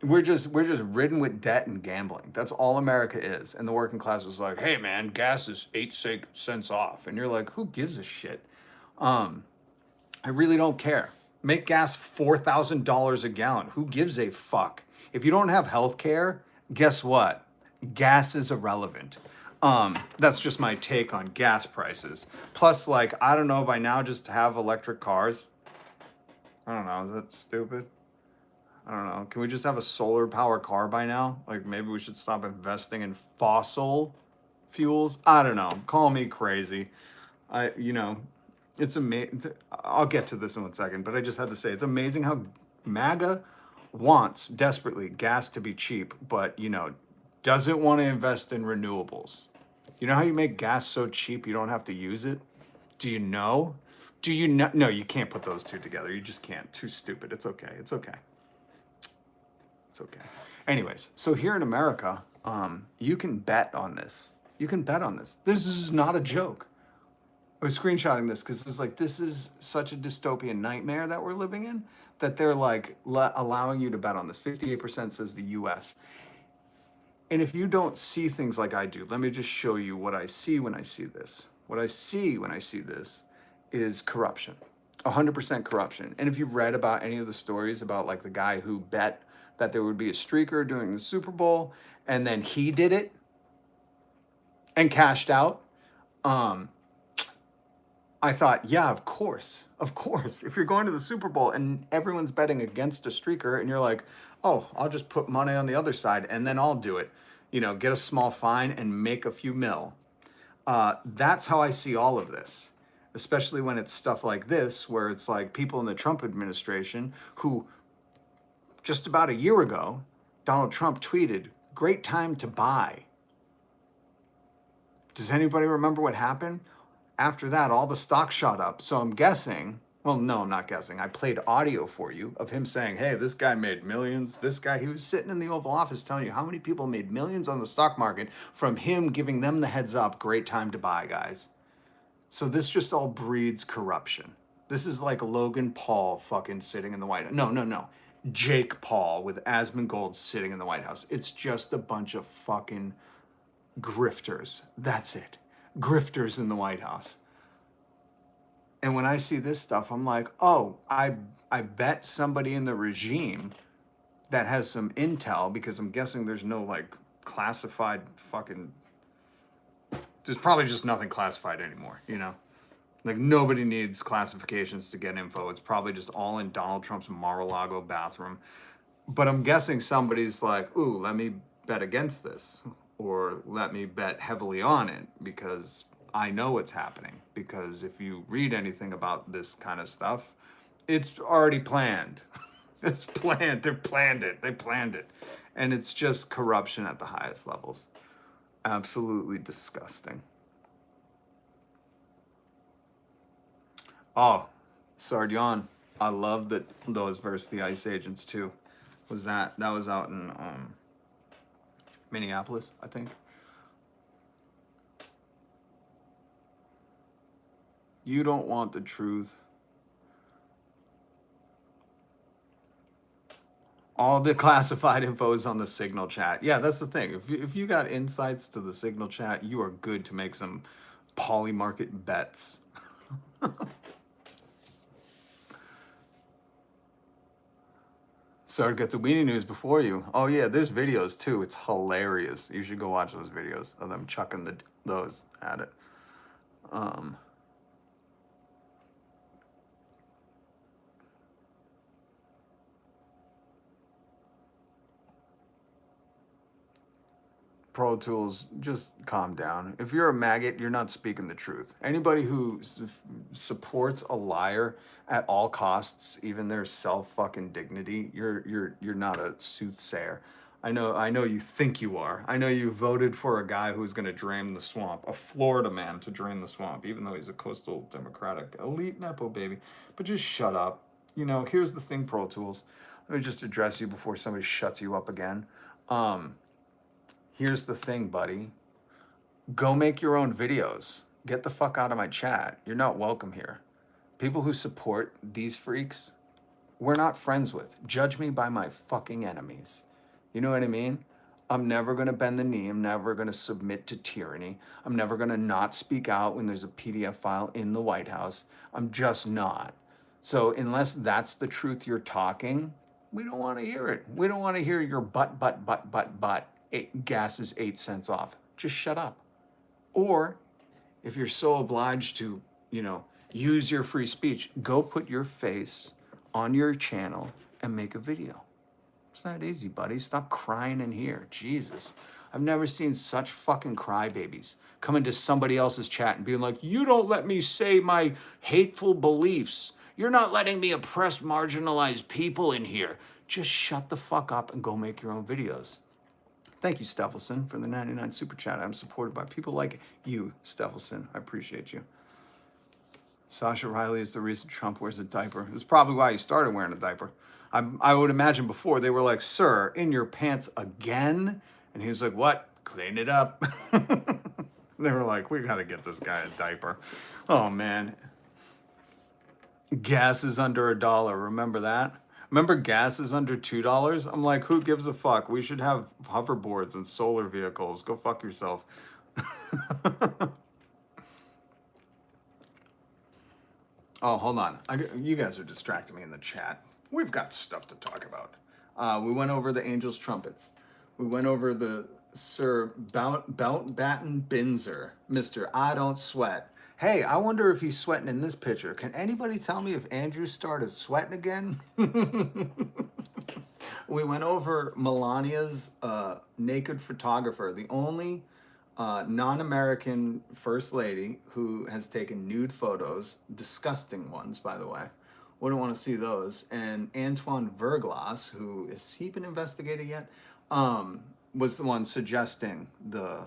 We're just ridden with debt and gambling. That's all America is. And the working class is like, hey man, gas is 8 cents off. And you're like, who gives a shit? I really don't care. Make gas $4,000 a gallon. Who gives a fuck? If you don't have health care, guess what? Gas is irrelevant. That's just my take on gas prices. Plus, like, I don't know, by now just to have electric cars. I don't know, is that stupid? I don't know. Can we just have a solar power car by now? Like, maybe we should stop investing in fossil fuels. I don't know. Call me crazy. It's amazing. I'll get to this in 1 second, but I just had to say it's amazing how MAGA wants desperately gas to be cheap, but doesn't want to invest in renewables. You know how you make gas so cheap you don't have to use it? Do you know? Do you know? No, you can't put those two together. You just can't. Too stupid. It's okay. It's okay. It's okay. Anyways, so here in America, you can bet on this. You can bet on this. This is not a joke. I was screenshotting this because it was like, this is such a dystopian nightmare that we're living in that they're like allowing you to bet on this. 58% says the US. And if you don't see things like I do, let me just show you what I see when I see this. What I see when I see this is corruption, 100% corruption. And if you've read about any of the stories about like the guy who bet that there would be a streaker during the Super Bowl and then he did it and cashed out, I thought, yeah, of course. If you're going to the Super Bowl and everyone's betting against a streaker and you're like, oh, I'll just put money on the other side and then I'll do it, get a small fine and make a few mil. That's how I see all of this, especially when it's stuff like this, where it's like people in the Trump administration who just about a year ago, Donald Trump tweeted, great time to buy. Does anybody remember what happened? After that, all the stock shot up. So I'm guessing, well, no, I'm not guessing. I played audio for you of him saying, hey, this guy made millions. This guy, he was sitting in the Oval Office telling you how many people made millions on the stock market from him giving them the heads up, great time to buy, guys. So this just all breeds corruption. This is like Logan Paul fucking sitting in the White House. No. Jake Paul with Asmongold sitting in the White House. It's just a bunch of fucking grifters. That's it. Grifters in the White House. And when I see this stuff, I'm like, oh, I bet somebody in the regime that has some intel, because I'm guessing there's no like classified fucking, there's probably just nothing classified anymore, Like nobody needs classifications to get info. It's probably just all in Donald Trump's Mar-a-Lago bathroom. But I'm guessing somebody's like, ooh, let me bet against this. Or let me bet heavily on it because I know what's happening. Because if you read anything about this kind of stuff, it's already planned. It's planned. They planned it. And it's just corruption at the highest levels. Absolutely disgusting. Oh, Sardion. I love that those versus the ICE agents too. That was out in Minneapolis, I think. You don't want the truth. All the classified info is on the Signal chat. Yeah, that's the thing. If you got insights to the Signal chat, you are good to make some polymarket bets. So get the weenie news before you. Oh yeah, there's videos too. It's hilarious. You should go watch those videos of them chucking those at it. Pro Tools, just calm down. If you're a maggot, you're not speaking the truth. Anybody who supports a liar at all costs, even their self-fucking dignity, you're not a soothsayer. I know you think you are. I know you voted for a guy who's going to drain the swamp, a Florida man to drain the swamp, even though he's a coastal Democratic elite Nepo baby. But just shut up. Here's the thing, Pro Tools. Let me just address you before somebody shuts you up again. Here's the thing, buddy. Go make your own videos. Get the fuck out of my chat. You're not welcome here. People who support these freaks, we're not friends with. Judge me by my fucking enemies. You know what I mean? I'm never going to bend the knee. I'm never going to submit to tyranny. I'm never going to not speak out when there's a PDF file in the White House. I'm just not. So unless that's the truth you're talking, we don't want to hear it. We don't want to hear your but. Gas is 8 cents off. Just shut up. Or if you're so obliged to, use your free speech, go put your face on your channel and make a video. It's not easy, buddy. Stop crying in here. Jesus. I've never seen such fucking crybabies come into somebody else's chat and being like, you don't let me say my hateful beliefs. You're not letting me oppress marginalized people in here. Just shut the fuck up and go make your own videos. Thank you, Steffelson, for the 99 super chat. I'm supported by people like you, Steffelson. I appreciate you. Sasha Riley is the reason Trump wears a diaper. That's probably why he started wearing a diaper. I would imagine before they were like, sir, in your pants again? And he was like, what? Clean it up. They were like, we got to get this guy a diaper. Oh, man. Gas is under $1. Remember that? Remember gas is under $2? I'm like, who gives a fuck? We should have hoverboards and solar vehicles. Go fuck yourself. Oh, hold on. You guys are distracting me in the chat. We've got stuff to talk about. We went over the Angels trumpets. We went over the Sir Batten Binzer, Mr. I Don't Sweat. Hey, I wonder if he's sweating in this picture. Can anybody tell me if Andrew started sweating again? We went over Melania's naked photographer, the only non-American first lady who has taken nude photos, disgusting ones, by the way. Wouldn't want to see those. And Antoine Vergas, who has he been investigated yet? Was the one suggesting the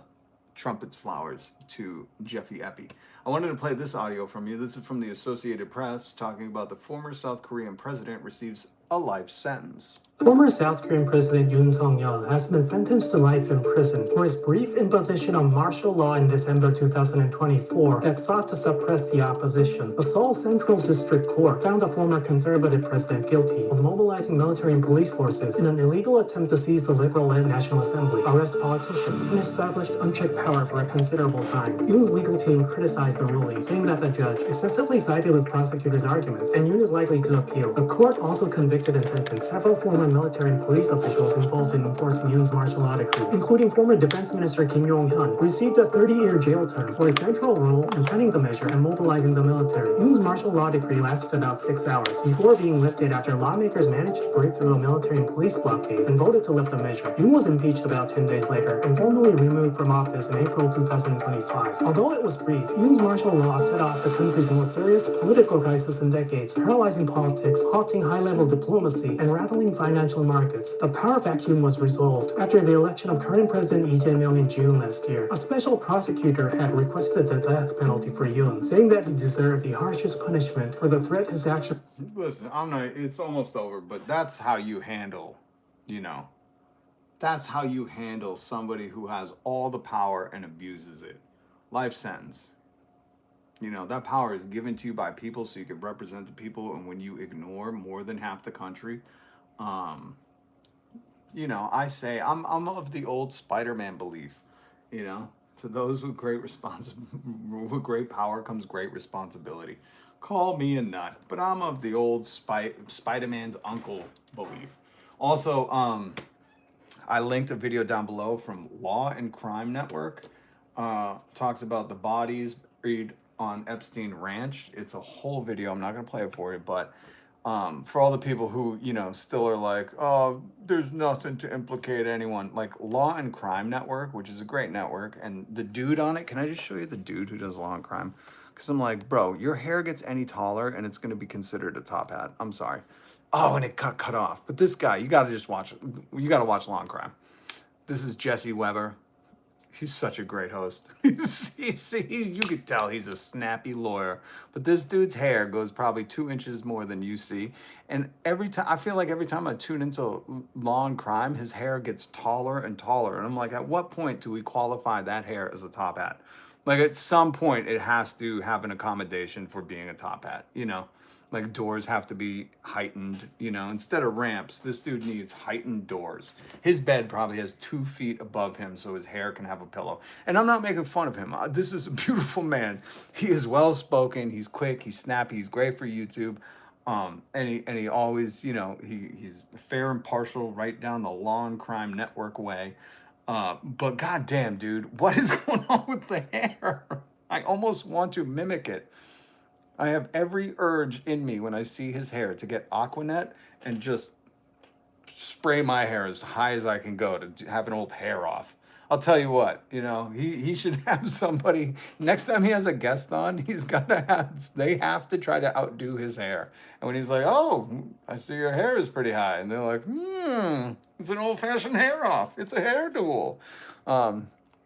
trumpets flowers to Jeffy Epi. I wanted to play this audio from you. This is from the Associated Press talking about the former South Korean president receives a life sentence. Former South Korean President Yoon Suk-yeol has been sentenced to life in prison for his brief imposition of martial law in December 2024 that sought to suppress the opposition. The Seoul Central District Court found the former conservative president guilty of mobilizing military and police forces in an illegal attempt to seize the liberal-led National Assembly, arrest politicians, and establish unchecked power for a considerable time. Yoon's legal team criticized the ruling, saying that the judge excessively sided with prosecutors' arguments, and Yoon is likely to appeal. The court also convicted and sentenced several former military and police officials involved in enforcing Yoon's martial law decree, including former Defense Minister Kim Yong-hyun, who received a 30-year jail term for his central role in planning the measure and mobilizing the military. Yoon's martial law decree lasted about 6 hours before being lifted after lawmakers managed to break through a military and police blockade and voted to lift the measure. Yoon was impeached about 10 days later and formally removed from office in April 2025. Although it was brief, Yoon's martial law set off the country's most serious political crisis in decades, paralyzing politics, halting high-level diplomacy, and rattling financial markets. The power vacuum was resolved after the election of current President Lee Jae-myung in June last year. A special prosecutor had requested the death penalty for Yoon, saying that he deserved the harshest punishment for the threat his action. Listen, it's almost over, but that's how you handle, that's how you handle somebody who has all the power and abuses it. Life sentence. That power is given to you by people so you can represent the people, and when you ignore more than half the country, I say I'm of the old Spider-Man belief, to those with with great power comes great responsibility. Call me a nut, but I'm of the old Spider-Man's uncle belief. Also, I linked a video down below from Law and Crime Network. Talks about the bodies buried on Epstein Ranch. It's a whole video. I'm not going to play it for you, but for all the people who, still are like, oh, there's nothing to implicate anyone. Like Law and Crime Network, which is a great network, and the dude on it, can I just show you the dude who does Law and Crime? Because I'm like, bro, your hair gets any taller and it's going to be considered a top hat. I'm sorry. Oh, and it cut off. But this guy, you got to just watch it. You got to watch Law and Crime. This is Jesse Weber. He's such a great host. You could tell he's a snappy lawyer. But this dude's hair goes probably 2 inches more than you see. And I feel like every time I tune into Law and Crime, his hair gets taller and taller. And I'm like, at what point do we qualify that hair as a top hat? Like at some point, it has to have an accommodation for being a top hat, Like doors have to be heightened, instead of ramps, this dude needs heightened doors. His bed probably has 2 feet above him so his hair can have a pillow. And I'm not making fun of him. This is a beautiful man. He is well-spoken, he's quick, he's snappy, he's great for YouTube. And he always, he's fair and partial right down the Law and Crime Network way. But goddamn, dude, what is going on with the hair? I almost want to mimic it. I have every urge in me when I see his hair to get Aquanet and just spray my hair as high as I can go to have an old hair off. I'll tell you what, you know, he should have somebody next time he has a guest on, they have to try to outdo his hair. And when he's like, "Oh, I see your hair is pretty high," and they're like, it's an old-fashioned hair off. It's a hair duel.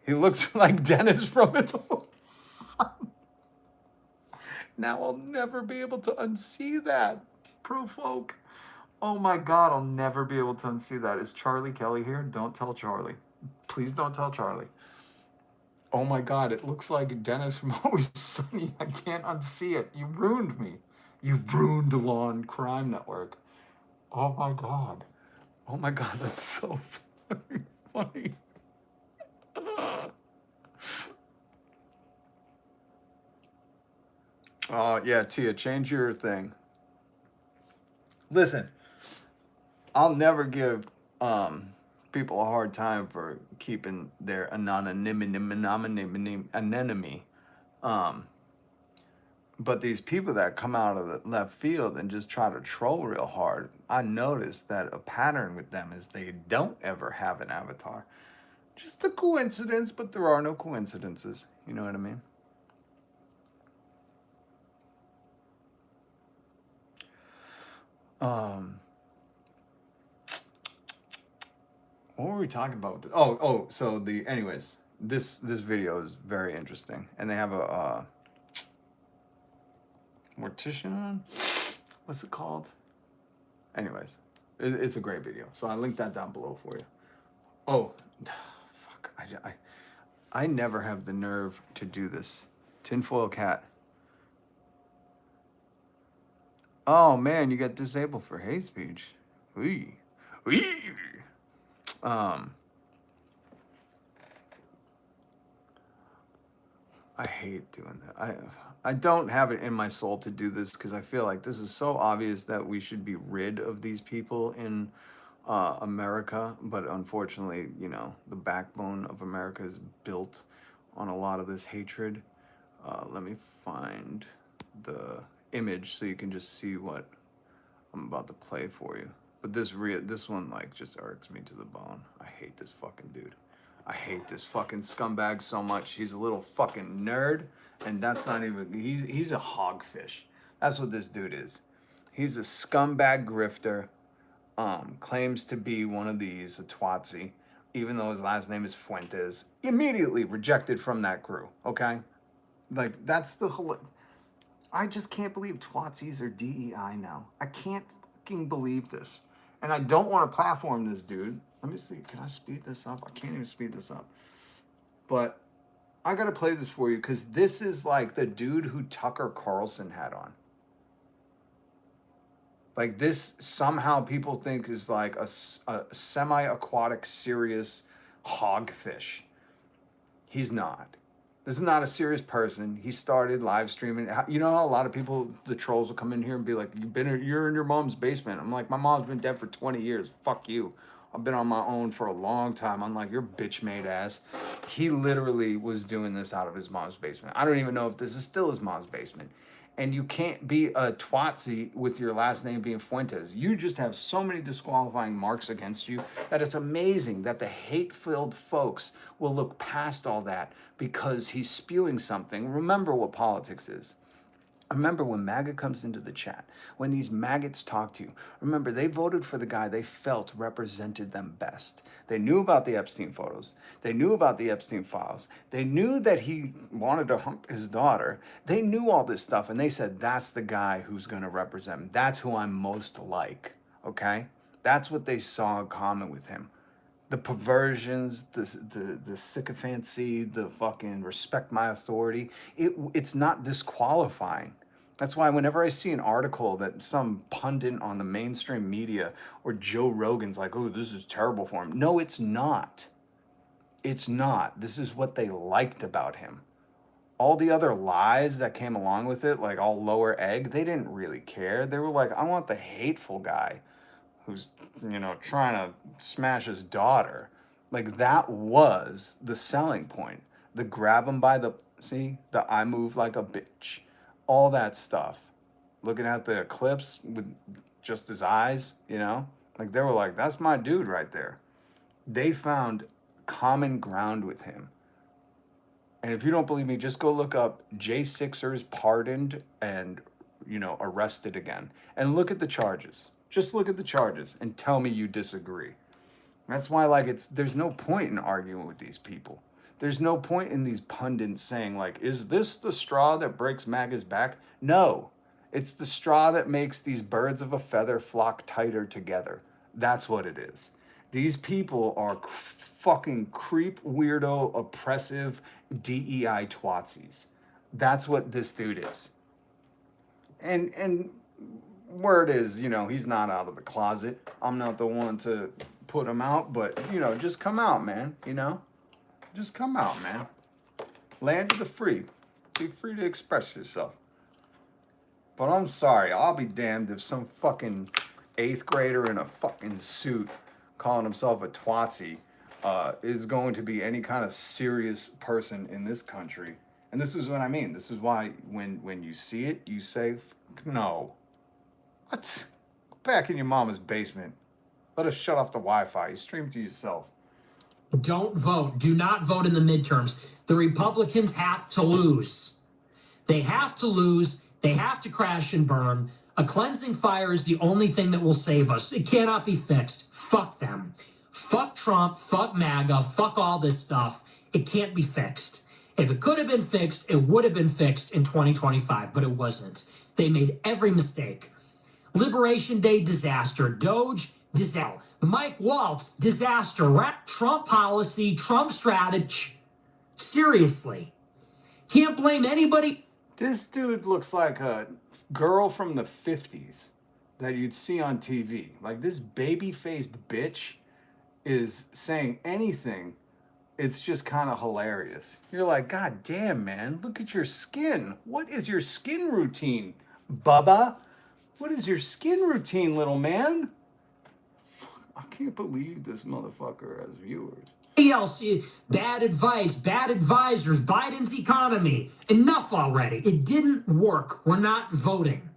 He looks like Dennis from It's Always Sunny. Now I'll never be able to unsee that. Pro folk. Oh my God, I'll never be able to unsee that. Is Charlie Kelly here? Don't tell Charlie. Please don't tell Charlie. Oh my God, it looks like Dennis from Always Sunny. I can't unsee it. You ruined me. You ruined Law and Crime Network. Oh my God. Oh my God, that's so fucking funny. Oh, yeah, Tia, change your thing. Listen, I'll never give people a hard time for keeping their anonymity. But these people that come out of the left field and just try to troll real hard, I noticed that a pattern with them is they don't ever have an avatar. Just a coincidence, but there are no coincidences. You know what I mean? What were we talking about? So anyways, this video is very interesting, and they have a mortician on. What's it called? Anyways, it's a great video, so I linked that down below for you. Oh, fuck! I never have the nerve to do this. Tinfoil cat. Oh man, you got disabled for hate speech. Wee. I hate doing that. I don't have it in my soul to do this because I feel like this is so obvious that we should be rid of these people in America. But unfortunately, you know, the backbone of America is built on a lot of this hatred. Let me find the image so you can just see what I'm about to play for you. But this one like just irks me to the bone. I hate this fucking dude. I hate this fucking scumbag so much. He's a little fucking nerd, and that's not even. He's a hogfish. That's what this dude is. He's a scumbag grifter. Claims to be one of these, a Twatsi, even though his last name is Fuentes. Immediately rejected from that crew. Okay, like that's the whole. I just can't believe Twatsis are DEI now. I can't fucking believe this. And I don't want to platform this dude. Let me see. Can I speed this up? I can't even speed this up. But I got to play this for you because this is like the dude who Tucker Carlson had on. Like this somehow people think is like a semi-aquatic, serious hogfish. He's not. This is not a serious person. He started live streaming. You know how a lot of people, the trolls will come in here and be like, you're in your mom's basement. I'm like, my mom's been dead for 20 years. Fuck you. I've been on my own for a long time. I'm like, your bitch made ass. He literally was doing this out of his mom's basement. I don't even know if this is still his mom's basement. And you can't be a Twatsi with your last name being Fuentes. You just have so many disqualifying marks against you that it's amazing that the hate-filled folks will look past all that because he's spewing something. Remember what politics is. Remember when MAGA comes into the chat, when these maggots talk to you, remember they voted for the guy they felt represented them best. They knew about the Epstein photos. They knew about the Epstein files. They knew that he wanted to hump his daughter. They knew all this stuff, and they said, that's the guy who's going to represent me. That's who I'm most like, okay? That's what they saw in common with him. The perversions, the sycophancy, the fucking respect my authority, it's not disqualifying. That's why whenever I see an article that some pundit on the mainstream media or Joe Rogan's like, oh, this is terrible for him. No, it's not. It's not. This is what they liked about him. All the other lies that came along with it, like all lower egg, they didn't really care. They were like, I want the hateful guy who's, you know, trying to smash his daughter. Like that was the selling point. The grab him by the, the I move like a bitch. All that stuff. Looking at the eclipse with just his eyes, you know? Like they were like, that's my dude right there. They found common ground with him. And if you don't believe me, just go look up J6ers pardoned and, arrested again. And look at the charges. Just look at the charges and tell me you disagree. That's why, there's no point in arguing with these people. There's no point in these pundits saying, is this the straw that breaks MAGA's back? No. It's the straw that makes these birds of a feather flock tighter together. That's what it is. These people are fucking creep, weirdo, oppressive, DEI twatsies. That's what this dude is. And word is, he's not out of the closet. I'm not the one to put him out, but, just come out, man, Just come out, man. Land of the free. Be free to express yourself. But I'm sorry, I'll be damned if some fucking 8th grader in a fucking suit calling himself a twatsie is going to be any kind of serious person in this country. And this is what I mean. This is why when you see it, you say, no. What? Go back in your mama's basement. Let us shut off the Wi-Fi. You stream to yourself. Don't vote. Do not vote in the midterms. The Republicans have to lose. They have to lose. They have to crash and burn. A cleansing fire is the only thing that will save us. It cannot be fixed. Fuck them. Fuck Trump. Fuck MAGA. Fuck all this stuff. It can't be fixed. If it could have been fixed, it would have been fixed in 2025, but it wasn't. They made every mistake. Liberation Day disaster. Doge disaster. Mike Waltz disaster. Trump policy. Trump strategy. Seriously. Can't blame anybody. This dude looks like a girl from the 50s that you'd see on TV. This baby-faced bitch is saying anything. It's just kind of hilarious. You're like, God damn, man, look at your skin. What is your skin routine, Bubba? What is your skin routine, little man? I can't believe this motherfucker has viewers. Else, bad advice, bad advisors, Biden's economy. Enough already. It didn't work. We're not voting.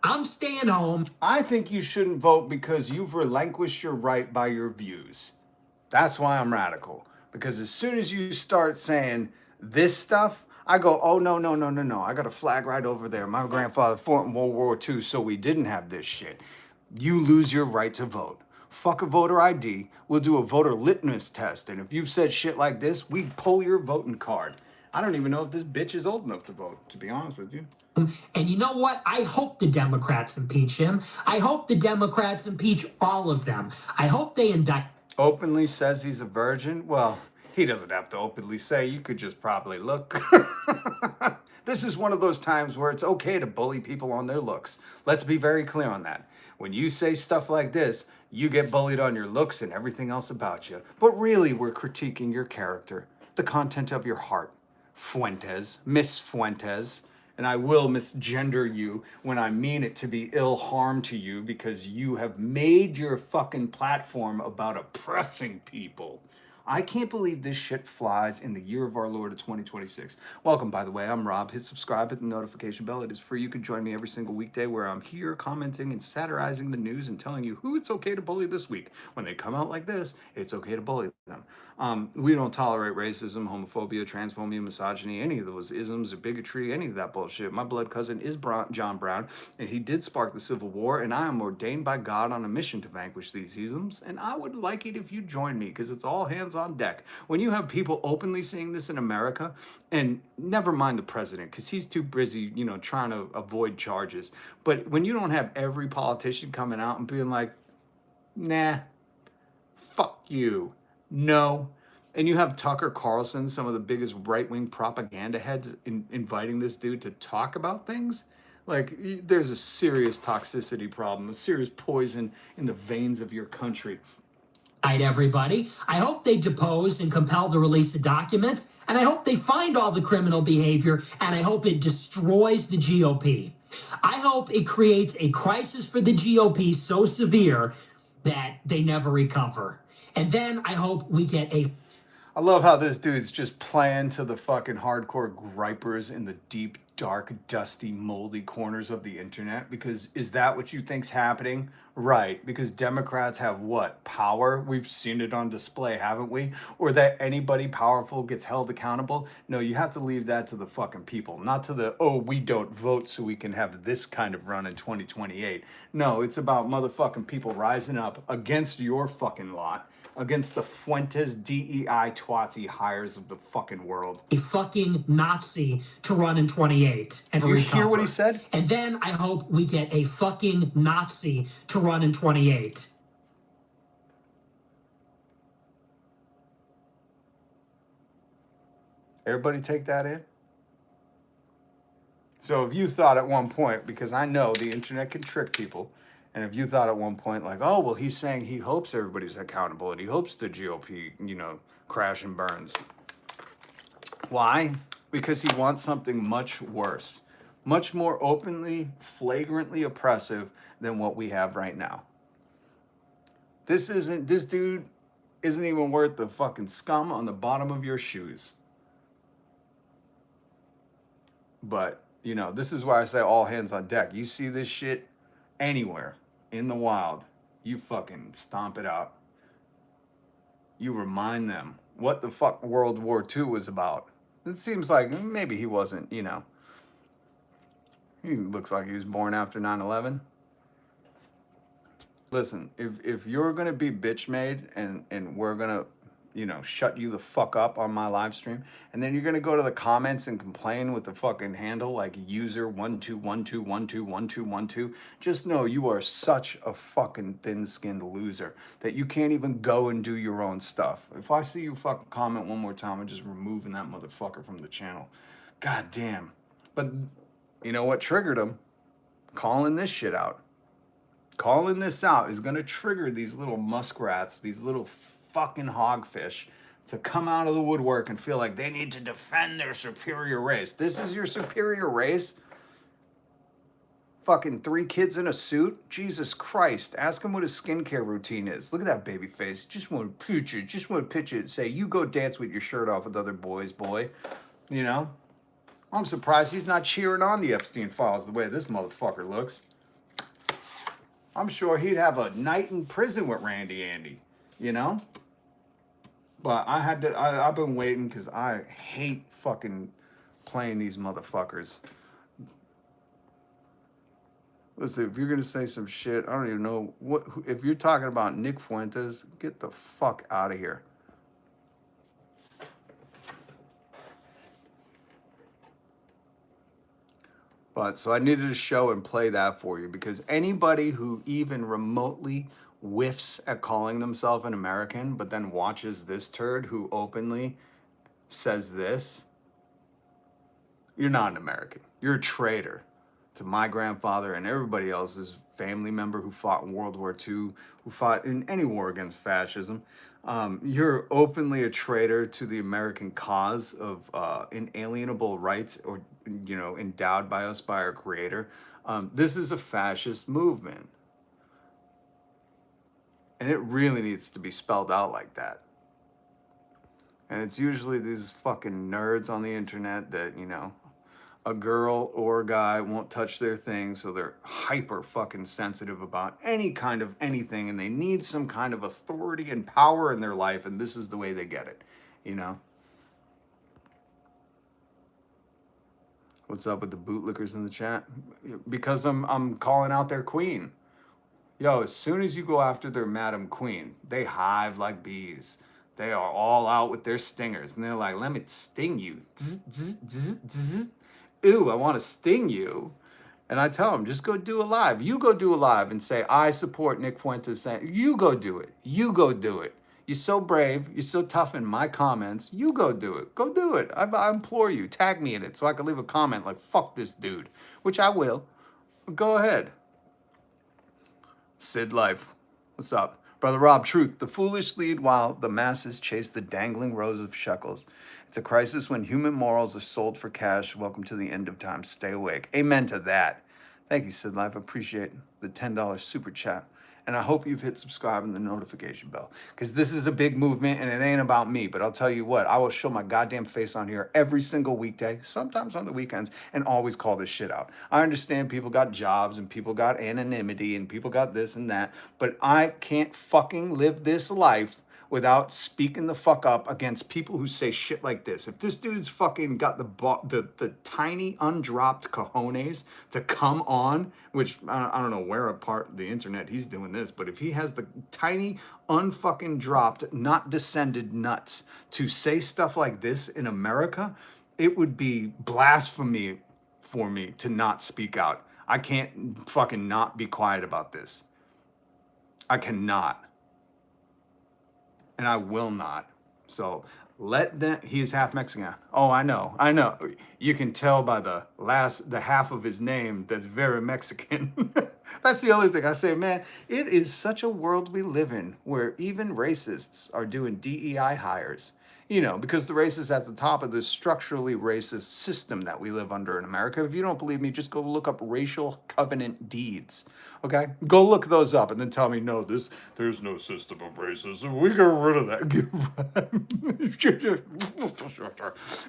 I'm staying home. I think you shouldn't vote because you've relinquished your right by your views. That's why I'm radical. Because as soon as you start saying this stuff, I go, oh, no. I got a flag right over there. My grandfather fought in World War II, so we didn't have this shit. You lose your right to vote. Fuck a voter ID. We'll do a voter litmus test. And if you've said shit like this, we pull your voting card. I don't even know if this bitch is old enough to vote, to be honest with you. And you know what? I hope the Democrats impeach him. I hope the Democrats impeach all of them. I hope they indict. Openly says he's a virgin? Well, he doesn't have to openly say. You could just probably look. This is one of those times where it's okay to bully people on their looks. Let's be very clear on that. When you say stuff like this, you get bullied on your looks and everything else about you. But really, we're critiquing your character, the content of your heart. Fuentes, Miss Fuentes. And I will misgender you when I mean it to be ill harm to you because you have made your fucking platform about oppressing people. I can't believe this shit flies in the year of our Lord of 2026. Welcome, by the way. I'm Rob. Hit subscribe, hit the notification bell. It is free. You can join me every single weekday where I'm here commenting and satirizing the news and telling you who it's okay to bully this week. When they come out like this, it's okay to bully them. We don't tolerate racism, homophobia, transphobia, misogyny, any of those isms or bigotry, any of that bullshit. My blood cousin is John Brown, and he did spark the Civil War, and I am ordained by God on a mission to vanquish these isms, and I would like it if you join me, because it's all hands on deck. When you have people openly saying this in America, and never mind the president, because he's too busy, trying to avoid charges, but when you don't have every politician coming out and being like, nah, fuck you, no. And you have Tucker Carlson, some of the biggest right-wing propaganda heads, inviting this dude to talk about things. There's a serious toxicity problem, a serious poison in the veins of your country. Everybody. I hope they depose and compel the release of documents, and I hope they find all the criminal behavior, and I hope it destroys the GOP. I hope it creates a crisis for the GOP so severe that they never recover. And then I hope we get I love how this dude's just playing to the fucking hardcore gripers in the deep dark, dusty, moldy corners of the internet, because is that what you think's happening? Right, because Democrats have what? Power? We've seen it on display, haven't we? Or that anybody powerful gets held accountable? No, you have to leave that to the fucking people, not to the, oh, we don't vote so we can have this kind of run in 2028. No, it's about motherfucking people rising up against your fucking lot, against the Fuentes DEI twatty hires of the fucking world. A fucking Nazi to run in 28 and Do you recover. hear what he said? And then I hope we get a fucking Nazi to run in 28. Everybody take that in? So if you thought at one point, because I know the internet can trick people, and if you thought at one point like, oh, well, he's saying he hopes everybody's accountable and he hopes the GOP, crash and burns. Why? Because he wants something much worse, much more openly, flagrantly oppressive than what we have right now. This dude isn't even worth the fucking scum on the bottom of your shoes. But, this is why I say all hands on deck. You see this shit anywhere in the wild, you fucking stomp it out. You remind them what the fuck World War II was about. It seems like maybe he wasn't, he looks like he was born after 9/11. Listen, if you're going to be bitch made and we're going to, shut you the fuck up on my live stream, and then you're going to go to the comments and complain with the fucking handle like user 1212121212, just know you are such a fucking thin-skinned loser that you can't even go and do your own stuff. If I see you fucking comment one more time, I'm just removing that motherfucker from the channel. God damn. But you know what triggered him? Calling this shit out. Calling this out is going to trigger these little muskrats, these little fucking hogfish, to come out of the woodwork and feel like they need to defend their superior race. This is your superior race? Fucking 3 kids in a suit? Jesus Christ. Ask him what his skincare routine is. Look at that baby face. Just want to pitch it. Just want to pitch it and say, you go dance with your shirt off with other boys, boy. I'm surprised he's not cheering on the Epstein files the way this motherfucker looks. I'm sure he'd have a night in prison with Randy Andy, But I've been waiting because I hate fucking playing these motherfuckers. Listen, if you're going to say some shit, I don't even know if you're talking about Nick Fuentes, get the fuck out of here. But so I needed to show and play that for you, because anybody who even remotely whiffs at calling themselves an American, but then watches this turd who openly says this, you're not an American. You're a traitor to my grandfather and everybody else's family member who fought in World War II, who fought in any war against fascism. You're openly a traitor to the American cause of inalienable rights, or endowed by us by our creator. This is a fascist movement. And it really needs to be spelled out like that. And it's usually these fucking nerds on the internet that, a girl or a guy won't touch their thing, so they're hyper fucking sensitive about any kind of anything, and they need some kind of authority and power in their life, and this is the way they get it, What's up with the bootlickers in the chat? Because I'm calling out their queen. Yo, as soon as you go after their Madam Queen, they hive like bees. They are all out with their stingers, and they're like, let me sting you. Zzz, zzz, zzz, zzz. Ooh, I want to sting you. And I tell them, just go do a live. You go do a live and say, I support Nick Fuentes. You go do it. You go do it. You're so brave. You're so tough in my comments. You go do it. Go do it. I implore you. Tag me in it so I can leave a comment like, fuck this dude, which I will. Go ahead. Sid Life, what's up? Brother Rob, truth, the foolish lead while the masses chase the dangling rows of shekels. It's a crisis when human morals are sold for cash. Welcome to the end of time. Stay awake. Amen to that. Thank you, Sid Life. I appreciate the $10 super chat. And I hope you've hit subscribe and the notification bell, because this is a big movement and it ain't about me. But I'll tell you what, I will show my goddamn face on here every single weekday, sometimes on the weekends, and always call this shit out. I understand people got jobs and people got anonymity and people got this and that, but I can't fucking live this life without speaking the fuck up against people who say shit like this. If this dude's fucking got the tiny undropped cojones to come on, which I don't know where apart the internet he's doing this, but if he has the tiny unfucking dropped, not descended nuts to say stuff like this in America, it would be blasphemy for me to not speak out. I can't fucking not be quiet about this. I cannot. And I will not. So let them, he is half Mexican. Oh, I know. You can tell by the half of his name that's very Mexican. That's the other thing I say, man, it is such a world we live in where even racists are doing DEI hires. You know, because the racists at the top of this structurally racist system that we live under in America. If you don't believe me, just go look up racial covenant deeds. Okay? Go look those up and then tell me, no, there's no system of racism. We get rid of that.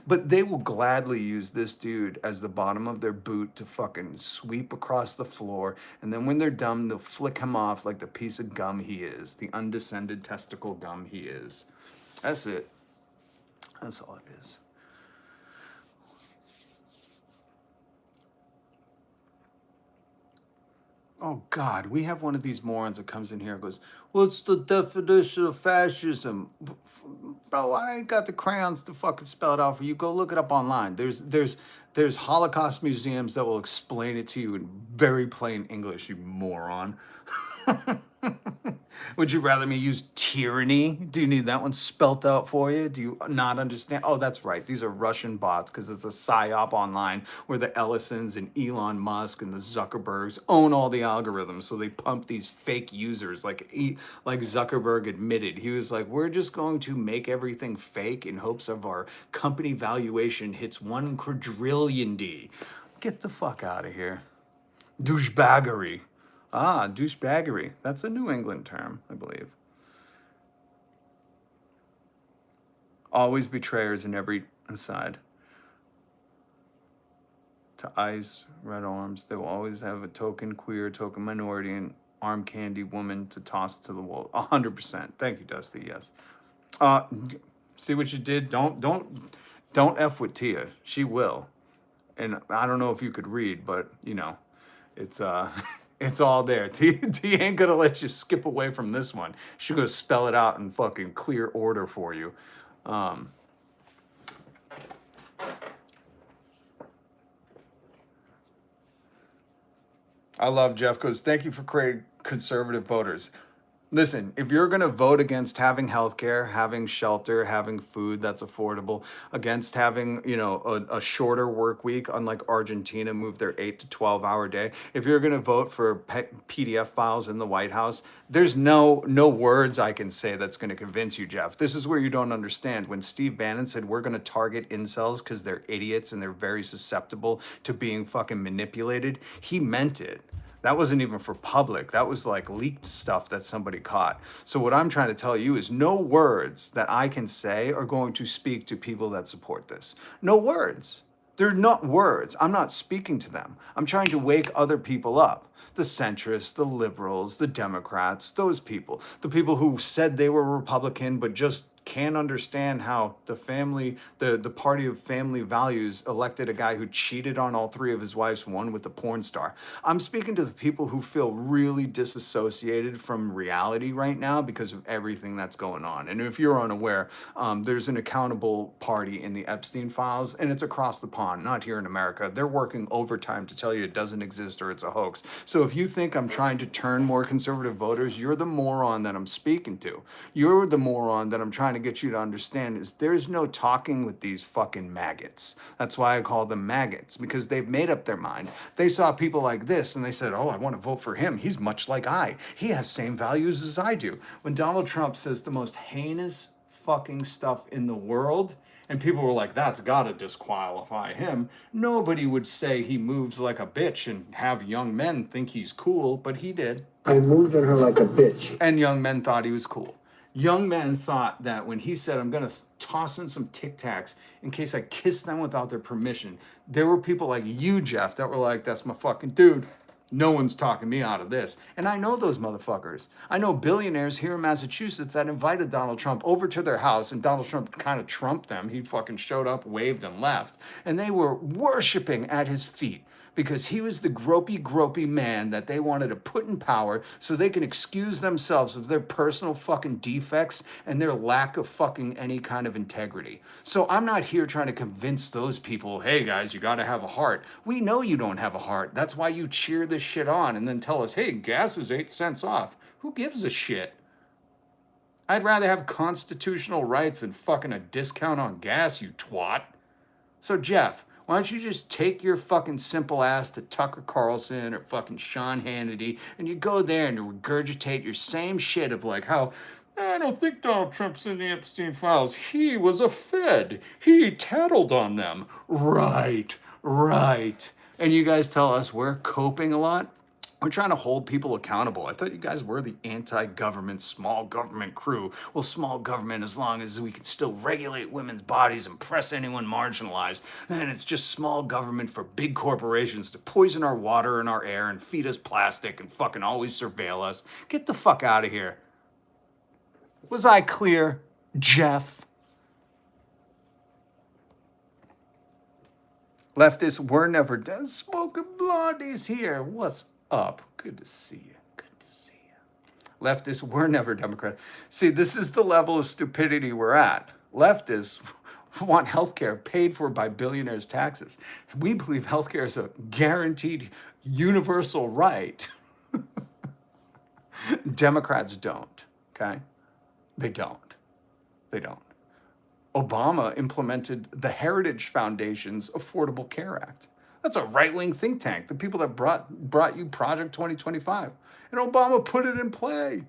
But they will gladly use this dude as the bottom of their boot to fucking sweep across the floor. And then when they're done, they'll flick him off like the piece of gum he is, the undescended testicle gum he is. That's it. That's all it is. Oh, God, we have one of these morons that comes in here and goes, what's the definition of fascism? Bro, I ain't got the crayons to fucking spell it out for you. Go look it up online. There's Holocaust museums that will explain it to you in very plain English, you moron. Would you rather me use tyranny? Do you need that one spelt out for you? Do you not understand? Oh, that's right. These are Russian bots because it's a psyop online where the Ellisons and Elon Musk and the Zuckerbergs own all the algorithms. So they pump these fake users like Zuckerberg admitted. He was like, we're just going to make everything fake in hopes of our company valuation hits 1 quadrillion D. Get the fuck out of here. Douchebaggery. Ah, douchebaggery. That's a New England term, I believe. Always betrayers in every side. To ICE, Red Arms, they will always have a token queer, token minority, and arm candy woman to toss to the wall. 100%. Thank you, Dusty. Yes. See what you did? Don't F with Tia. She will. And I don't know if you could read, but you know, it's it's all there. T ain't gonna let you skip away from this one. She's gonna spell it out in fucking clear order for you. I love Jeff goes, thank you for creating conservative voters. Listen, if you're going to vote against having healthcare, having shelter, having food that's affordable, against having, you know, a shorter work week, unlike Argentina moved their 8 to 12-hour day, if you're going to vote for PDF files in the White House, there's no words I can say that's going to convince you, Jeff. This is where you don't understand. When Steve Bannon said we're going to target incels because they're idiots and they're very susceptible to being fucking manipulated, he meant it. That wasn't even for public. That was like leaked stuff that somebody caught. So what I'm trying to tell you is no words that I can say are going to speak to people that support this. No words. They're not words. I'm not speaking to them. I'm trying to wake other people up. The centrists, the liberals, the Democrats, those people. The people who said they were Republican but just can't understand how the party of family values elected a guy who cheated on all 3 of his wives, one with a porn star. I'm speaking to the people who feel really disassociated from reality right now because of everything that's going on. And if you're unaware, there's an accountable party in the Epstein files, and it's across the pond, not here in America. They're working overtime to tell you it doesn't exist or it's a hoax. So if you think I'm trying to turn more conservative voters, you're the moron that I'm speaking to. You're the moron that I'm trying to get you to understand is there's no talking with these fucking maggots. That's why I call them maggots, because they've made up their mind. They saw people like this and they said, oh, I want to vote for him. He's much like I. He has same values as I do. When Donald Trump says the most heinous fucking stuff in the world, and people were like, that's gotta disqualify him, nobody would say he moves like a bitch and have young men think he's cool, but he did. I moved on her like a bitch. And young men thought he was cool. Young men thought that when he said, I'm going to toss in some Tic Tacs in case I kiss them without their permission, there were people like you, Jeff, that were like, that's my fucking dude. No one's talking me out of this. And I know those motherfuckers. I know billionaires here in Massachusetts that invited Donald Trump over to their house, and Donald Trump kind of trumped them. He fucking showed up, waved, and left. And they were worshiping at his feet, because he was the gropey man that they wanted to put in power so they can excuse themselves of their personal fucking defects and their lack of fucking any kind of integrity. So I'm not here trying to convince those people, hey guys, you gotta have a heart. We know you don't have a heart. That's why you cheer this shit on and then tell us, hey, gas is 8 cents off. Who gives a shit? I'd rather have constitutional rights than fucking a discount on gas, you twat. So Jeff, why don't you just take your fucking simple ass to Tucker Carlson or fucking Sean Hannity and you go there and you regurgitate your same shit of like how, I don't think Donald Trump's in the Epstein files. He was a Fed. He tattled on them. Right. And you guys tell us we're coping a lot? We're trying to hold people accountable. I thought you guys were the anti-government, small government crew. Well, small government, as long as we can still regulate women's bodies and press anyone marginalized, then it's just small government for big corporations to poison our water and our air and feed us plastic and fucking always surveil us. Get the fuck out of here. Was I clear, Jeff? Leftists were never done. Smoking Blondie's here. What's up? Good to see you. Leftists were never Democrats. See, this is the level of stupidity we're at. Leftists want healthcare paid for by billionaires' taxes. We believe healthcare is a guaranteed universal right. Democrats don't, okay? They don't. Obama implemented the Heritage Foundation's Affordable Care Act. That's a right-wing think tank, the people that brought you Project 2025. And Obama put it in play.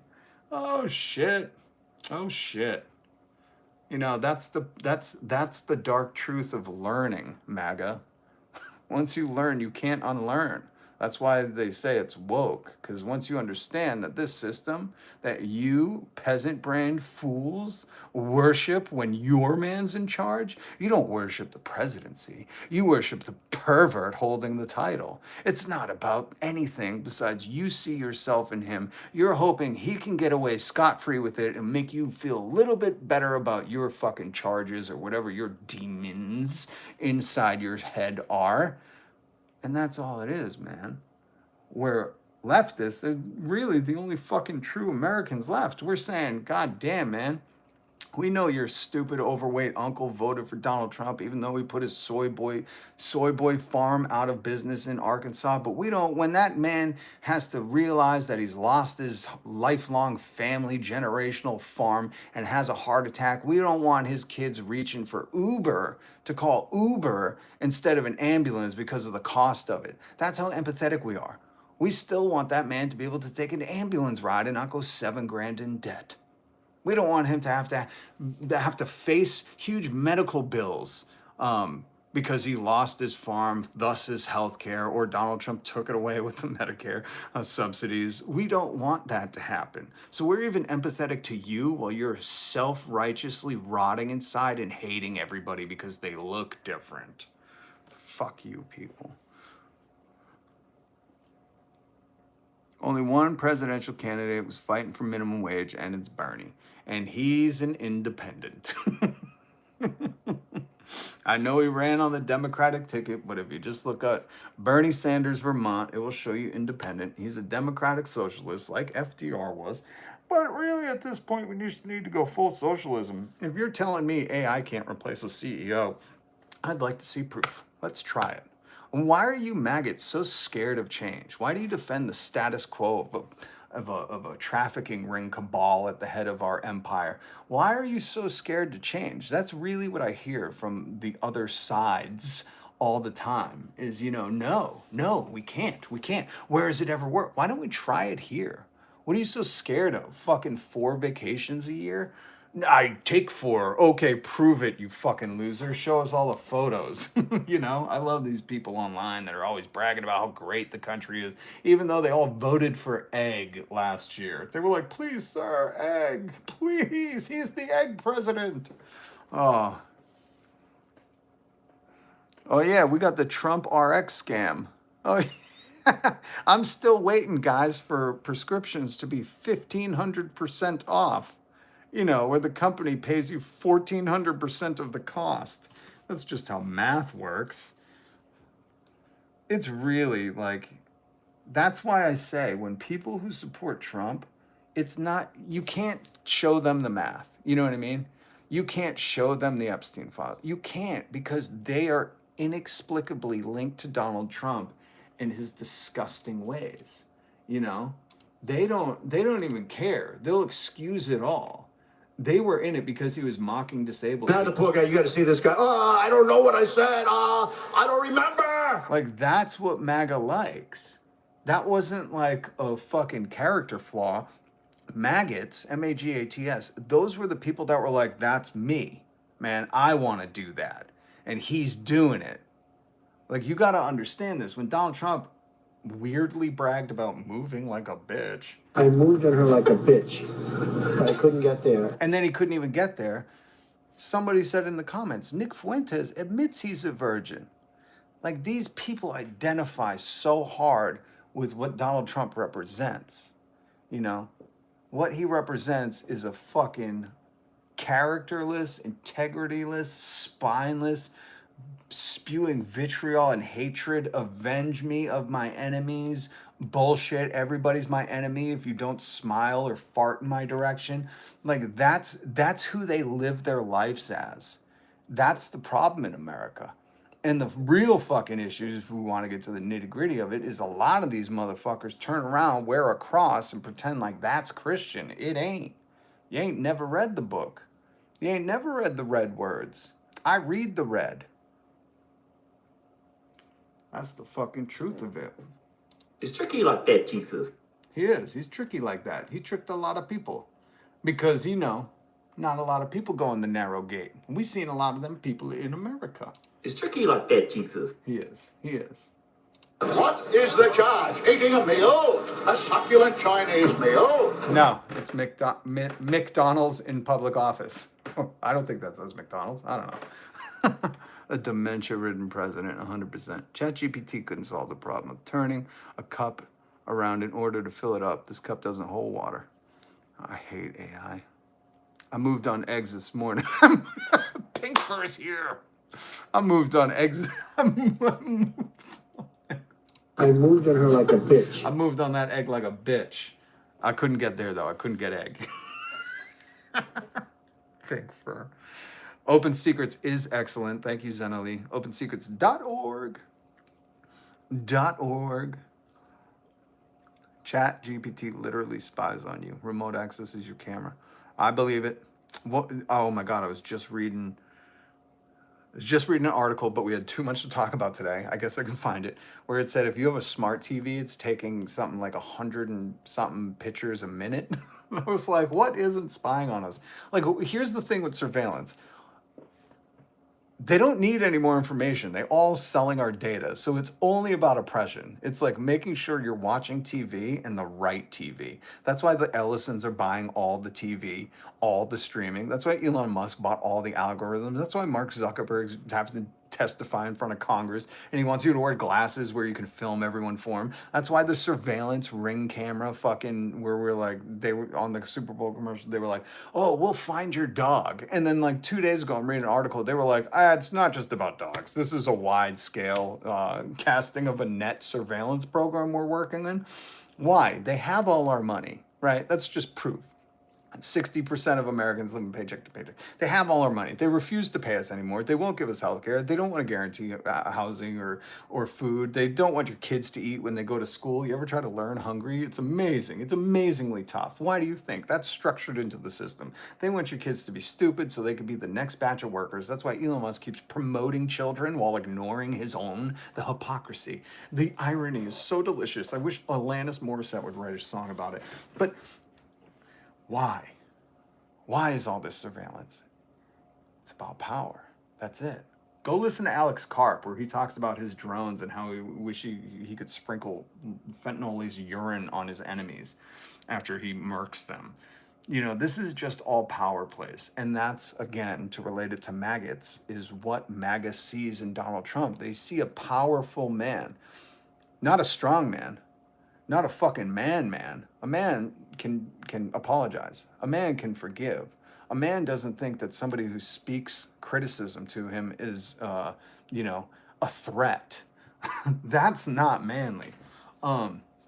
Oh shit. You know, that's the dark truth of learning, MAGA. Once you learn, you can't unlearn. That's why they say it's woke, because once you understand that this system that you peasant-brained fools worship when your man's in charge, you don't worship the presidency. You worship the pervert holding the title. It's not about anything besides you see yourself in him. You're hoping he can get away scot-free with it and make you feel a little bit better about your fucking charges or whatever your demons inside your head are. And that's all it is, man. We're leftists, they're really the only fucking true Americans left. We're saying, God damn, man. We know your stupid, overweight uncle voted for Donald Trump, even though he put his soy boy farm out of business in Arkansas. But we don't, when that man has to realize that he's lost his lifelong family, generational farm, and has a heart attack, we don't want his kids reaching for Uber to call Uber instead of an ambulance because of the cost of it. That's how empathetic we are. We still want that man to be able to take an ambulance ride and not go $7,000 in debt. We don't want him to have to face huge medical bills because he lost his farm, thus his health care, or Donald Trump took it away with the Medicare subsidies. We don't want that to happen. So we're even empathetic to you while you're self-righteously rotting inside and hating everybody because they look different. Fuck you, people. Only one presidential candidate was fighting for minimum wage, and it's Bernie. And he's an independent. I know he ran on the Democratic ticket, but if you just look at Bernie Sanders, Vermont, it will show you independent. He's a democratic socialist like FDR was. But really, at this point, we just need to go full socialism. If you're telling me AI can't replace a CEO, I'd like to see proof. Let's try it. Why are you maggots so scared of change? Why do you defend the status quo of a trafficking ring cabal at the head of our empire? Why are you so scared to change? That's really what I hear from the other sides all the time is, no, we can't. Where has it ever worked? Why don't we try it here? What are you so scared of? Fucking 4 vacations a year? I take 4. Okay, prove it, you fucking loser. Show us all the photos. You know, I love these people online that are always bragging about how great the country is, even though they all voted for egg last year. They were like, please, sir, egg, please. He's the egg president. Oh. Oh, yeah, we got the Trump RX scam. Oh, I'm still waiting, guys, for prescriptions to be 1,500% off. You know, where the company pays you 1,400% of the cost. That's just how math works. It's really like, that's why I say when people who support Trump, it's not, you can't show them the math. You know what I mean? You can't show them the Epstein file. You can't, because they are inexplicably linked to Donald Trump in his disgusting ways. You know, they don't even care. They'll excuse it all. They were in it because he was mocking disabled Now the poor guy, you got to see this guy. Oh, I don't know what I said. I don't remember. Like, that's what MAGA likes. That wasn't like a fucking character flaw. Maggots, M-A-G-A-T-S, those were the people that were like, that's me, man. I want to do that. And he's doing it. Like, you got to understand this. When Donald Trump weirdly bragged about moving like a bitch. I moved on her like a bitch, but I couldn't get there. And then he couldn't even get there. Somebody said in the comments, Nick Fuentes admits he's a virgin. Like, these people identify so hard with what Donald Trump represents. You know, what he represents is a fucking characterless, integrityless, spineless, spewing vitriol and hatred, avenge me of my enemies, bullshit, everybody's my enemy if you don't smile or fart in my direction. Like, that's who they live their lives as. That's the problem in America. And the real fucking issues, if we want to get to the nitty-gritty of it, is a lot of these motherfuckers turn around, wear a cross, and pretend like that's Christian. It ain't. You ain't never read the book. You ain't never read the red words. I read the red. That's the fucking truth of it. It's tricky like that, Jesus. He is. He's tricky like that. He tricked a lot of people. Because, you know, not a lot of people go in the narrow gate. We've seen a lot of them people in America. It's tricky like that, Jesus. He is. He is. What is the charge? Eating a meal? A succulent Chinese meal? No, it's McDonald's in public office. I don't think that says McDonald's. I don't know. A dementia-ridden president, 100%. ChatGPT couldn't solve the problem of turning a cup around in order to fill it up. This cup doesn't hold water. I hate AI. I moved on eggs this morning. Pink fur is here. I moved on eggs. I moved on her like a bitch. I moved on that egg like a bitch. I couldn't get there, though. I couldn't get egg. Pink fur. Open Secrets is excellent. Thank you, Zenali. OpenSecrets.org. .org. Chat GPT literally spies on you. Remote access is your camera. I believe it. What? Oh my God! I was just reading an article, but we had too much to talk about today. I guess I can find it, where it said if you have a smart TV, it's taking something like 100 and something pictures a minute. I was like, what isn't spying on us? Like, here's the thing with surveillance. They don't need any more information. They all selling our data. So it's only about oppression. It's like making sure you're watching TV and the right TV. That's why the Ellisons are buying all the TV, all the streaming. That's why Elon Musk bought all the algorithms. That's why Mark Zuckerberg's having to testify in front of Congress, and he wants you to wear glasses where you can film everyone for him. That's why the surveillance ring camera fucking, where we're like, they were on the Super Bowl commercial, they were like, oh, we'll find your dog. And then like 2 days ago, I'm reading an article, they were like, it's not just about dogs. This is a wide scale casting of a net surveillance program we're working in. Why? They have all our money, right? That's just proof. 60% of Americans live paycheck to paycheck. They have all our money. They refuse to pay us anymore. They won't give us health care. They don't want to guarantee housing or food. They don't want your kids to eat when they go to school. You ever try to learn hungry? It's amazing. It's amazingly tough. Why do you think? That's structured into the system. They want your kids to be stupid so they could be the next batch of workers. That's why Elon Musk keeps promoting children while ignoring his own. The hypocrisy. The irony is so delicious. I wish Alanis Morissette would write a song about it. But why? Why is all this surveillance? It's about power. That's it. Go listen to Alex Karp, where he talks about his drones and how he wish he could sprinkle fentanyl's urine on his enemies after he murks them. You know, this is just all power plays. And that's, again, to relate it to maggots, is what MAGA sees in Donald Trump. They see a powerful man, not a strong man, not a fucking man. A man can apologize. A man can forgive. A man doesn't think that somebody who speaks criticism to him is, you know, a threat. That's not manly.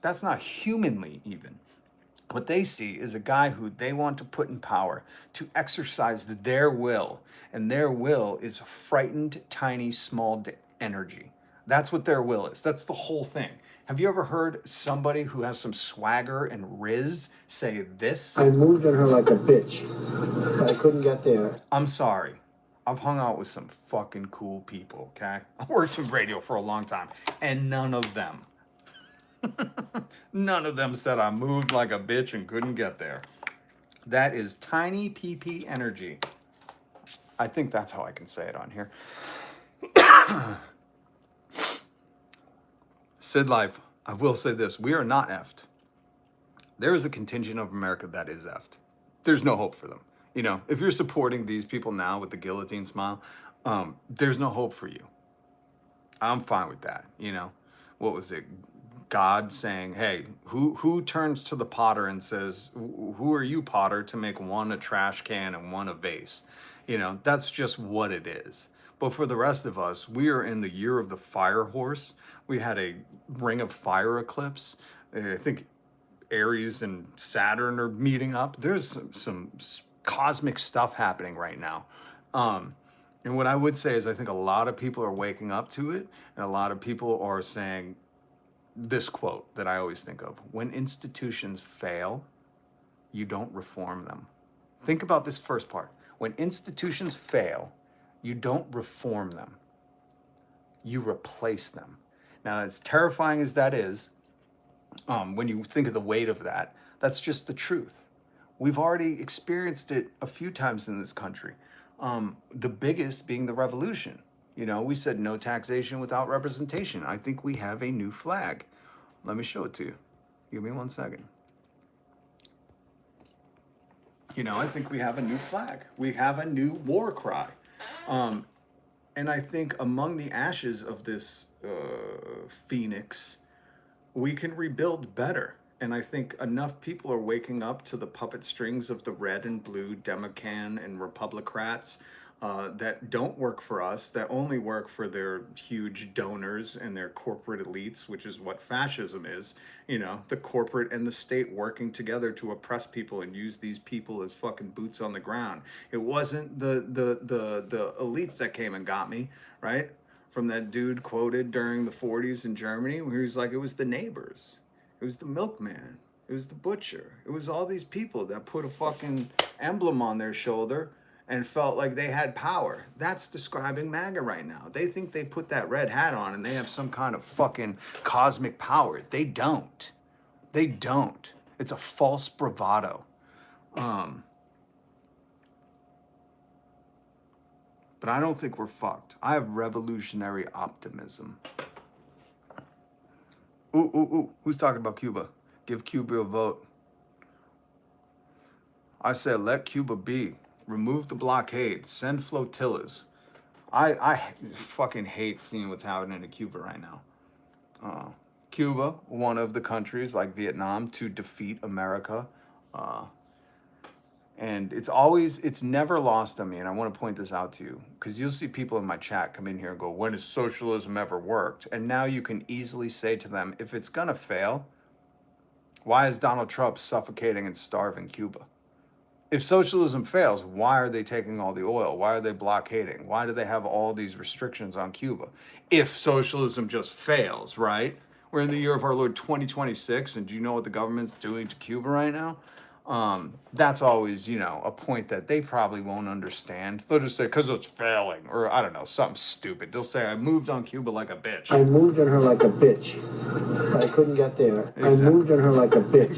That's not humanly even. What they see is a guy who they want to put in power to exercise their will. And their will is frightened, tiny, small energy. That's what their will is. That's the whole thing. Have you ever heard somebody who has some swagger and riz say this? I moved on her like a bitch, but I couldn't get there. I'm sorry. I've hung out with some fucking cool people, okay? I worked in radio for a long time, and none of them said I moved like a bitch and couldn't get there. That is tiny PP energy. I think that's how I can say it on here. Sid Life, I will say this. We are not effed. There is a contingent of America that is effed. There's no hope for them. You know, if you're supporting these people now with the guillotine smile, there's no hope for you. I'm fine with that. You know, what was it? God saying, hey, who turns to the potter and says, who are you, potter, to make one a trash can and one a vase? You know, that's just what it is. But for the rest of us, we are in the year of the fire horse. We had a ring of fire eclipse. I think Aries and Saturn are meeting up. There's some cosmic stuff happening right now. And what I would say is I think a lot of people are waking up to it. And a lot of people are saying this quote that I always think of. When institutions fail, you don't reform them. Think about this first part. When institutions fail, you don't reform them. You replace them. Now, as terrifying as that is, when you think of the weight of that, that's just the truth. We've already experienced it a few times in this country. The biggest being the revolution. You know, we said no taxation without representation. I think we have a new flag. Let me show it to you. Give me 1 second. You know, I think we have a new flag. We have a new war cry. And I think among the ashes of this phoenix, we can rebuild better. And I think enough people are waking up to the puppet strings of the red and blue Democrats and Republicrats that don't work for us, that only work for their huge donors and their corporate elites, which is what fascism is. You know, the corporate and the state working together to oppress people and use these people as fucking boots on the ground. It wasn't the elites that came and got me, right? From that dude quoted during the 40s in Germany, where he was like, it was the neighbors. It was the milkman. It was the butcher. It was all these people that put a fucking emblem on their shoulder and felt like they had power. That's describing MAGA right now. They think they put that red hat on and they have some kind of fucking cosmic power. They don't. They don't. It's a false bravado. But I don't think we're fucked. I have revolutionary optimism. Ooh. Who's talking about Cuba? Give Cuba a vote. I said, let Cuba be. Remove the blockade. Send flotillas. I fucking hate seeing what's happening in Cuba right now. Cuba, one of the countries like Vietnam to defeat America. And it's never lost on me, and I want to point this out to you, because you'll see people in my chat come in here and go, when has socialism ever worked? And now you can easily say to them, if it's going to fail, why is Donald Trump suffocating and starving Cuba? If socialism fails, why are they taking all the oil? Why are they blockading? Why do they have all these restrictions on Cuba? If socialism just fails, right? We're in the year of our Lord 2026, and do you know what the government's doing to Cuba right now? That's always, you know, a point that they probably won't understand. They'll just say, because it's failing, or I don't know, something stupid. They'll say, I moved on Cuba like a bitch. I moved on her like a bitch, but I couldn't get there. Exactly. I moved on her like a bitch.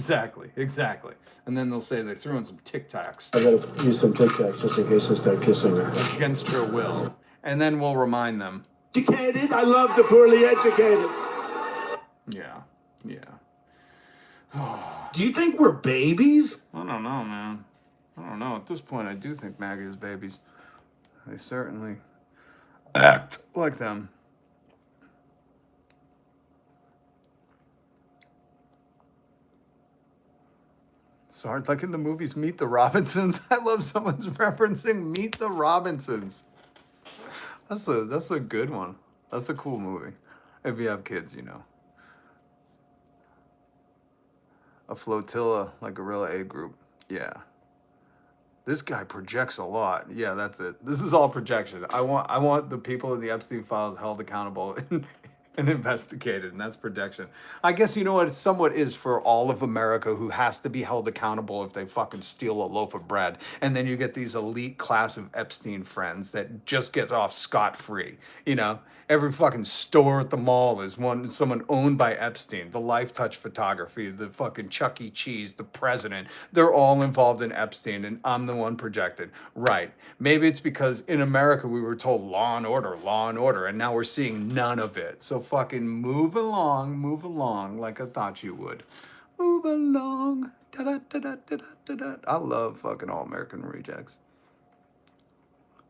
Exactly. And then they'll say they threw in some Tic Tacs. I gotta use some Tic Tacs just in case I start kissing her. Against her will. And then we'll remind them. Educated? I love the poorly educated. Yeah. Do you think we're babies? I don't know, man. I don't know. At this point, I do think MAGA is babies. They certainly act like them. Sorry, like in the movies Meet the Robinsons. I love someone's referencing Meet the Robinsons. That's a good one. That's a cool movie. If you have kids, you know. A flotilla, like Guerrilla Aid Group. Yeah. This guy projects a lot. Yeah, that's it. This is all projection. I want the people in the Epstein files held accountable and investigated, and that's projection. I guess you know what it somewhat is for all of America who has to be held accountable if they fucking steal a loaf of bread. And then you get these elite class of Epstein friends that just get off scot-free, you know? Every fucking store at the mall is someone owned by Epstein. The Life Touch Photography, the fucking Chuck E. Cheese, the president. They're all involved in Epstein, and I'm the one projected. Right. Maybe it's because in America we were told law and order, and now we're seeing none of it. So fucking move along like I thought you would. Move along. Da-da-da-da-da-da-da. I love fucking All American Rejects.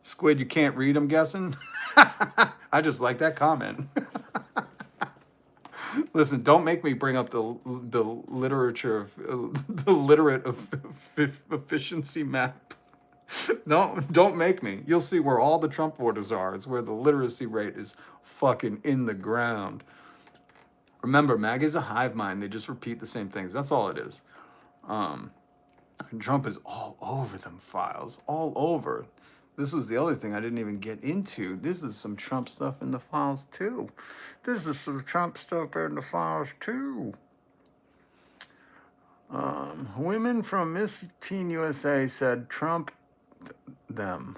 Squid, you can't read, I'm guessing? I just like that comment. Listen, don't make me bring up the literature of the literate efficiency map. Don't make me. You'll see where all the Trump voters are. It's where the literacy rate is fucking in the ground. Remember, MAGA is a hive mind. They just repeat the same things. That's all it is. Trump is all over them files. All over. This was the other thing I didn't even get into. This is some Trump stuff in the files, too. Women from Miss Teen USA said Trump them.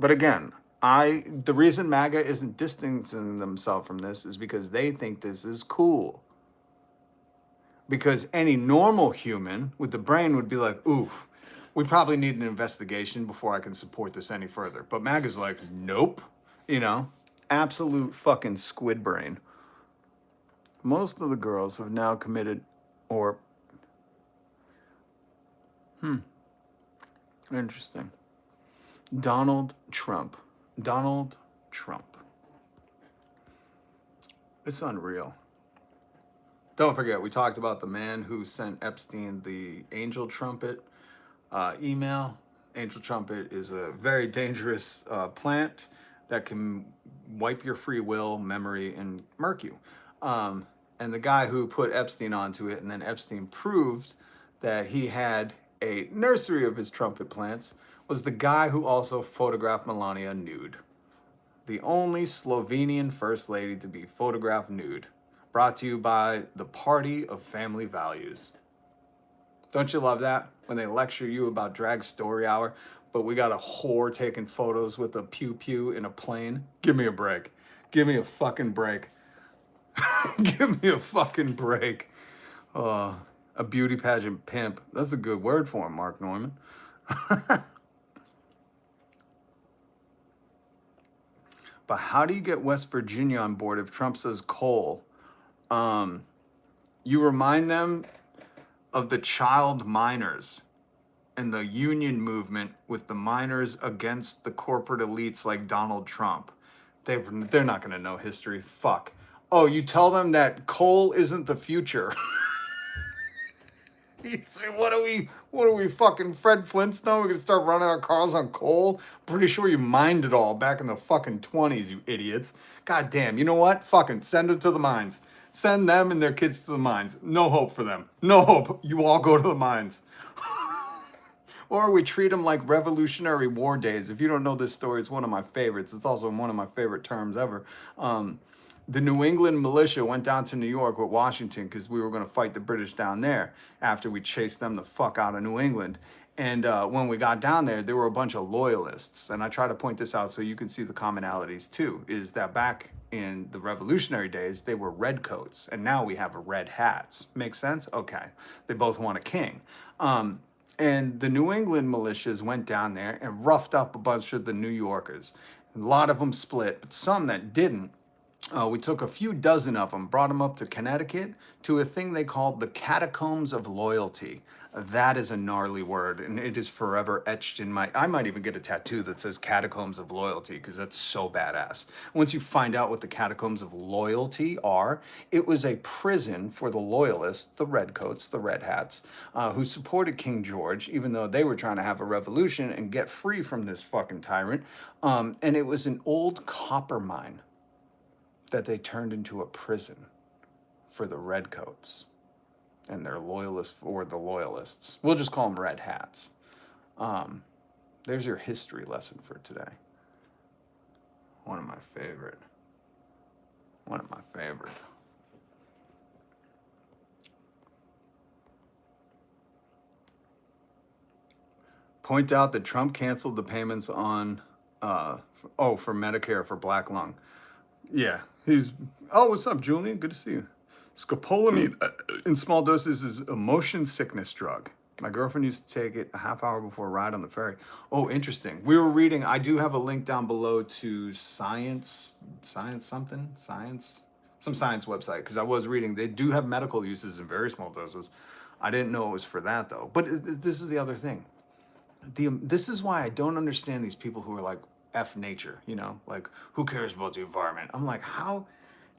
But again, the reason MAGA isn't distancing themselves from this is because they think this is cool. Because any normal human with the brain would be like, ooh, we probably need an investigation before I can support this any further. But MAGA's like, nope. You know, absolute fucking squid brain. Most of the girls have now committed or... Interesting. Donald Trump. It's unreal. Don't forget, we talked about the man who sent Epstein the angel trumpet email. Angel trumpet is a very dangerous plant that can wipe your free will, memory, and murk you. And the guy who put Epstein onto it, and then Epstein proved that he had a nursery of his trumpet plants, was the guy who also photographed Melania nude. The only Slovenian first lady to be photographed nude. Brought to you by the Party of Family Values. Don't you love that? When they lecture you about drag story hour, but we got a whore taking photos with a pew-pew in a plane. Give me a break. Give me a fucking break. Give me a fucking break. A beauty pageant pimp. That's a good word for him, Mark Norman. But how do you get West Virginia on board if Trump says coal? You remind them of the child miners and the union movement with the miners against the corporate elites like Donald Trump. They're not going to know history. Fuck. Oh, you tell them that coal isn't the future. You say, what are we fucking Fred Flintstone? We're going to start running our cars on coal? Pretty sure you mined it all back in the fucking 20s, you idiots. God damn, you know what? Fucking send them to the mines. Send them and their kids to the mines. No hope for them. No hope. You all go to the mines. Or we treat them like Revolutionary War days. If you don't know this story, it's one of my favorites. It's also one of my favorite terms ever. The New England militia went down to New York with Washington because we were going to fight the British down there after we chased them the fuck out of New England. And when we got down there, there were a bunch of loyalists. And I try to point this out so you can see the commonalities too, is that back in the revolutionary days, they were redcoats, and now we have red hats. Makes sense? Okay. They both want a king. And the New England militias went down there and roughed up a bunch of the New Yorkers. A lot of them split, but some that didn't, we took a few dozen of them, brought them up to Connecticut to a thing they called the Catacombs of Loyalty. That is a gnarly word, and it is forever etched in my... I might even get a tattoo that says Catacombs of Loyalty, because that's so badass. Once you find out what the Catacombs of Loyalty are, it was a prison for the loyalists, the redcoats, the red hats, who supported King George, even though they were trying to have a revolution and get free from this fucking tyrant. And it was an old copper mine that they turned into a prison for the redcoats and their loyalists, or the loyalists. We'll just call them red hats. There's your history lesson for today. One of my favorite. Point out that Trump canceled the payments on, for Medicare for black lung. Yeah, what's up, Julian? Good to see you. Scopolamine in small doses is a motion sickness drug. My girlfriend used to take it a half hour before a ride on the ferry. Oh, interesting. We were reading, I do have a link down below to some science website, because I was reading, they do have medical uses in very small doses. I didn't know it was for that, though. But this is the other thing. This is why I don't understand these people who are like, F nature, like, who cares about the environment? I'm like, how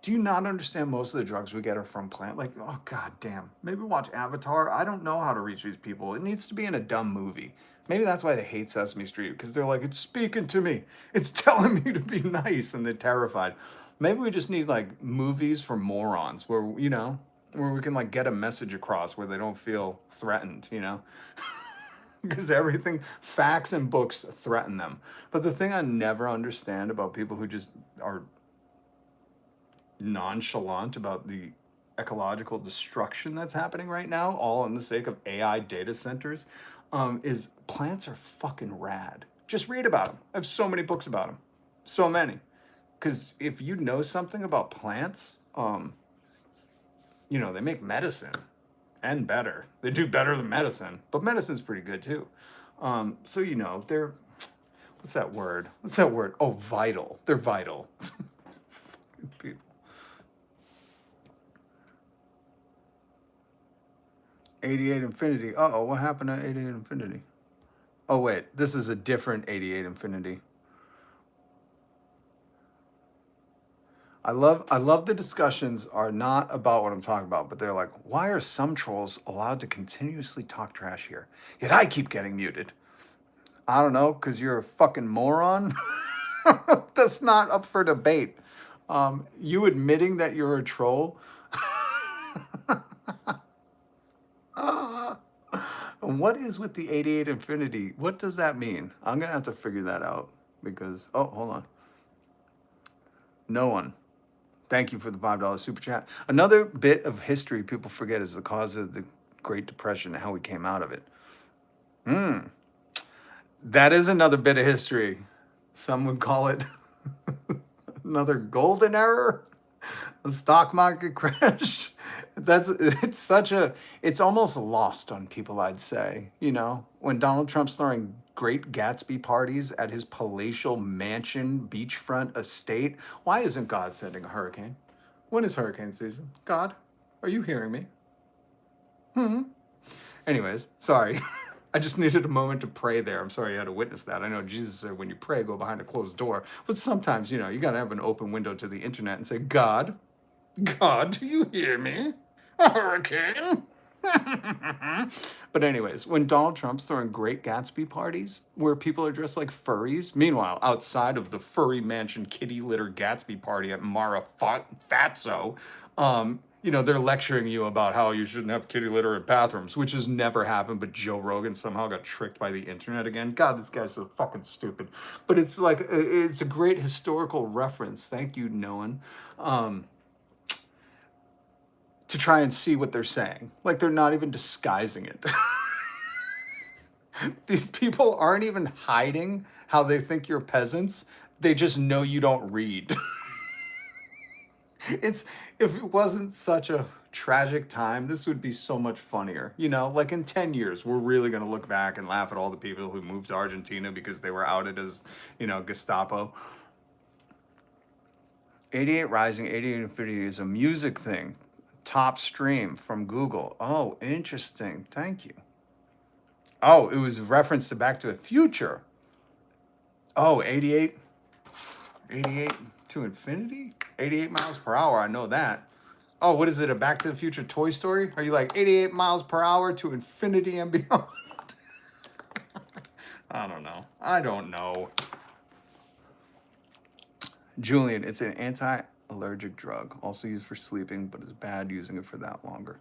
do you not understand most of the drugs we get are from plant? Like, oh, god damn. Maybe watch Avatar. I don't know how to reach these people. It needs to be in a dumb movie. Maybe that's why they hate Sesame Street, because they're like, it's speaking to me. It's telling me to be nice, and they're terrified. Maybe we just need, like, movies for morons where, where we can, like, get a message across where they don't feel threatened, because everything, facts and books threaten them. But the thing I never understand about people who just are nonchalant about the ecological destruction that's happening right now, all in the sake of AI data centers, is plants are fucking rad. Just read about them. I have so many books about them. So many. Because if you know something about plants, they make medicine. And better. They do better than medicine. But medicine's pretty good, too. So, they're... What's that word? Oh, vital. They're vital. People. 88 Infinity. Uh-oh, what happened to 88 Infinity? Oh, wait. This is a different 88 Infinity. I love the discussions are not about what I'm talking about, but they're like, why are some trolls allowed to continuously talk trash here? Yet I keep getting muted. I don't know, because you're a fucking moron? That's not up for debate. You admitting that you're a troll? What is with the 88 Infinity? What does that mean? I'm going to have to figure that out because... Oh, hold on. No one. Thank you for the $5 super chat. Another bit of history people forget is the cause of the Great Depression and how we came out of it. That is another bit of history. Some would call it another golden era, a stock market crash. It's almost lost on people, I'd say. When Donald Trump's throwing great Gatsby parties at his palatial mansion beachfront estate, why isn't God sending a hurricane? When is hurricane season? God, are you hearing me? Anyways, sorry. I just needed a moment to pray there. I'm sorry you had to witness that. I know Jesus said when you pray, go behind a closed door. But sometimes, you got to have an open window to the internet and say, God, do you hear me? A hurricane? But anyways, when Donald Trump's throwing great Gatsby parties where people are dressed like furries, meanwhile, outside of the furry mansion kitty litter Gatsby party at Mara Fatso, they're lecturing you about how you shouldn't have kitty litter in bathrooms, which has never happened, but Joe Rogan somehow got tricked by the internet again. God, this guy's so fucking stupid. But it's like, it's a great historical reference. Thank you, Noan. To try and see what they're saying. Like, they're not even disguising it. These people aren't even hiding how they think you're peasants. They just know you don't read. It's if it wasn't such a tragic time, this would be so much funnier. You know, like in 10 years, we're really going to look back and laugh at all the people who moved to Argentina because they were outed as, you know, Gestapo. 88 Rising, 88 Infinity is a music thing. Top stream from Google. Oh, interesting. Thank you. Oh, it was reference to Back to the Future. Oh, 88 to infinity? 88 miles per hour, I know that. Oh, what is it, a Back to the Future Toy Story? Are you like 88 miles per hour to infinity and beyond? I don't know. Julian, it's an anti-allergic drug, also used for sleeping, but it's bad using it for that longer.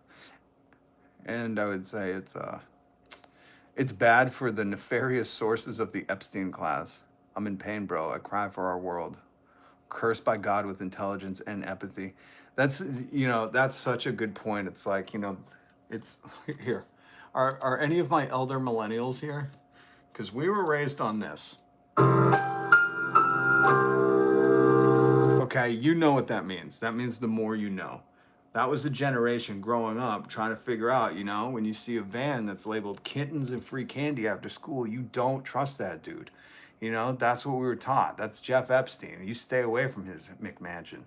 And I would say it's bad for the nefarious sources of the Epstein class. I'm in pain, bro. I cry for our world. Cursed by God with intelligence and empathy. That's, you know, that's such a good point. It's like, you know, it's here. Are any of my elder millennials here? Because we were raised on this. Okay, you know what that means. That means the more you know. That was a generation growing up trying to figure out, you know, when you see a van that's labeled kittens and free candy after school, you don't trust that dude. You know, that's what we were taught. That's Jeff Epstein. You stay away from his McMansion.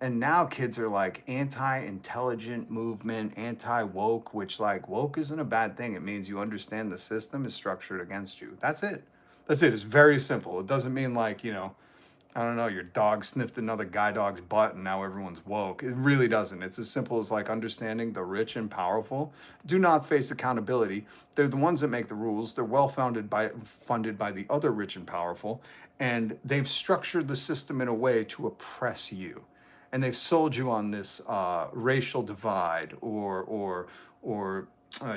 And now kids are like anti-intelligent movement, anti-woke, which like woke isn't a bad thing. It means you understand the system is structured against you. That's it. That's it. It's very simple. It doesn't mean like, you know, I don't know, your dog sniffed another guy dog's butt and now everyone's woke. It really doesn't. It's as simple as like understanding the rich and powerful do not face accountability. They're the ones that make the rules. They're funded by the other rich and powerful, and they've structured the system in a way to oppress you. And they've sold you on this racial divide or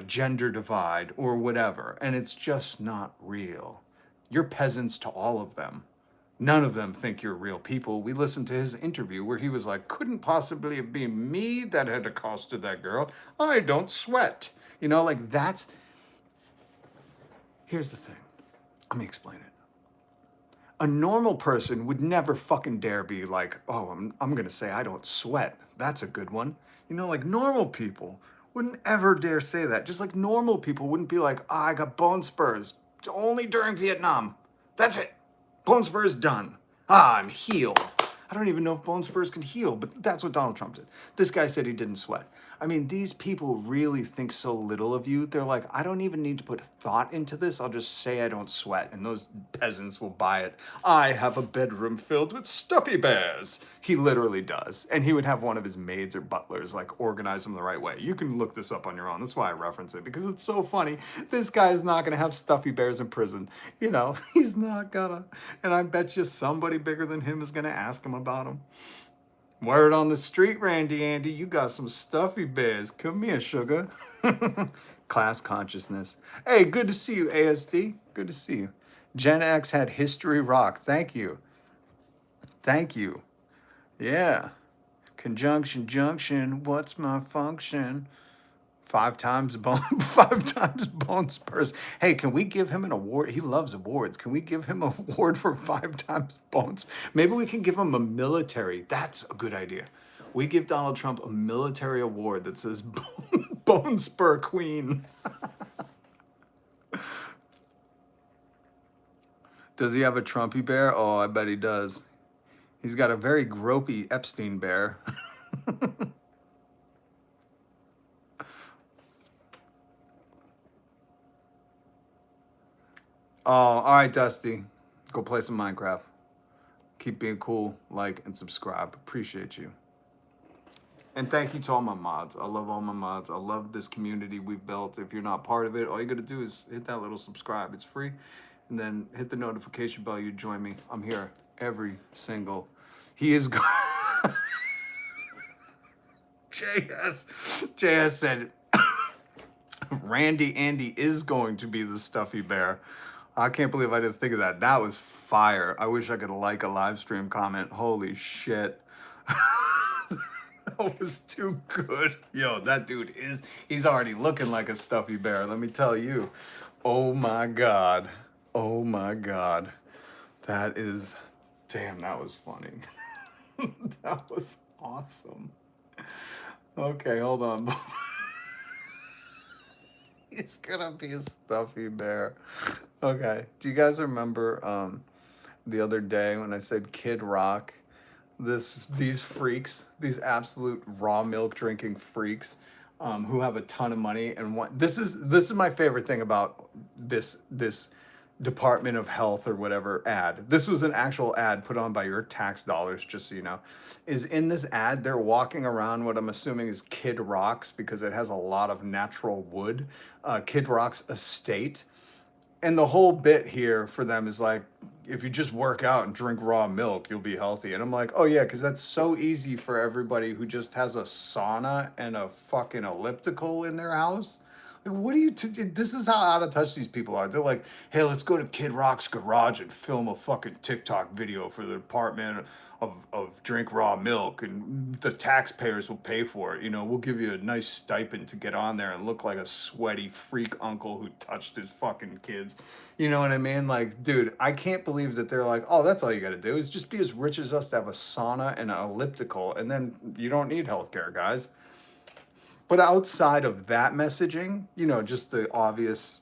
gender divide or whatever, and it's just not real. You're peasants to all of them. None of them think you're real people. We listened to his interview where he was like, couldn't possibly have been me that had accosted that girl. I don't sweat. You know, like that's... Here's the thing. Let me explain it. A normal person would never fucking dare be like, oh, I'm going to say I don't sweat. That's a good one. You know, like normal people wouldn't ever dare say that. Just like normal people wouldn't be like, I got bone spurs only during Vietnam. That's it. Bone spurs done. I'm healed. I don't even know if bone spurs can heal, but that's what Donald Trump did. This guy said he didn't sweat. I mean, these people really think so little of you. They're like, I don't even need to put thought into this. I'll just say I don't sweat, and those peasants will buy it. I have a bedroom filled with stuffy bears. He literally does. And he would have one of his maids or butlers, like, organize them the right way. You can look this up on your own. That's why I reference it, because it's so funny. This guy is not going to have stuffy bears in prison. You know, he's not gonna. And I bet you somebody bigger than him is going to ask him about them. Word on the street, Randy Andy, you got some stuffy bears. Come here, sugar. Class consciousness. Hey, good to see you, AST. Good to see you. Gen X had History Rock. Thank you. Thank you. Yeah. Conjunction, junction, what's my function? 5 times bone spurs. Hey, can we give him an award? He loves awards. Can we give him an award for 5 times bones? Maybe we can give him a military. That's a good idea. We give Donald Trump a military award that says Bone Spur Queen. Does he have a Trumpy bear? Oh, I bet he does. He's got a very gropey Epstein bear. Oh, all right, Dusty. Go play some Minecraft. Keep being cool, like, and subscribe. Appreciate you. And thank you to all my mods. I love all my mods. I love this community we've built. If you're not part of it, all you got to do is hit that little subscribe. It's free. And then hit the notification bell. You join me. I'm here every single... He is... JS said, Randy Andy is going to be the stuffy bear. I can't believe I didn't think of that. That was fire. I wish I could like a live stream comment. Holy shit. That was too good. Yo, that dude he's already looking like a stuffy bear. Let me tell you. Oh my God. Oh my God. That is, damn, that was funny. That was awesome. Okay, hold on. He's gonna be a stuffy bear. Okay. Do you guys remember the other day when I said Kid Rock? These freaks, these absolute raw milk drinking freaks, who have a ton of money and want this is my favorite thing about this Department of Health or whatever ad. This was an actual ad put on by your tax dollars, just so you know. Is in this ad, they're walking around what I'm assuming is Kid Rock's because it has a lot of natural wood, Kid Rock's estate. And the whole bit here for them is like, if you just work out and drink raw milk, you'll be healthy. And I'm like, oh yeah, because that's so easy for everybody who just has a sauna and a fucking elliptical in their house. Like, what do you? This is how out of touch these people are. They're like, hey, let's go to Kid Rock's garage and film a fucking TikTok video for the Department of Drink Raw Milk, and the taxpayers will pay for it. You know, we'll give you a nice stipend to get on there and look like a sweaty freak uncle who touched his fucking kids. You know what I mean? Like, dude, I can't believe that they're like, oh, that's all you got to do is just be as rich as us to have a sauna and an elliptical, and then you don't need healthcare, guys. But outside of that messaging, you know, just the obvious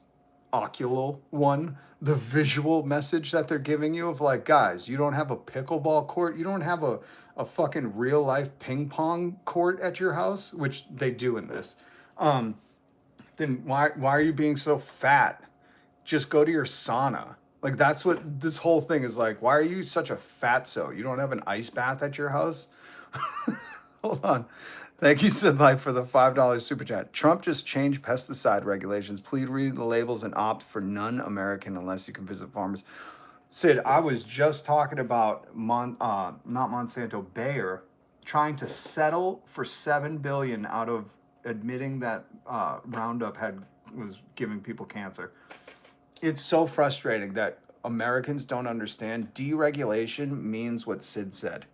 ocular one, the visual message that they're giving you of like, guys, you don't have a pickleball court, you don't have a fucking real life ping pong court at your house, which they do in this. Then why are you being so fat? Just go to your sauna. Like, that's what this whole thing is like. Why are you such a fatso? You don't have an ice bath at your house? Hold on. Thank you, Sid Life, for the $5 super chat. Trump just changed pesticide regulations. Please read the labels and opt for none American unless you can visit farmers. Sid, I was just talking about not Monsanto, Bayer, trying to settle for $7 billion out of admitting that Roundup was giving people cancer. It's so frustrating that Americans don't understand. Deregulation means what Sid said.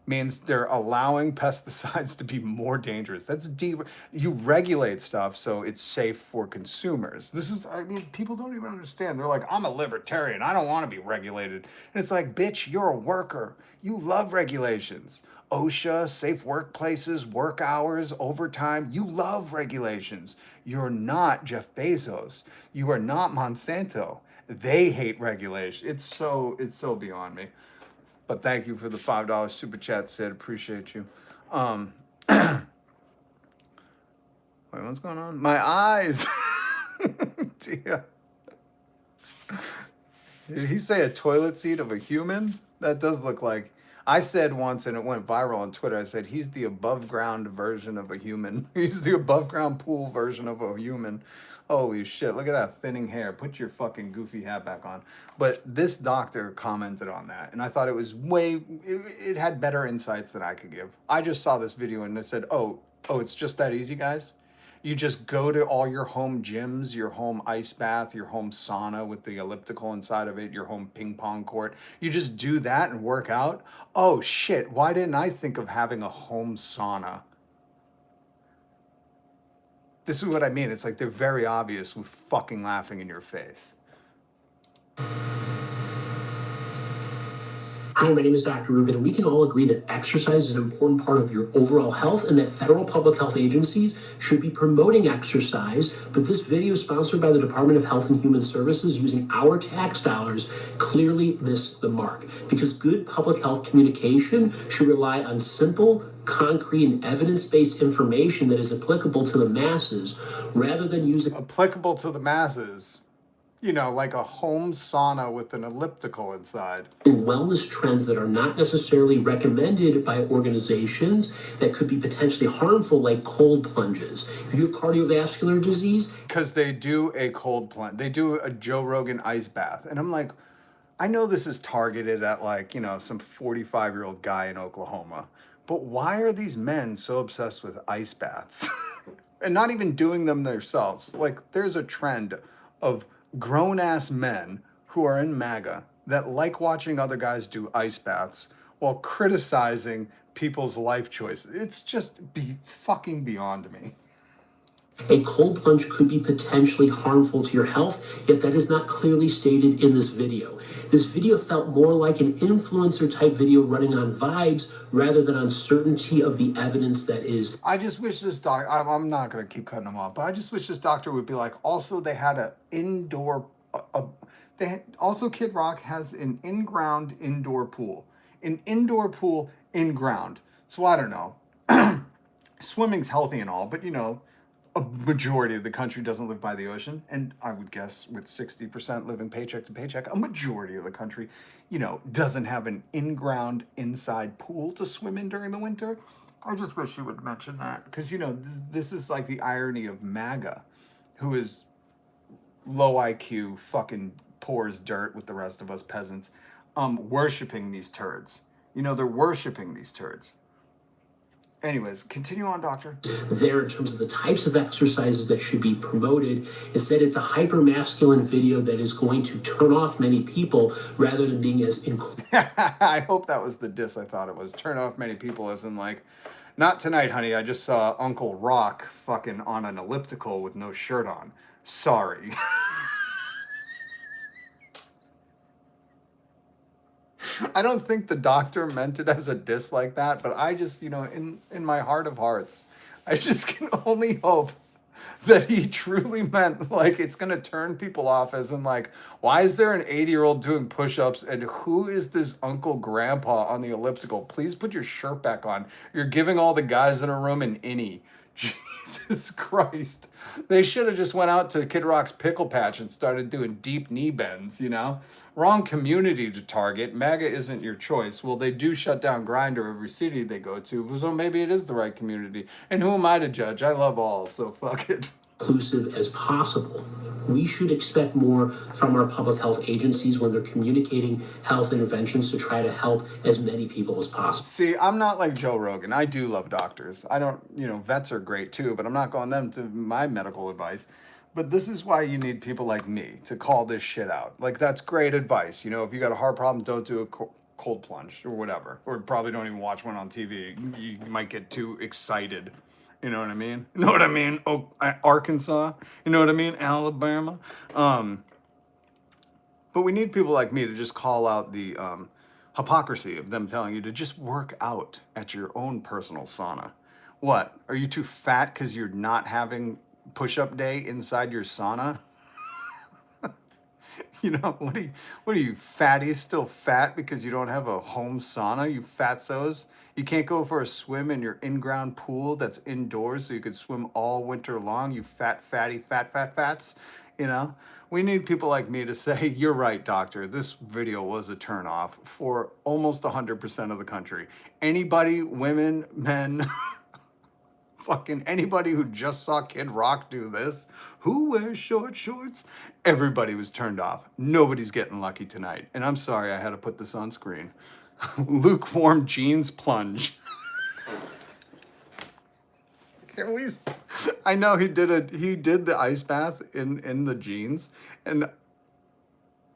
Means they're allowing pesticides to be more dangerous. That's you regulate stuff so it's safe for consumers. This is, I mean, people don't even understand. They're like, I'm a libertarian. I don't want to be regulated. And it's like, bitch, you're a worker. You love regulations. OSHA, safe workplaces, work hours, overtime. You love regulations. You're not Jeff Bezos. You are not Monsanto. They hate regulation. It's so beyond me. But thank you for the $5 super chat, Sid. Appreciate you. Wait, what's going on? My eyes. Did he say a toilet seat of a human? That does look like. I said once, and it went viral on Twitter, I said, he's the above ground version of a human. He's the above ground pool version of a human. Holy shit, look at that thinning hair. Put your fucking goofy hat back on. But this doctor commented on that, and I thought it was it had better insights than I could give. I just saw this video and it said, oh, it's just that easy, guys? You just go to all your home gyms, your home ice bath, your home sauna with the elliptical inside of it, your home ping pong court. You just do that and work out? Oh shit, why didn't I think of having a home sauna? This is what I mean. It's like they're very obvious with fucking laughing in your face. Hi, my name is Dr. Rubin, and we can all agree that exercise is an important part of your overall health and that federal public health agencies should be promoting exercise. But this video, sponsored by the Department of Health and Human Services using our tax dollars, clearly missed the mark. Because good public health communication should rely on simple, concrete, and evidence-based information that is applicable to the masses rather than using... Applicable to the masses? You know, like a home sauna with an elliptical inside. Wellness trends that are not necessarily recommended by organizations that could be potentially harmful, like cold plunges. If you have cardiovascular disease... Because they do a cold plunge. They do a Joe Rogan ice bath. And I'm like, I know this is targeted at like, you know, some 45-year-old guy in Oklahoma. But why are these men so obsessed with ice baths? And not even doing them themselves. Like, there's a trend of grown-ass men who are in MAGA that like watching other guys do ice baths while criticizing people's life choices. It's just fucking beyond me. A cold plunge could be potentially harmful to your health, yet that is not clearly stated in this video. This video felt more like an influencer type video running on vibes rather than on certainty of the evidence that is. I just wish this doctor, I'm not going to keep cutting him off, but I just wish this doctor would be like, also they had an indoor, also Kid Rock has an in-ground indoor pool. An indoor pool in ground. So I don't know. Swimming's healthy and all, but you know, a majority of the country doesn't live by the ocean. And I would guess with 60% living paycheck to paycheck, a majority of the country, you know, doesn't have an in-ground inside pool to swim in during the winter. I just wish you would mention that. Because, you know, this is like the irony of MAGA, who is low IQ, fucking pours dirt with the rest of us peasants, worshiping these turds. You know, they're worshiping these turds. Anyways, continue on, doctor. There, in terms of the types of exercises that should be promoted, instead it's a hyper-masculine video that is going to turn off many people rather than being as inclusive. I hope that was the diss I thought it was. Turn off many people as in like, not tonight, honey. I just saw Uncle Rock fucking on an elliptical with no shirt on. Sorry. I don't think the doctor meant it as a diss like that, but I just, you know, in my heart of hearts, I just can only hope that he truly meant like it's going to turn people off as in like, why is there an 80-year-old doing push-ups and who is this Uncle Grandpa on the elliptical? Please put your shirt back on. You're giving all the guys in a room an innie. Jesus Christ. They should have just went out to Kid Rock's pickle patch and started doing deep knee bends, you know? Wrong community to target. MAGA isn't your choice. Well, they do shut down Grindr every city they go to, so maybe it is the right community. And who am I to judge? I love all, so fuck it. Inclusive as possible. We should expect more from our public health agencies when they're communicating health interventions to try to help as many people as possible. See, I'm not like Joe Rogan. I do love doctors. I don't, you know, vets are great too, but I'm not going them to my medical advice. But this is why you need people like me to call this shit out. Like, that's great advice. You know, if you got a heart problem, don't do a cold plunge or whatever. Or probably don't even watch one on TV. You might get too excited. You know what I mean? You know what I mean? Oh, Arkansas. You know what I mean? Alabama. But we need people like me to just call out the hypocrisy of them telling you to just work out at your own personal sauna. What? Are you too fat because you're not having push-up day inside your sauna? You know, what are you, fatties still fat because you don't have a home sauna, you fatzos? You can't go for a swim in your in-ground pool that's indoors so you could swim all winter long, you fatty fats, you know? We need people like me to say, you're right, doctor, this video was a turnoff for almost 100% of the country. Anybody, women, men, fucking anybody who just saw Kid Rock do this, who wears short shorts? Everybody was turned off. Nobody's getting lucky tonight. And I'm sorry I had to put this on screen. Lukewarm jeans plunge. Can we? I know he did the ice bath in the jeans, and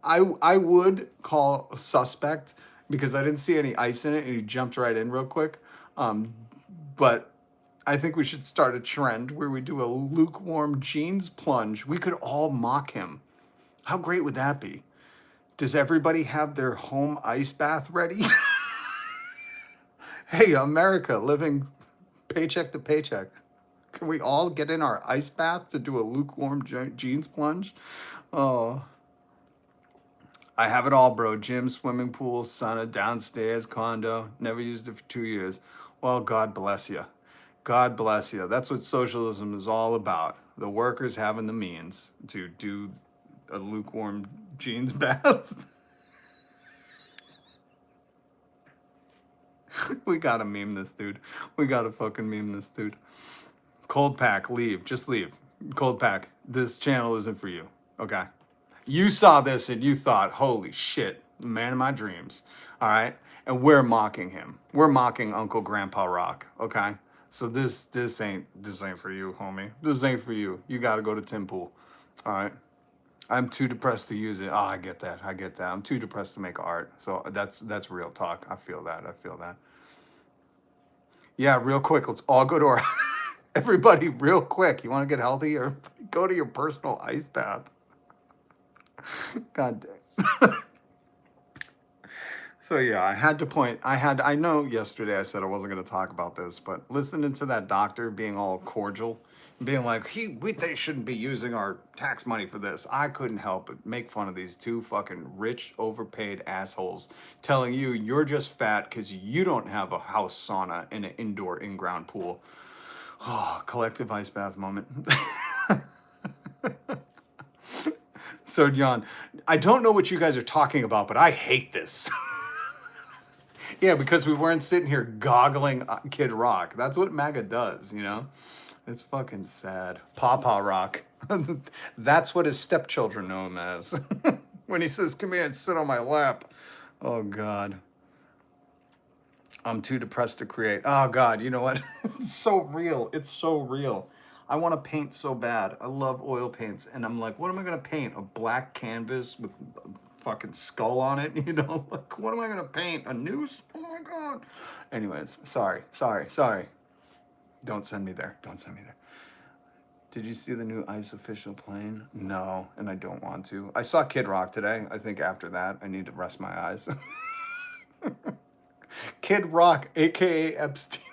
I would call suspect because I didn't see any ice in it and he jumped right in real quick. But I think we should start a trend where we do a lukewarm jeans plunge. We could all mock him. How great would that be? Does everybody have their home ice bath ready? Hey, America, living paycheck to paycheck. Can we all get in our ice bath to do a lukewarm jeans plunge? Oh, I have it all, bro. Gym, swimming pool, sauna, downstairs, condo. Never used it for 2 years. Well, God bless you. God bless you. That's what socialism is all about. The workers having the means to do a lukewarm jeans bath. We gotta meme this dude. We gotta fucking meme this dude. Cold pack, leave. Just leave. Cold pack, this channel isn't for you. Okay? You saw this and you thought, holy shit, man of my dreams. All right? And we're mocking him. We're mocking Uncle Grandpa Rock. Okay? So this ain't for you, homie. This ain't for you. You gotta go to Tim Pool. All right? I'm too depressed to use it. Oh, I get that. I'm too depressed to make art. So that's real talk. I feel that. Yeah, real quick, let's all go to our Everybody, real quick, you want to get healthy or go to your personal ice bath. God damn. So yeah, I had to point. I know yesterday I said I wasn't going to talk about this, but listening to that doctor being all cordial, being like, they shouldn't be using our tax money for this. I couldn't help but make fun of these two fucking rich, overpaid assholes telling you you're just fat because you don't have a house sauna and an indoor in-ground pool. Oh, collective ice bath moment. So, John, I don't know what you guys are talking about, but I hate this. Yeah, because we weren't sitting here goggling Kid Rock. That's what MAGA does, you know? It's fucking sad. Papa Rock. That's what his stepchildren know him as. When he says, come here and sit on my lap. Oh, God. I'm too depressed to create. Oh, God, you know what? It's so real. It's so real. I want to paint so bad. I love oil paints. And I'm like, what am I going to paint? A black canvas with a fucking skull on it? You know, like, what am I going to paint? A noose? Oh, my God. Anyways, sorry. Don't send me there. Don't send me there. Did you see the new ICE official plane? No, and I don't want to. I saw Kid Rock today. I think after that, I need to rest my eyes. Kid Rock, a.k.a. Epstein.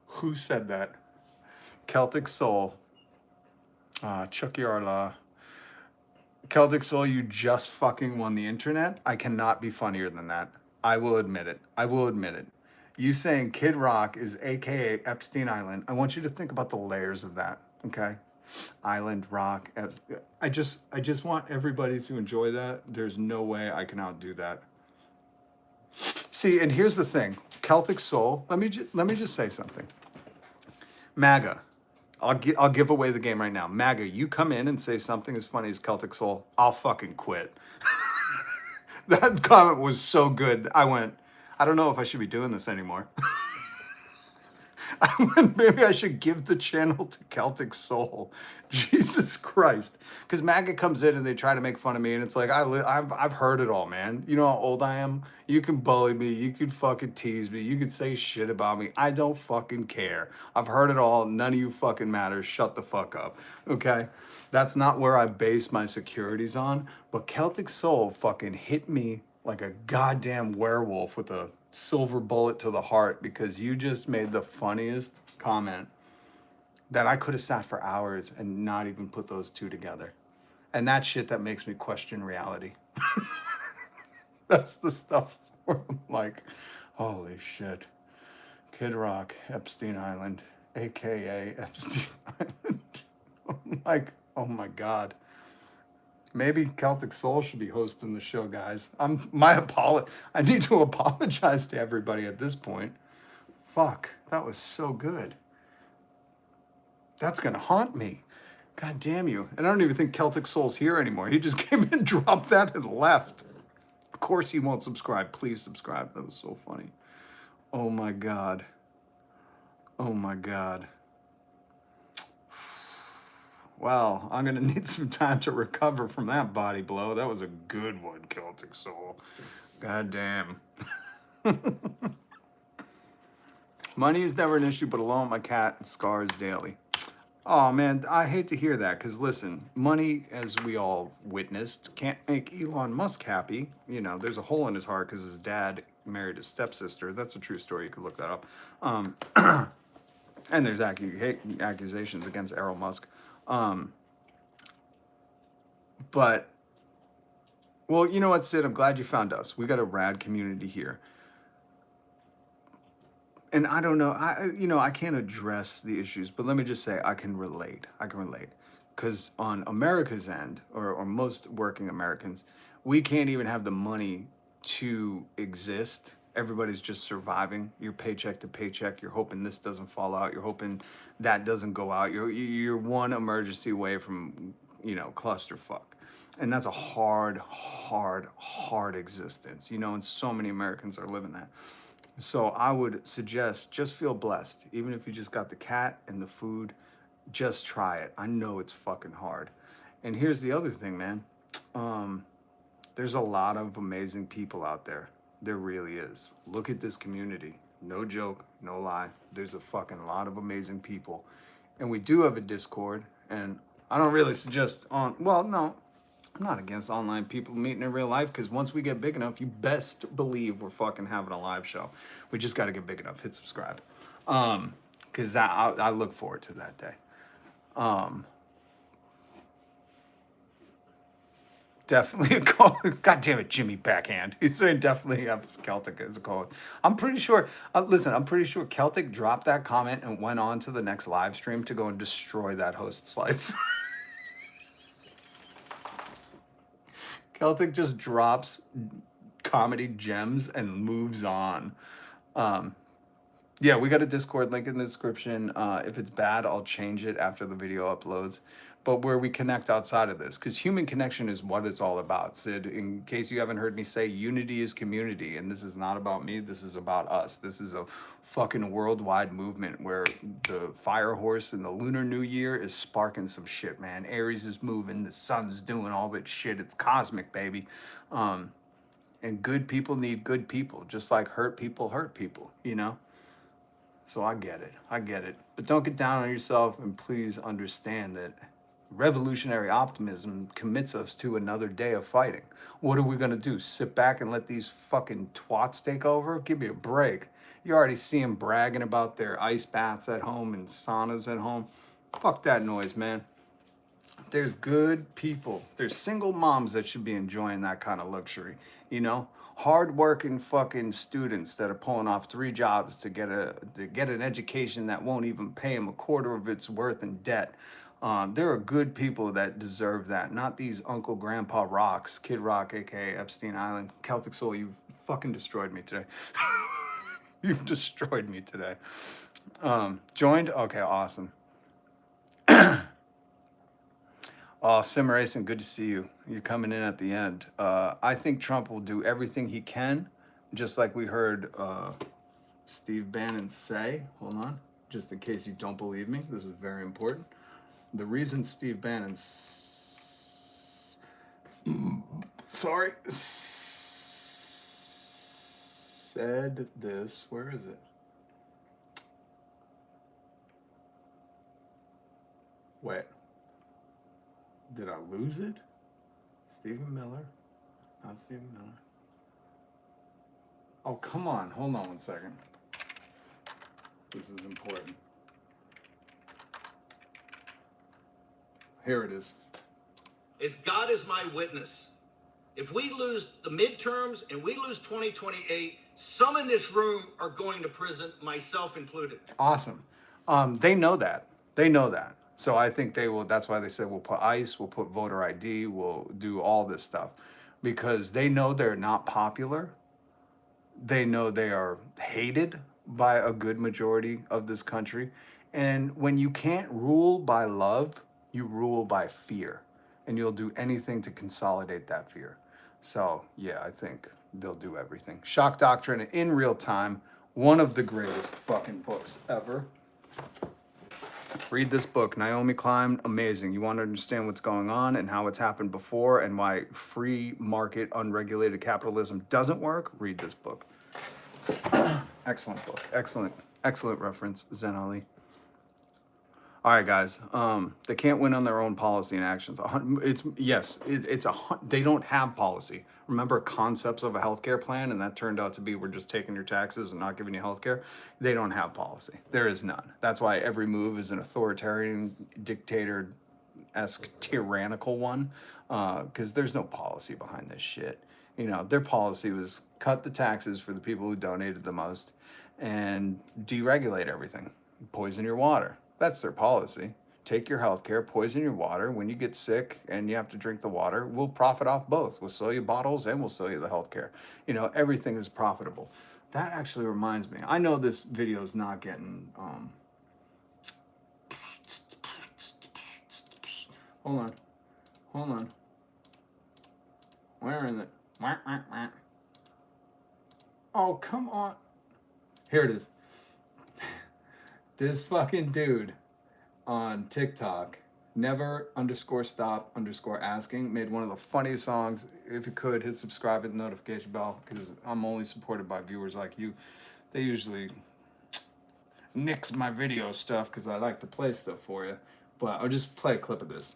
Who said that? Celtic Soul. Chucky Arla. Celtic Soul, you just fucking won the internet. I cannot be funnier than that. I will admit it. You saying Kid Rock is a.k.a. Epstein Island. I want you to think about the layers of that, okay? Island, rock. I just want everybody to enjoy that. There's no way I can outdo that. See, and here's the thing. Celtic Soul, let me just say something. MAGA, I'll give away the game right now. MAGA, you come in and say something as funny as Celtic Soul, I'll fucking quit. That comment was so good. I went, I don't know if I should be doing this anymore. I went, maybe I should give the channel to Celtic Soul. Jesus Christ. Because MAGA comes in and they try to make fun of me, and it's like, I've heard it all, man. You know how old I am? You can bully me. You can fucking tease me. You can say shit about me. I don't fucking care. I've heard it all. None of you fucking matters. Shut the fuck up. Okay? That's not where I base my securities on. But Celtic Soul fucking hit me like a goddamn werewolf with a silver bullet to the heart, because you just made the funniest comment that I could have sat for hours and not even put those two together. And that shit that makes me question reality. That's the stuff where I'm like, holy shit. Kid Rock, Epstein Island, a.k.a. Epstein Island. I'm like, oh my God. Maybe Celtic Soul should be hosting the show, guys. I need to apologize to everybody at this point. Fuck, that was so good. That's gonna haunt me. God damn you. And I don't even think Celtic Soul's here anymore. He just came in, dropped that, and left. Of course he won't subscribe. Please subscribe. That was so funny. Oh my God. Oh my God. Well, I'm going to need some time to recover from that body blow. That was a good one, Celtic Soul. God damn. Money is never an issue, but alone with my cat and scars daily. Oh, man, I hate to hear that, because listen, money, as we all witnessed, can't make Elon Musk happy. You know, there's a hole in his heart because his dad married his stepsister. That's a true story. You could look that up. And there's accusations against Elon Musk. But, well, you know what, Sid? I'm glad you found us. We got a rad community here. And I don't know, I can't address the issues, but let me just say I can relate. Because on America's end, or most working Americans, we can't even have the money to exist. Everybody's just surviving. You're paycheck to paycheck. You're hoping this doesn't fall out. You're hoping that doesn't go out. You're one emergency away from, clusterfuck. And that's a hard existence, and so many Americans are living that. So I would suggest just feel blessed. Even if you just got the cat and the food, just try it. I know it's fucking hard. And here's the other thing, man. There's a lot of amazing people out there. There really is. Look at this community. No joke, no lie. There's a fucking lot of amazing people. And we do have a Discord, and I don't really suggest well, no, I'm not against online people meeting in real life, because once we get big enough, you best believe we're fucking having a live show. We just got to get big enough. Hit subscribe. Because I look forward to that day. Definitely a code. God damn it, Jimmy Backhand. He's saying definitely have Celtic as a code. I'm pretty sure. Listen, I'm pretty sure Celtic dropped that comment and went on to the next live stream to go and destroy that host's life. Celtic just drops comedy gems and moves on. Yeah, we got a Discord link in the description. If it's bad, I'll change it after the video uploads. But where we connect outside of this, because human connection is what it's all about. Sid, in case you haven't heard me say, unity is community, and this is not about me. This is about us. This is a fucking worldwide movement where the fire horse in the Lunar New Year is sparking some shit, man. Aries is moving, the sun's doing all that shit. It's cosmic, baby. And good people need good people, just like hurt people, you know? So I get it. But don't get down on yourself, and please understand that revolutionary optimism commits us to another day of fighting. What are we gonna do? Sit back and let these fucking twats take over? Give me a break. You already see them bragging about their ice baths at home and saunas at home. Fuck that noise, man. There's good people. There's single moms that should be enjoying that kind of luxury, you know? Hardworking fucking students that are pulling off 3 jobs to get an education that won't even pay them a quarter of its worth in debt. There are good people that deserve that, not these Uncle Grandpa Rocks, Kid Rock, aka Epstein Island. Celtic Soul, you've fucking destroyed me today. You've destroyed me today. Joined? Okay, awesome. Oh, Sim Racing, good to see you. You're coming in at the end. I think Trump will do everything he can, just like we heard Steve Bannon say. Hold on, just in case you don't believe me, this is very important. The reason Steve Bannon said this, where is it? Wait. Did I lose it? Stephen Miller. Not Stephen Miller. Oh, come on. Hold on one second. This is important. Here it is. As God is my witness, if we lose the midterms and we lose 2028, some in this room are going to prison, myself included. Awesome. They know that. So I think they will. That's why they said we'll put ICE, we'll put voter ID, we'll do all this stuff, because they know they're not popular. They know they are hated by a good majority of this country. And when you can't rule by love, you rule by fear. And you'll do anything to consolidate that fear. So yeah, I think they'll do everything. Shock Doctrine in real time. One of the greatest fucking books ever. Read this book, Naomi Klein, amazing. You want to understand what's going on and how it's happened before and why free market, unregulated capitalism doesn't work? Read this book. Excellent book. Excellent reference, Zen Ali. All right, guys. They can't win on their own policy and actions. They don't have policy. Remember concepts of a healthcare plan, and that turned out to be we're just taking your taxes and not giving you healthcare. They don't have policy. There is none. That's why every move is an authoritarian, dictator-esque, tyrannical one, because there's no policy behind this shit. You know, their policy was cut the taxes for the people who donated the most and deregulate everything. Poison your water. That's their policy. Take your health care, poison your water. When you get sick and you have to drink the water, we'll profit off both. We'll sell you bottles and we'll sell you the health care. You know, everything is profitable. That actually reminds me. I know this video is not getting... Hold on. Where is it? Oh, come on. Here it is. This fucking dude on TikTok never_stop_asking. Made one of the funniest songs. If you could, hit subscribe, hit the notification bell, because I'm only supported by viewers like you. They usually nix my video stuff because I like to play stuff for you. But I'll just play a clip of this.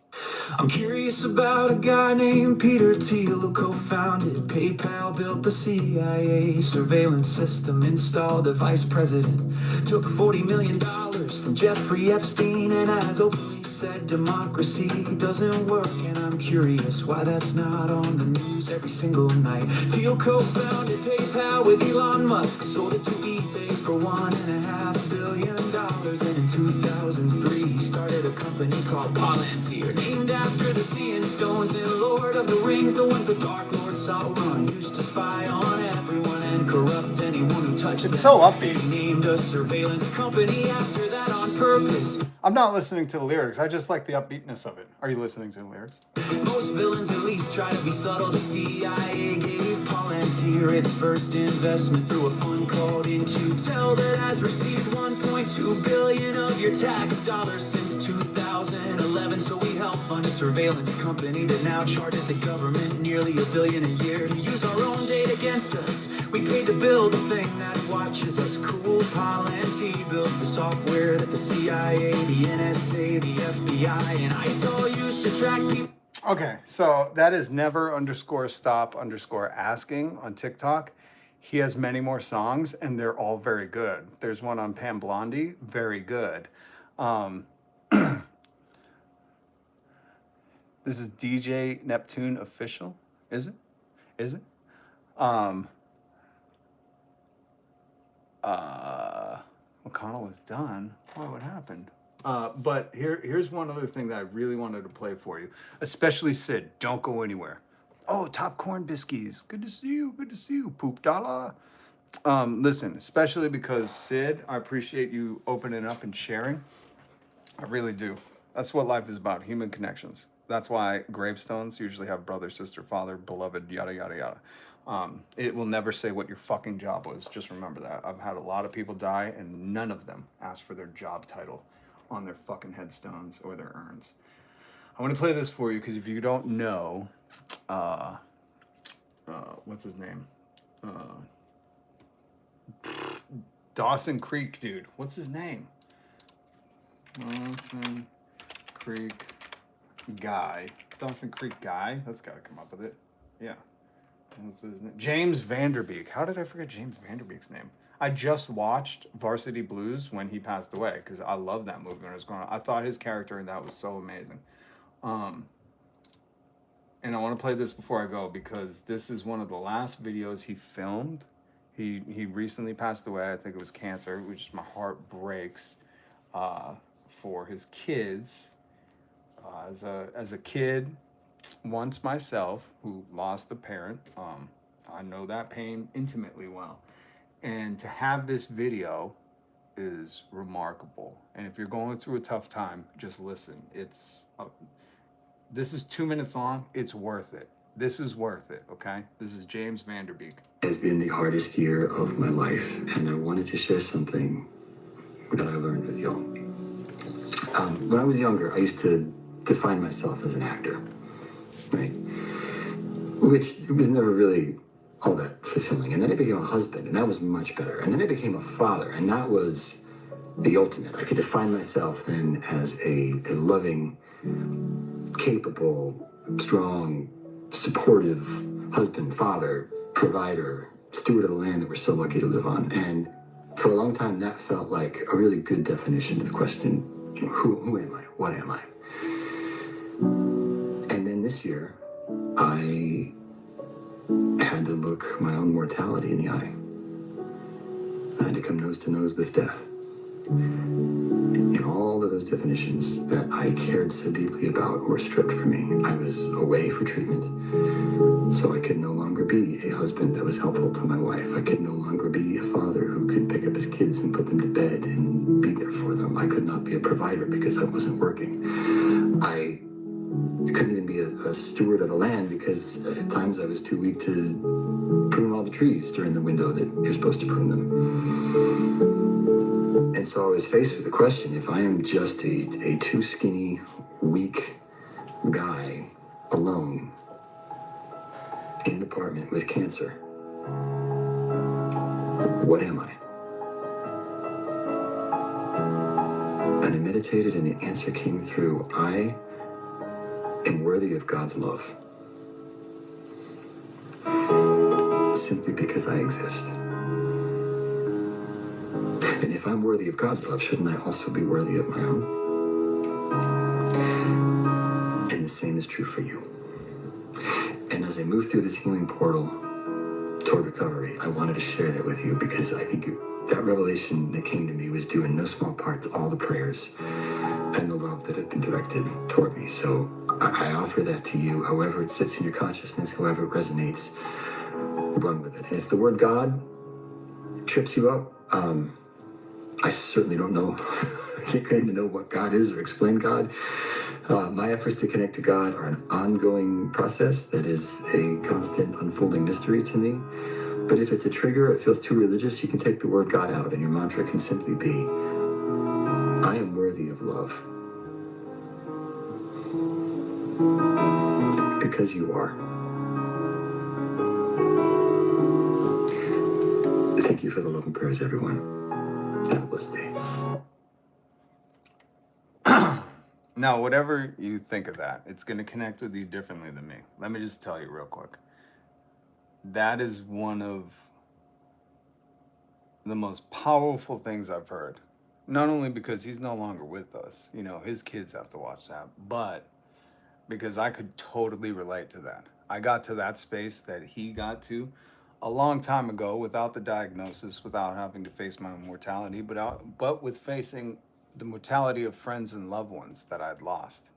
I'm curious about a guy named Peter Thiel who co-founded PayPal, built the CIA surveillance system, installed a vice president, took $40 million from Jeffrey Epstein, and has openly said democracy doesn't work. And I'm curious why that's not on the news every single night. Thiel co-founded PayPal with Elon Musk, sold it to eBay for $1.5 billion, and in 2003 he started a company called Palantir, named after the Seeing Stones in Lord of the Rings, the ones the Dark Lord Sauron used to spy on everyone and corrupt anyone who touched them. It's so upbeat. He named a surveillance company after that on purpose. I'm not listening to the lyrics. I just like the upbeatness of it. Are you listening to the lyrics? Most villains at least try to be subtle. The CIA gave Palantir its first investment through a fund called InQtel that has received $1.2 billion of your tax dollars since 2011. So we help fund a surveillance company that now charges the government nearly $1 billion a year to use our own data against us. We paid to build the thing that watches us. Cool. Palantir builds the software that the CIA, the NSA, the FBI, and ICE all use to track people. Okay, so that is never_stop_asking on TikTok. He has many more songs, and they're all very good. There's one on Pam Blondie, very good. This is DJ Neptune Official, is it? Is it? McConnell is done. What happened? But here's one other thing that I really wanted to play for you, especially Sid. Don't go anywhere. Oh, Top Corn Biscuits. Good to see you. Good to see you. Poop dollar. Listen, especially because Sid, I appreciate you opening up and sharing. I really do. That's what life is about, human connections. That's why gravestones usually have brother, sister, father, beloved, yada, yada, yada. It will never say what your fucking job was. Just remember that. I've had a lot of people die, and none of them asked for their job title on their fucking headstones or their urns. I want to play this for you because if you don't know, what's his name? Dawson Creek dude. What's his name? Dawson Creek guy. Dawson Creek guy. That's got to come up with it. Yeah. What's his name? James Vanderbeek. How did I forget James Vanderbeek's name? I just watched Varsity Blues when he passed away because I love that movie when it was going on. I thought his character in that was so amazing. And I want to play this before I go because this is one of the last videos he filmed. He recently passed away. I think it was cancer, which my heart breaks for his kids. As a kid once myself who lost a parent, I know that pain intimately well. And to have this video is remarkable. And if you're going through a tough time, just listen. This is 2 minutes long. It's worth it. This is worth it, okay? This is James Vanderbeek. It's been the hardest year of my life, and I wanted to share something that I learned with y'all. When I was younger, I used to define myself as an actor, right? Which was never really all that fulfilling. And then I became a husband, and that was much better. And then I became a father, and that was the ultimate. I could define myself then as a loving, capable, strong, supportive husband, father, provider, steward of the land that we're so lucky to live on. And for a long time, that felt like a really good definition to the question, you know, who am I? What am I? And then this year, I had to look my own mortality in the eye. I had to come nose to nose with death. And all of those definitions that I cared so deeply about were stripped from me. I was away for treatment, so I could no longer be a husband that was helpful to my wife. I could no longer be a father who could pick up his kids and put them to bed and be there for them. I could not be a provider because I wasn't working. I couldn't even be a steward of the land because at times I was too weak to prune all the trees during the window that you're supposed to prune them. And And so I was faced with the question, if I am just a too skinny, weak guy alone in an apartment with cancer, what am I? And I meditated and the answer came through. I am worthy of God's love. Simply because I exist. And if I'm worthy of God's love, shouldn't I also be worthy of my own? And the same is true for you. And as I move through this healing portal toward recovery, I wanted to share that with you because I think that revelation that came to me was due in no small part to all the prayers and the love that have been directed toward me. So I offer that to you, however it sits in your consciousness, however it resonates, run with it. And if the word God trips you up, I certainly don't know. I can't claim to know what God is or explain God. My efforts to connect to God are an ongoing process that is a constant unfolding mystery to me. But if it's a trigger, it feels too religious, you can take the word God out and your mantra can simply be, I am worthy of love. Because you are. Thank you for the love and prayers, everyone. Have a blessed day. Now, whatever you think of that, it's going to connect with you differently than me. Let me just tell you real quick. That is one of the most powerful things I've heard. Not only because he's no longer with us, you know, his kids have to watch that, but because I could totally relate to that. I got to that space that he got to a long time ago without the diagnosis, without having to face my mortality, but with facing the mortality of friends and loved ones that I'd lost.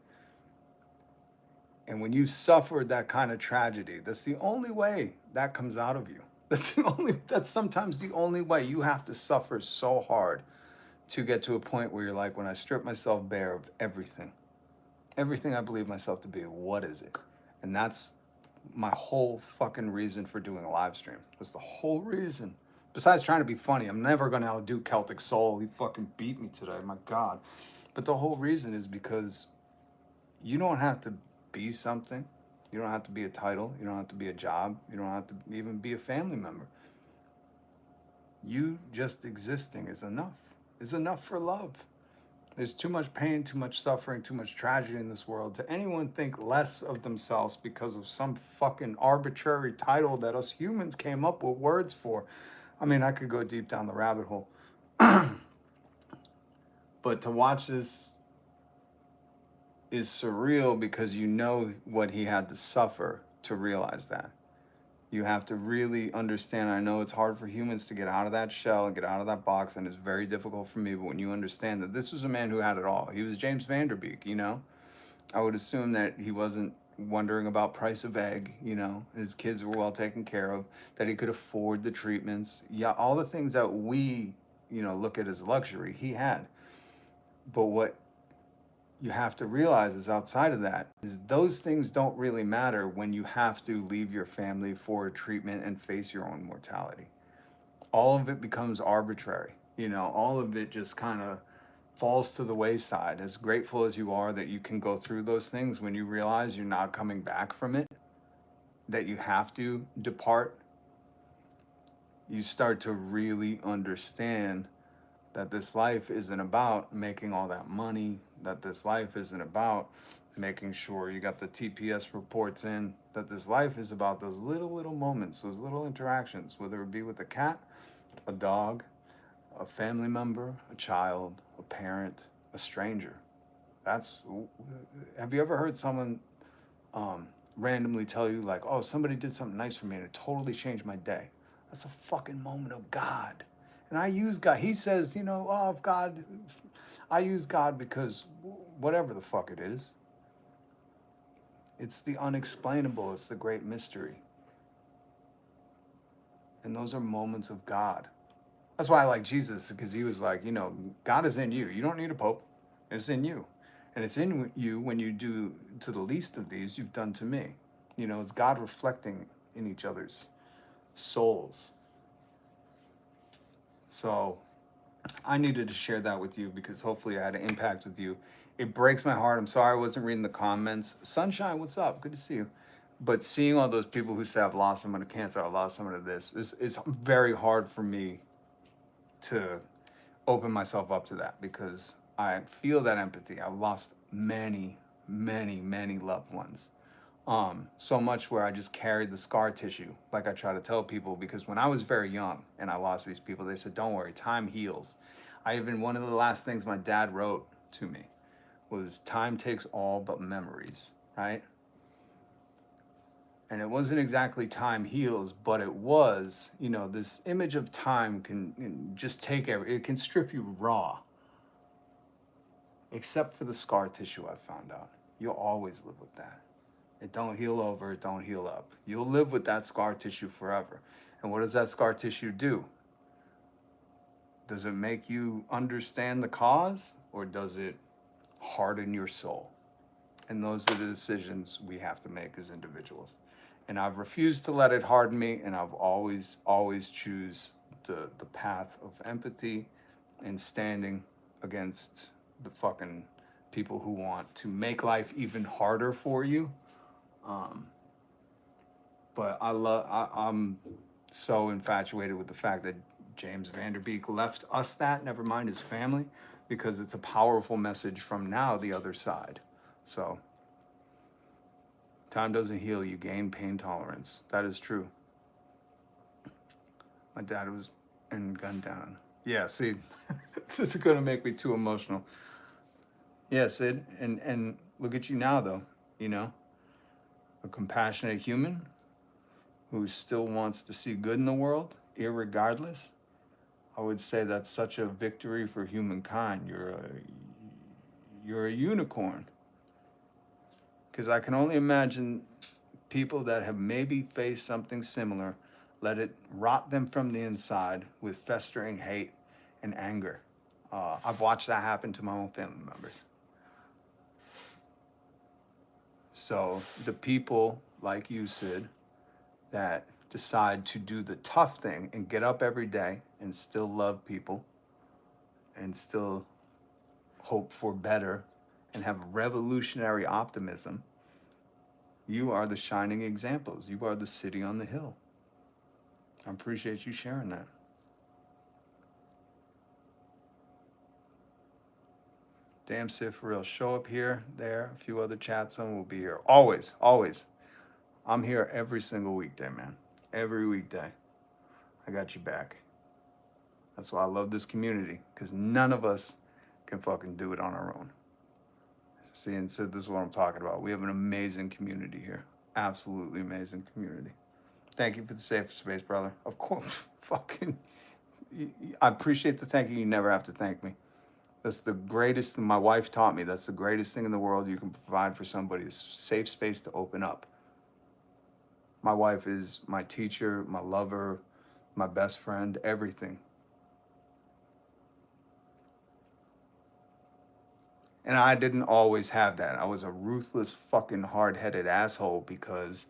And when you suffered that kind of tragedy, that's the only way that comes out of you. That's sometimes the only way. You have to suffer so hard to get to a point where you're like, when I strip myself bare of everything I believe myself to be, what is it? And that's my whole fucking reason for doing a live stream. That's the whole reason. Besides trying to be funny, I'm never gonna outdo Celtic Soul. He fucking beat me today, my God. But the whole reason is because you don't have to be something. You don't have to be a title. You don't have to be a job. You don't have to even be a family member. You just existing is enough for love. There's too much pain, too much suffering, too much tragedy in this world to anyone think less of themselves because of some fucking arbitrary title that us humans came up with words for. I mean, I could go deep down the rabbit hole. But to watch this is surreal because you know what he had to suffer to realize that. You have to really understand. I know it's hard for humans to get out of that shell and get out of that box, and it's very difficult for me, but when you understand that this was a man who had it all. He was James Van Der Beek, you know? I would assume that he wasn't wondering about price of egg, you know? His kids were well taken care of, that he could afford the treatments. Yeah, all the things that we, you know, look at as luxury, he had. But what you have to realize is outside of that is those things don't really matter when you have to leave your family for a treatment and face your own mortality. All of it becomes arbitrary. You know, all of it just kind of falls to the wayside. As grateful as you are that you can go through those things, when you realize you're not coming back from it, that you have to depart, you start to really understand that this life isn't about making all that money, that this life isn't about making sure you got the TPS reports in, that this life is about those little moments, those little interactions, whether it be with a cat, a dog, a family member, a child, a parent, a stranger. Have you ever heard someone randomly tell you like, oh, somebody did something nice for me and it totally changed my day? That's a fucking moment of God. And I use God. He says, you know, oh, if God, I use God because whatever the fuck it is. It's the unexplainable. It's the great mystery. And those are moments of God. That's why I like Jesus, because he was like, you know, God is in you. You don't need a pope. It's in you. And it's in you when you do to the least of these, you've done to me. You know, it's God reflecting in each other's souls. So I needed to share that with you because hopefully I had an impact with you. It breaks my heart. I'm sorry I wasn't reading the comments. Sunshine, what's up? Good to see you. But seeing all those people who say I've lost someone to cancer, I lost someone to this, is very hard for me to open myself up to that because I feel that empathy. I lost many, many, many loved ones. So much where I just carried the scar tissue, like I try to tell people, because when I was very young and I lost these people, they said, don't worry, time heals. One of the last things my dad wrote to me was, time takes all but memories, right? And it wasn't exactly time heals, but it was, this image of time can just take it can strip you raw. Except for the scar tissue, I found out. You'll always live with that. It don't heal over, it don't heal up. You'll live with that scar tissue forever. And what does that scar tissue do? Does it make you understand the cause, or does it harden your soul? And those are the decisions we have to make as individuals. And I've refused to let it harden me, and I've always choose the path of empathy and standing against the fucking people who want to make life even harder for you. But I'm so infatuated with the fact that James Van Der Beek left us that, never mind his family, because it's a powerful message from now the other side. So time doesn't heal, you gain pain tolerance. That is true. My dad was gunned down. Yeah, see, this is gonna make me too emotional. Yeah, Sid, and look at you now though, a compassionate human who still wants to see good in the world, irregardless. I would say that's such a victory for humankind. You're a unicorn. Because I can only imagine people that have maybe faced something similar, let it rot them from the inside with festering hate and anger. I've watched that happen to my own family members. So the people like you, Sid, that decide to do the tough thing and get up every day and still love people and still hope for better and have revolutionary optimism, you are the shining examples. You are the city on the hill. I appreciate you sharing that. Damn, Sid, for real. Show up here, there, a few other chats, and we'll be here. Always, always. I'm here every single weekday, man. Every weekday. I got you back. That's why I love this community, because none of us can fucking do it on our own. See, and Sid, this is what I'm talking about. We have an amazing community here. Absolutely amazing community. Thank you for the safe space, brother. Of course, fucking, I appreciate the thank you. You never have to thank me. That's the greatest, my wife taught me, that's the greatest thing in the world you can provide for somebody, is safe space to open up. My wife is my teacher, my lover, my best friend, everything. And I didn't always have that. I was a ruthless, fucking hard-headed asshole because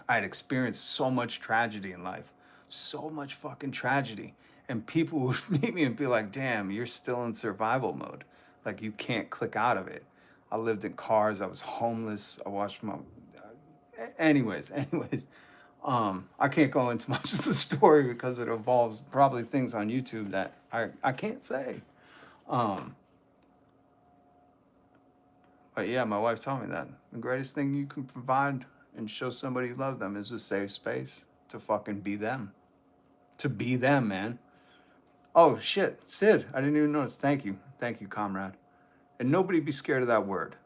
I had experienced so much tragedy in life. So much fucking tragedy. And people would meet me and be like, damn, you're still in survival mode. Like, you can't click out of it. I lived in cars. I was homeless. I watched my... Anyways. I can't go into much of the story because it involves probably things on YouTube that I can't say. But yeah, my wife taught me that. The greatest thing you can provide and show somebody you love them is a safe space to fucking be them. To be them, man. Oh, shit. Sid, I didn't even notice. Thank you. Thank you, comrade. And nobody be scared of that word.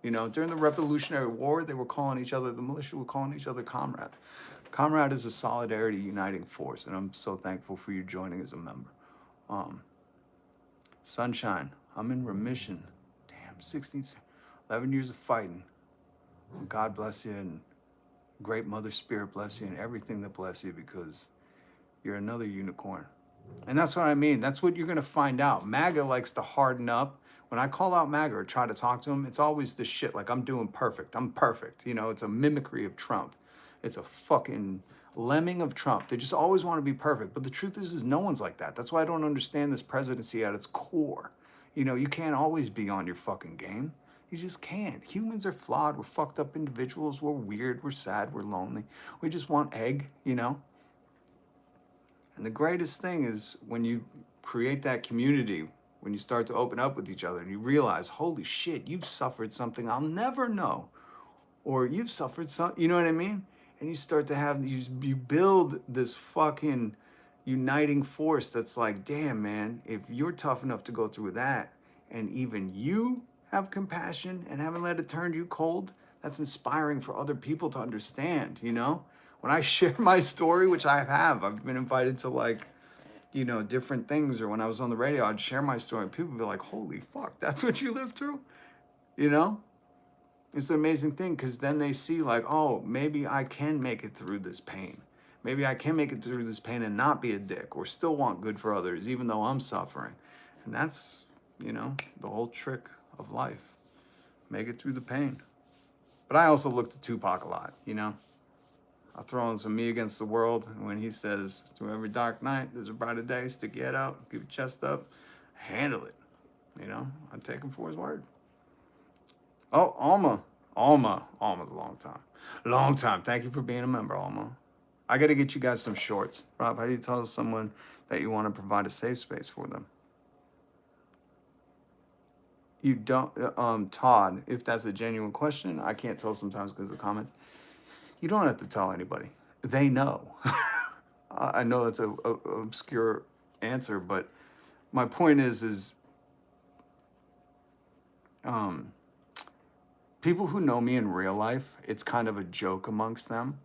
During the Revolutionary War, they were calling each other, the militia were calling each other comrades. Comrade is a solidarity uniting force, and I'm so thankful for you joining as a member. Sunshine, I'm in remission. Damn, 11 years of fighting. God bless you, and great Mother Spirit bless you, and everything that bless you, because you're another unicorn. And that's what I mean. That's what you're going to find out. MAGA likes to harden up. When I call out MAGA or try to talk to him, it's always this shit like I'm doing perfect. I'm perfect. It's a mimicry of Trump. It's a fucking lemming of Trump. They just always want to be perfect. But the truth is no one's like that. That's why I don't understand this presidency at its core. You know, you can't always be on your fucking game. You just can't. Humans are flawed. We're fucked up individuals. We're weird. We're sad. We're lonely. We just want egg, you know? And the greatest thing is when you create that community, when you start to open up with each other and you realize, holy shit, you've suffered something I'll never know. Or you've suffered something, you know what I mean? And you start to have, you build this fucking uniting force that's like, damn, man, if you're tough enough to go through that and even you have compassion and haven't let it turn you cold, that's inspiring for other people to understand, you know? When I share my story, which I have, I've been invited to like, you know, different things, or when I was on the radio, I'd share my story and people would be like, holy fuck, that's what you lived through? You know? It's an amazing thing because then they see like, oh, maybe I can make it through this pain. Maybe I can make it through this pain and not be a dick or still want good for others, even though I'm suffering. And that's, you know, the whole trick of life. Make it through the pain. But I also look to Tupac a lot, you know? I'll throw in some Me Against the World. And when he says, through every dark night, there's a brighter day, stick your head out, keep your chest up, handle it. You know, I take him for his word. Oh, Alma's a long time. Long time. Thank you for being a member, Alma. I got to get you guys some shorts. Rob, how do you tell someone that you want to provide a safe space for them? You don't, Todd, if that's a genuine question, I can't tell sometimes because of the comments. You don't have to tell anybody. They know. I know that's a obscure answer, but my point is people who know me in real life, it's kind of a joke amongst them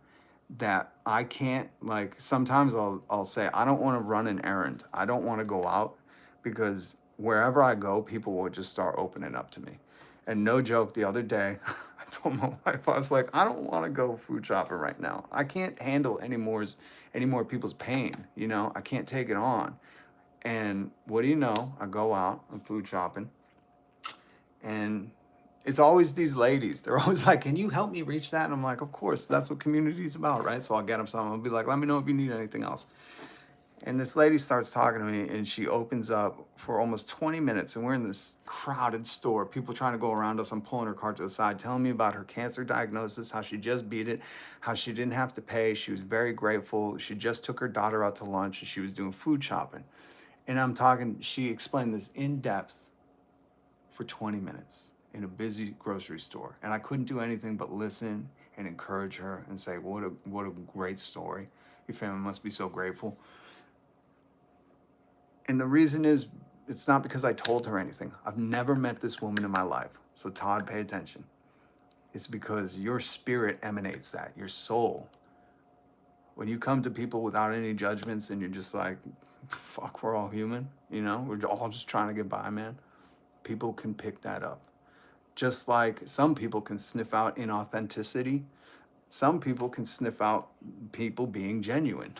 that I can't, like, sometimes I'll say, I don't want to run an errand. I don't want to go out because wherever I go, people will just start opening up to me. And no joke, the other day, I told my wife, I was like, I don't want to go food shopping right now. I can't handle any more people's pain, you know? I can't take it on. And what do you know? I go out, I'm food shopping, and it's always these ladies. They're always like, can you help me reach that? And I'm like, of course, that's what community is about, right? So I'll get them something. I'll be like, let me know if you need anything else. And this lady starts talking to me and she opens up for almost 20 minutes and we're in this crowded store, people trying to go around us. I'm pulling her cart to the side, telling me about her cancer diagnosis, how she just beat it, how she didn't have to pay. She was very grateful. She just took her daughter out to lunch and she was doing food shopping. And I'm talking, she explained this in depth for 20 minutes in a busy grocery store. And I couldn't do anything but listen and encourage her and say, what a great story. Your family must be so grateful. And the reason is, it's not because I told her anything. I've never met this woman in my life. So Todd, pay attention. It's because your spirit emanates that, your soul. When you come to people without any judgments and you're just like, fuck, we're all human, you know? We're all just trying to get by, man. People can pick that up. Just like some people can sniff out inauthenticity, some people can sniff out people being genuine.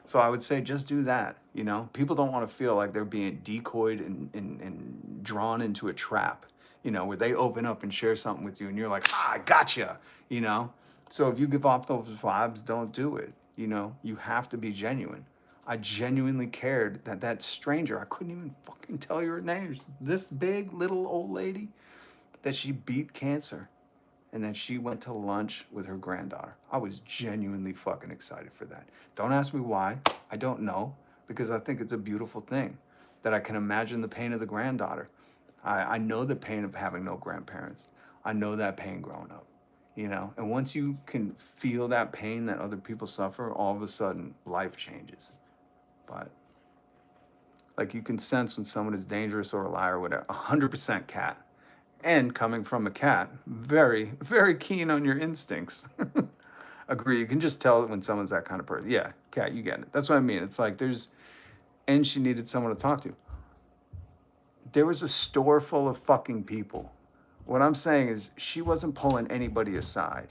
So I would say just do that, you know? People don't want to feel like they're being decoyed and drawn into a trap, you know, where they open up and share something with you and you're like, I gotcha, you know? So if you give off those vibes, don't do it, you know? You have to be genuine. I genuinely cared that stranger, I couldn't even fucking tell you her name, this big little old lady, that she beat cancer. And then she went to lunch with her granddaughter. I was genuinely fucking excited for that. Don't ask me why. I don't know, because I think it's a beautiful thing that I can imagine the pain of the granddaughter. I know the pain of having no grandparents. I know that pain growing up, you know? And once you can feel that pain that other people suffer, all of a sudden life changes. But like you can sense when someone is dangerous or a liar or whatever. 100% cat. And coming from a cat, very, very keen on your instincts. Agree, you can just tell when someone's that kind of person. Yeah, cat, you get it. That's what I mean. It's like and she needed someone to talk to. There was a store full of fucking people. What I'm saying is she wasn't pulling anybody aside.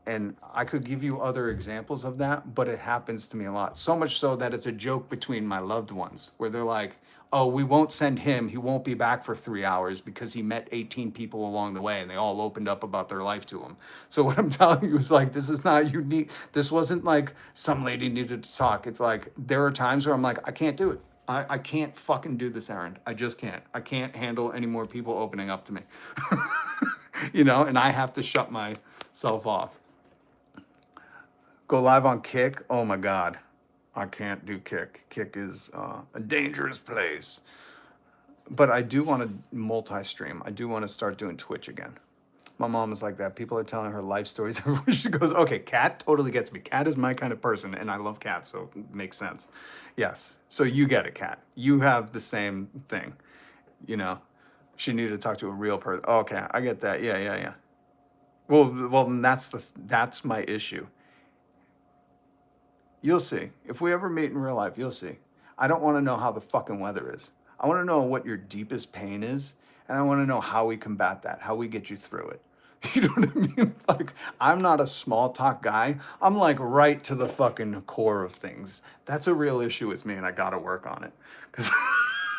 And I could give you other examples of that, but it happens to me a lot. So much so that it's a joke between my loved ones where they're like, oh, we won't send him. He won't be back for 3 hours because he met 18 people along the way and they all opened up about their life to him. So what I'm telling you is like, this is not unique. This wasn't like some lady needed to talk. It's like, there are times where I'm like, I can't do it. I can't fucking do this errand. I just can't. I can't handle any more people opening up to me. You know, and I have to shut myself off. Go live on Kick. Oh my God. I can't do Kick. Kick is a dangerous place. But I do want to multi-stream. I do want to start doing Twitch again. My mom is like that. People are telling her life stories. She goes, okay, Cat totally gets me. Cat is my kind of person, and I love cats, so it makes sense. Yes. So you get it, Cat. You have the same thing. You know, she needed to talk to a real person. Oh, okay, I get that. Yeah. Well, that's my issue. You'll see. If we ever meet in real life, you'll see. I don't want to know how the fucking weather is. I want to know what your deepest pain is, and I want to know how we combat that, how we get you through it. You know what I mean? Like, I'm not a small talk guy. I'm like right to the fucking core of things. That's a real issue with me, and I got to work on it because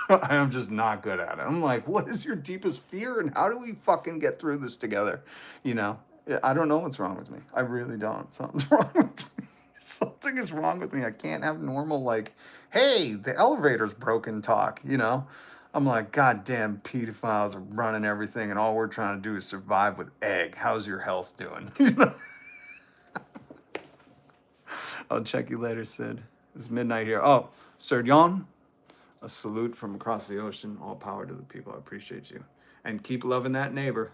I am just not good at it. I'm like, what is your deepest fear, and how do we fucking get through this together? You know, I don't know what's wrong with me. I really don't. Something's wrong with me. Something is wrong with me. I can't have normal, like, hey, the elevator's broken talk, you know? I'm like, goddamn pedophiles are running everything, and all we're trying to do is survive with egg. How's your health doing? You know? I'll check you later, Sid. It's midnight here. Oh, Sir Yon, a salute from across the ocean. All power to the people. I appreciate you. And keep loving that neighbor.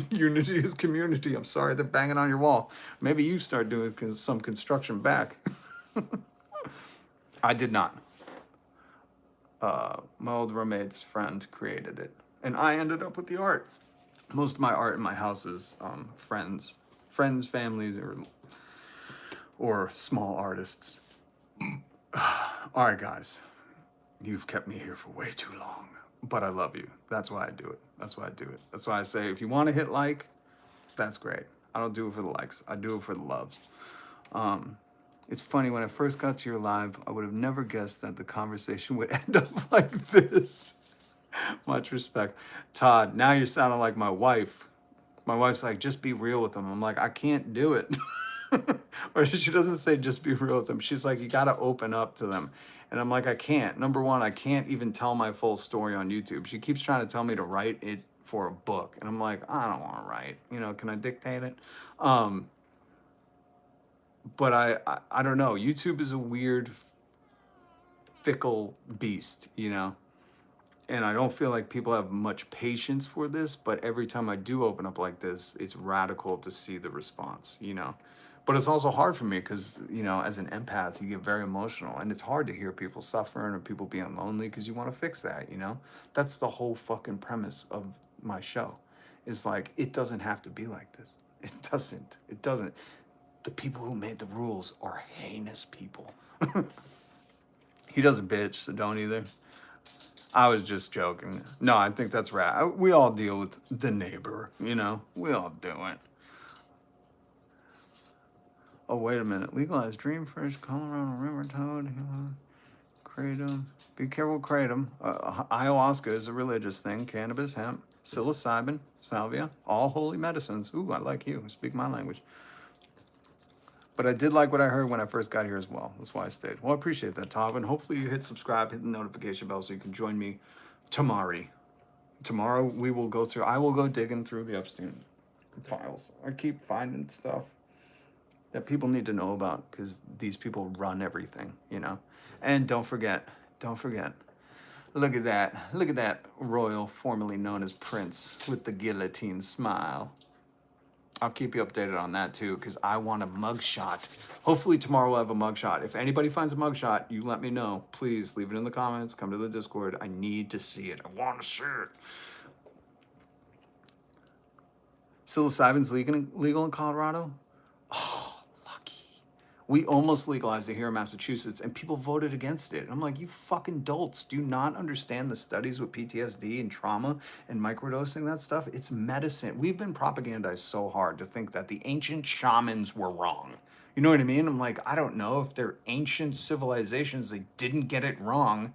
Unity is community. I'm sorry they're banging on your wall. Maybe you start doing some construction back. I did not. My old roommate's friend created it. And I ended up with the art. Most of my art in my house is friends, families, or small artists. All right, guys. You've kept me here for way too long. But I love you. That's why I do it. That's why I do it. That's why I say, if you want to hit like, that's great. I don't do it for the likes. I do it for the loves. It's funny, when I first got to your live, I would have never guessed that the conversation would end up like this. Much respect. Todd, now you're sounding like my wife. My wife's like, just be real with them. I'm like, I can't do it. Or she doesn't say just be real with them. She's like, you got to open up to them. And I'm like, I can't. Number one, I can't even tell my full story on YouTube. She keeps trying to tell me to write it for a book. And I'm like, I don't want to write. You know, can I dictate it? But I don't know. YouTube is a weird, fickle beast, you know? And I don't feel like people have much patience for this, but every time I do open up like this, it's radical to see the response, you know? But it's also hard for me because, you know, as an empath, you get very emotional, and it's hard to hear people suffering or people being lonely because you want to fix that, you know? That's the whole fucking premise of my show. It's like, it doesn't have to be like this. It doesn't. It doesn't. The people who made the rules are heinous people. He doesn't bitch, so don't either. I was just joking. No, I think that's right. We all deal with the neighbor, you know? We all do it. Oh, wait a minute. Legalize dreamfish, Colorado river toad, kratom. Be careful with kratom. Ayahuasca is a religious thing. Cannabis, hemp, psilocybin, salvia, all holy medicines. Ooh, I like you. Speak my language. But I did like what I heard when I first got here as well. That's why I stayed. Well, I appreciate that, Tom. And hopefully you hit subscribe, hit the notification bell so you can join me tomorrow. Tomorrow we will go through, I will go digging through the Epstein files. I keep finding stuff that people need to know about because these people run everything, you know? And don't forget. Look at that royal formerly known as Prince with the guillotine smile. I'll keep you updated on that too, because I want a mugshot. Hopefully tomorrow we'll have a mugshot. If anybody finds a mugshot, you let me know. Please leave it in the comments. Come to the Discord. I need to see it. I want to see it. Psilocybin's legal in Colorado? Oh, lucky. We almost legalized it here in Massachusetts, and people voted against it. I'm like, you fucking dolts. Do you not understand the studies with PTSD and trauma and microdosing that stuff? It's medicine. We've been propagandized so hard to think that the ancient shamans were wrong. You know what I mean? I'm like, I don't know if they're ancient civilizations. They didn't get it wrong,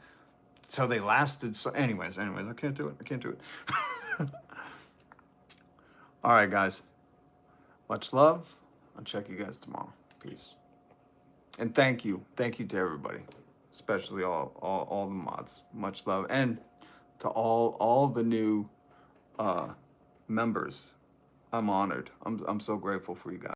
so they lasted. So, anyways, I can't do it. All right, guys. Much love. I'll check you guys tomorrow. Peace. And thank you to everybody, especially all the mods. Much love, and to all the new members. I'm honored. I'm so grateful for you guys.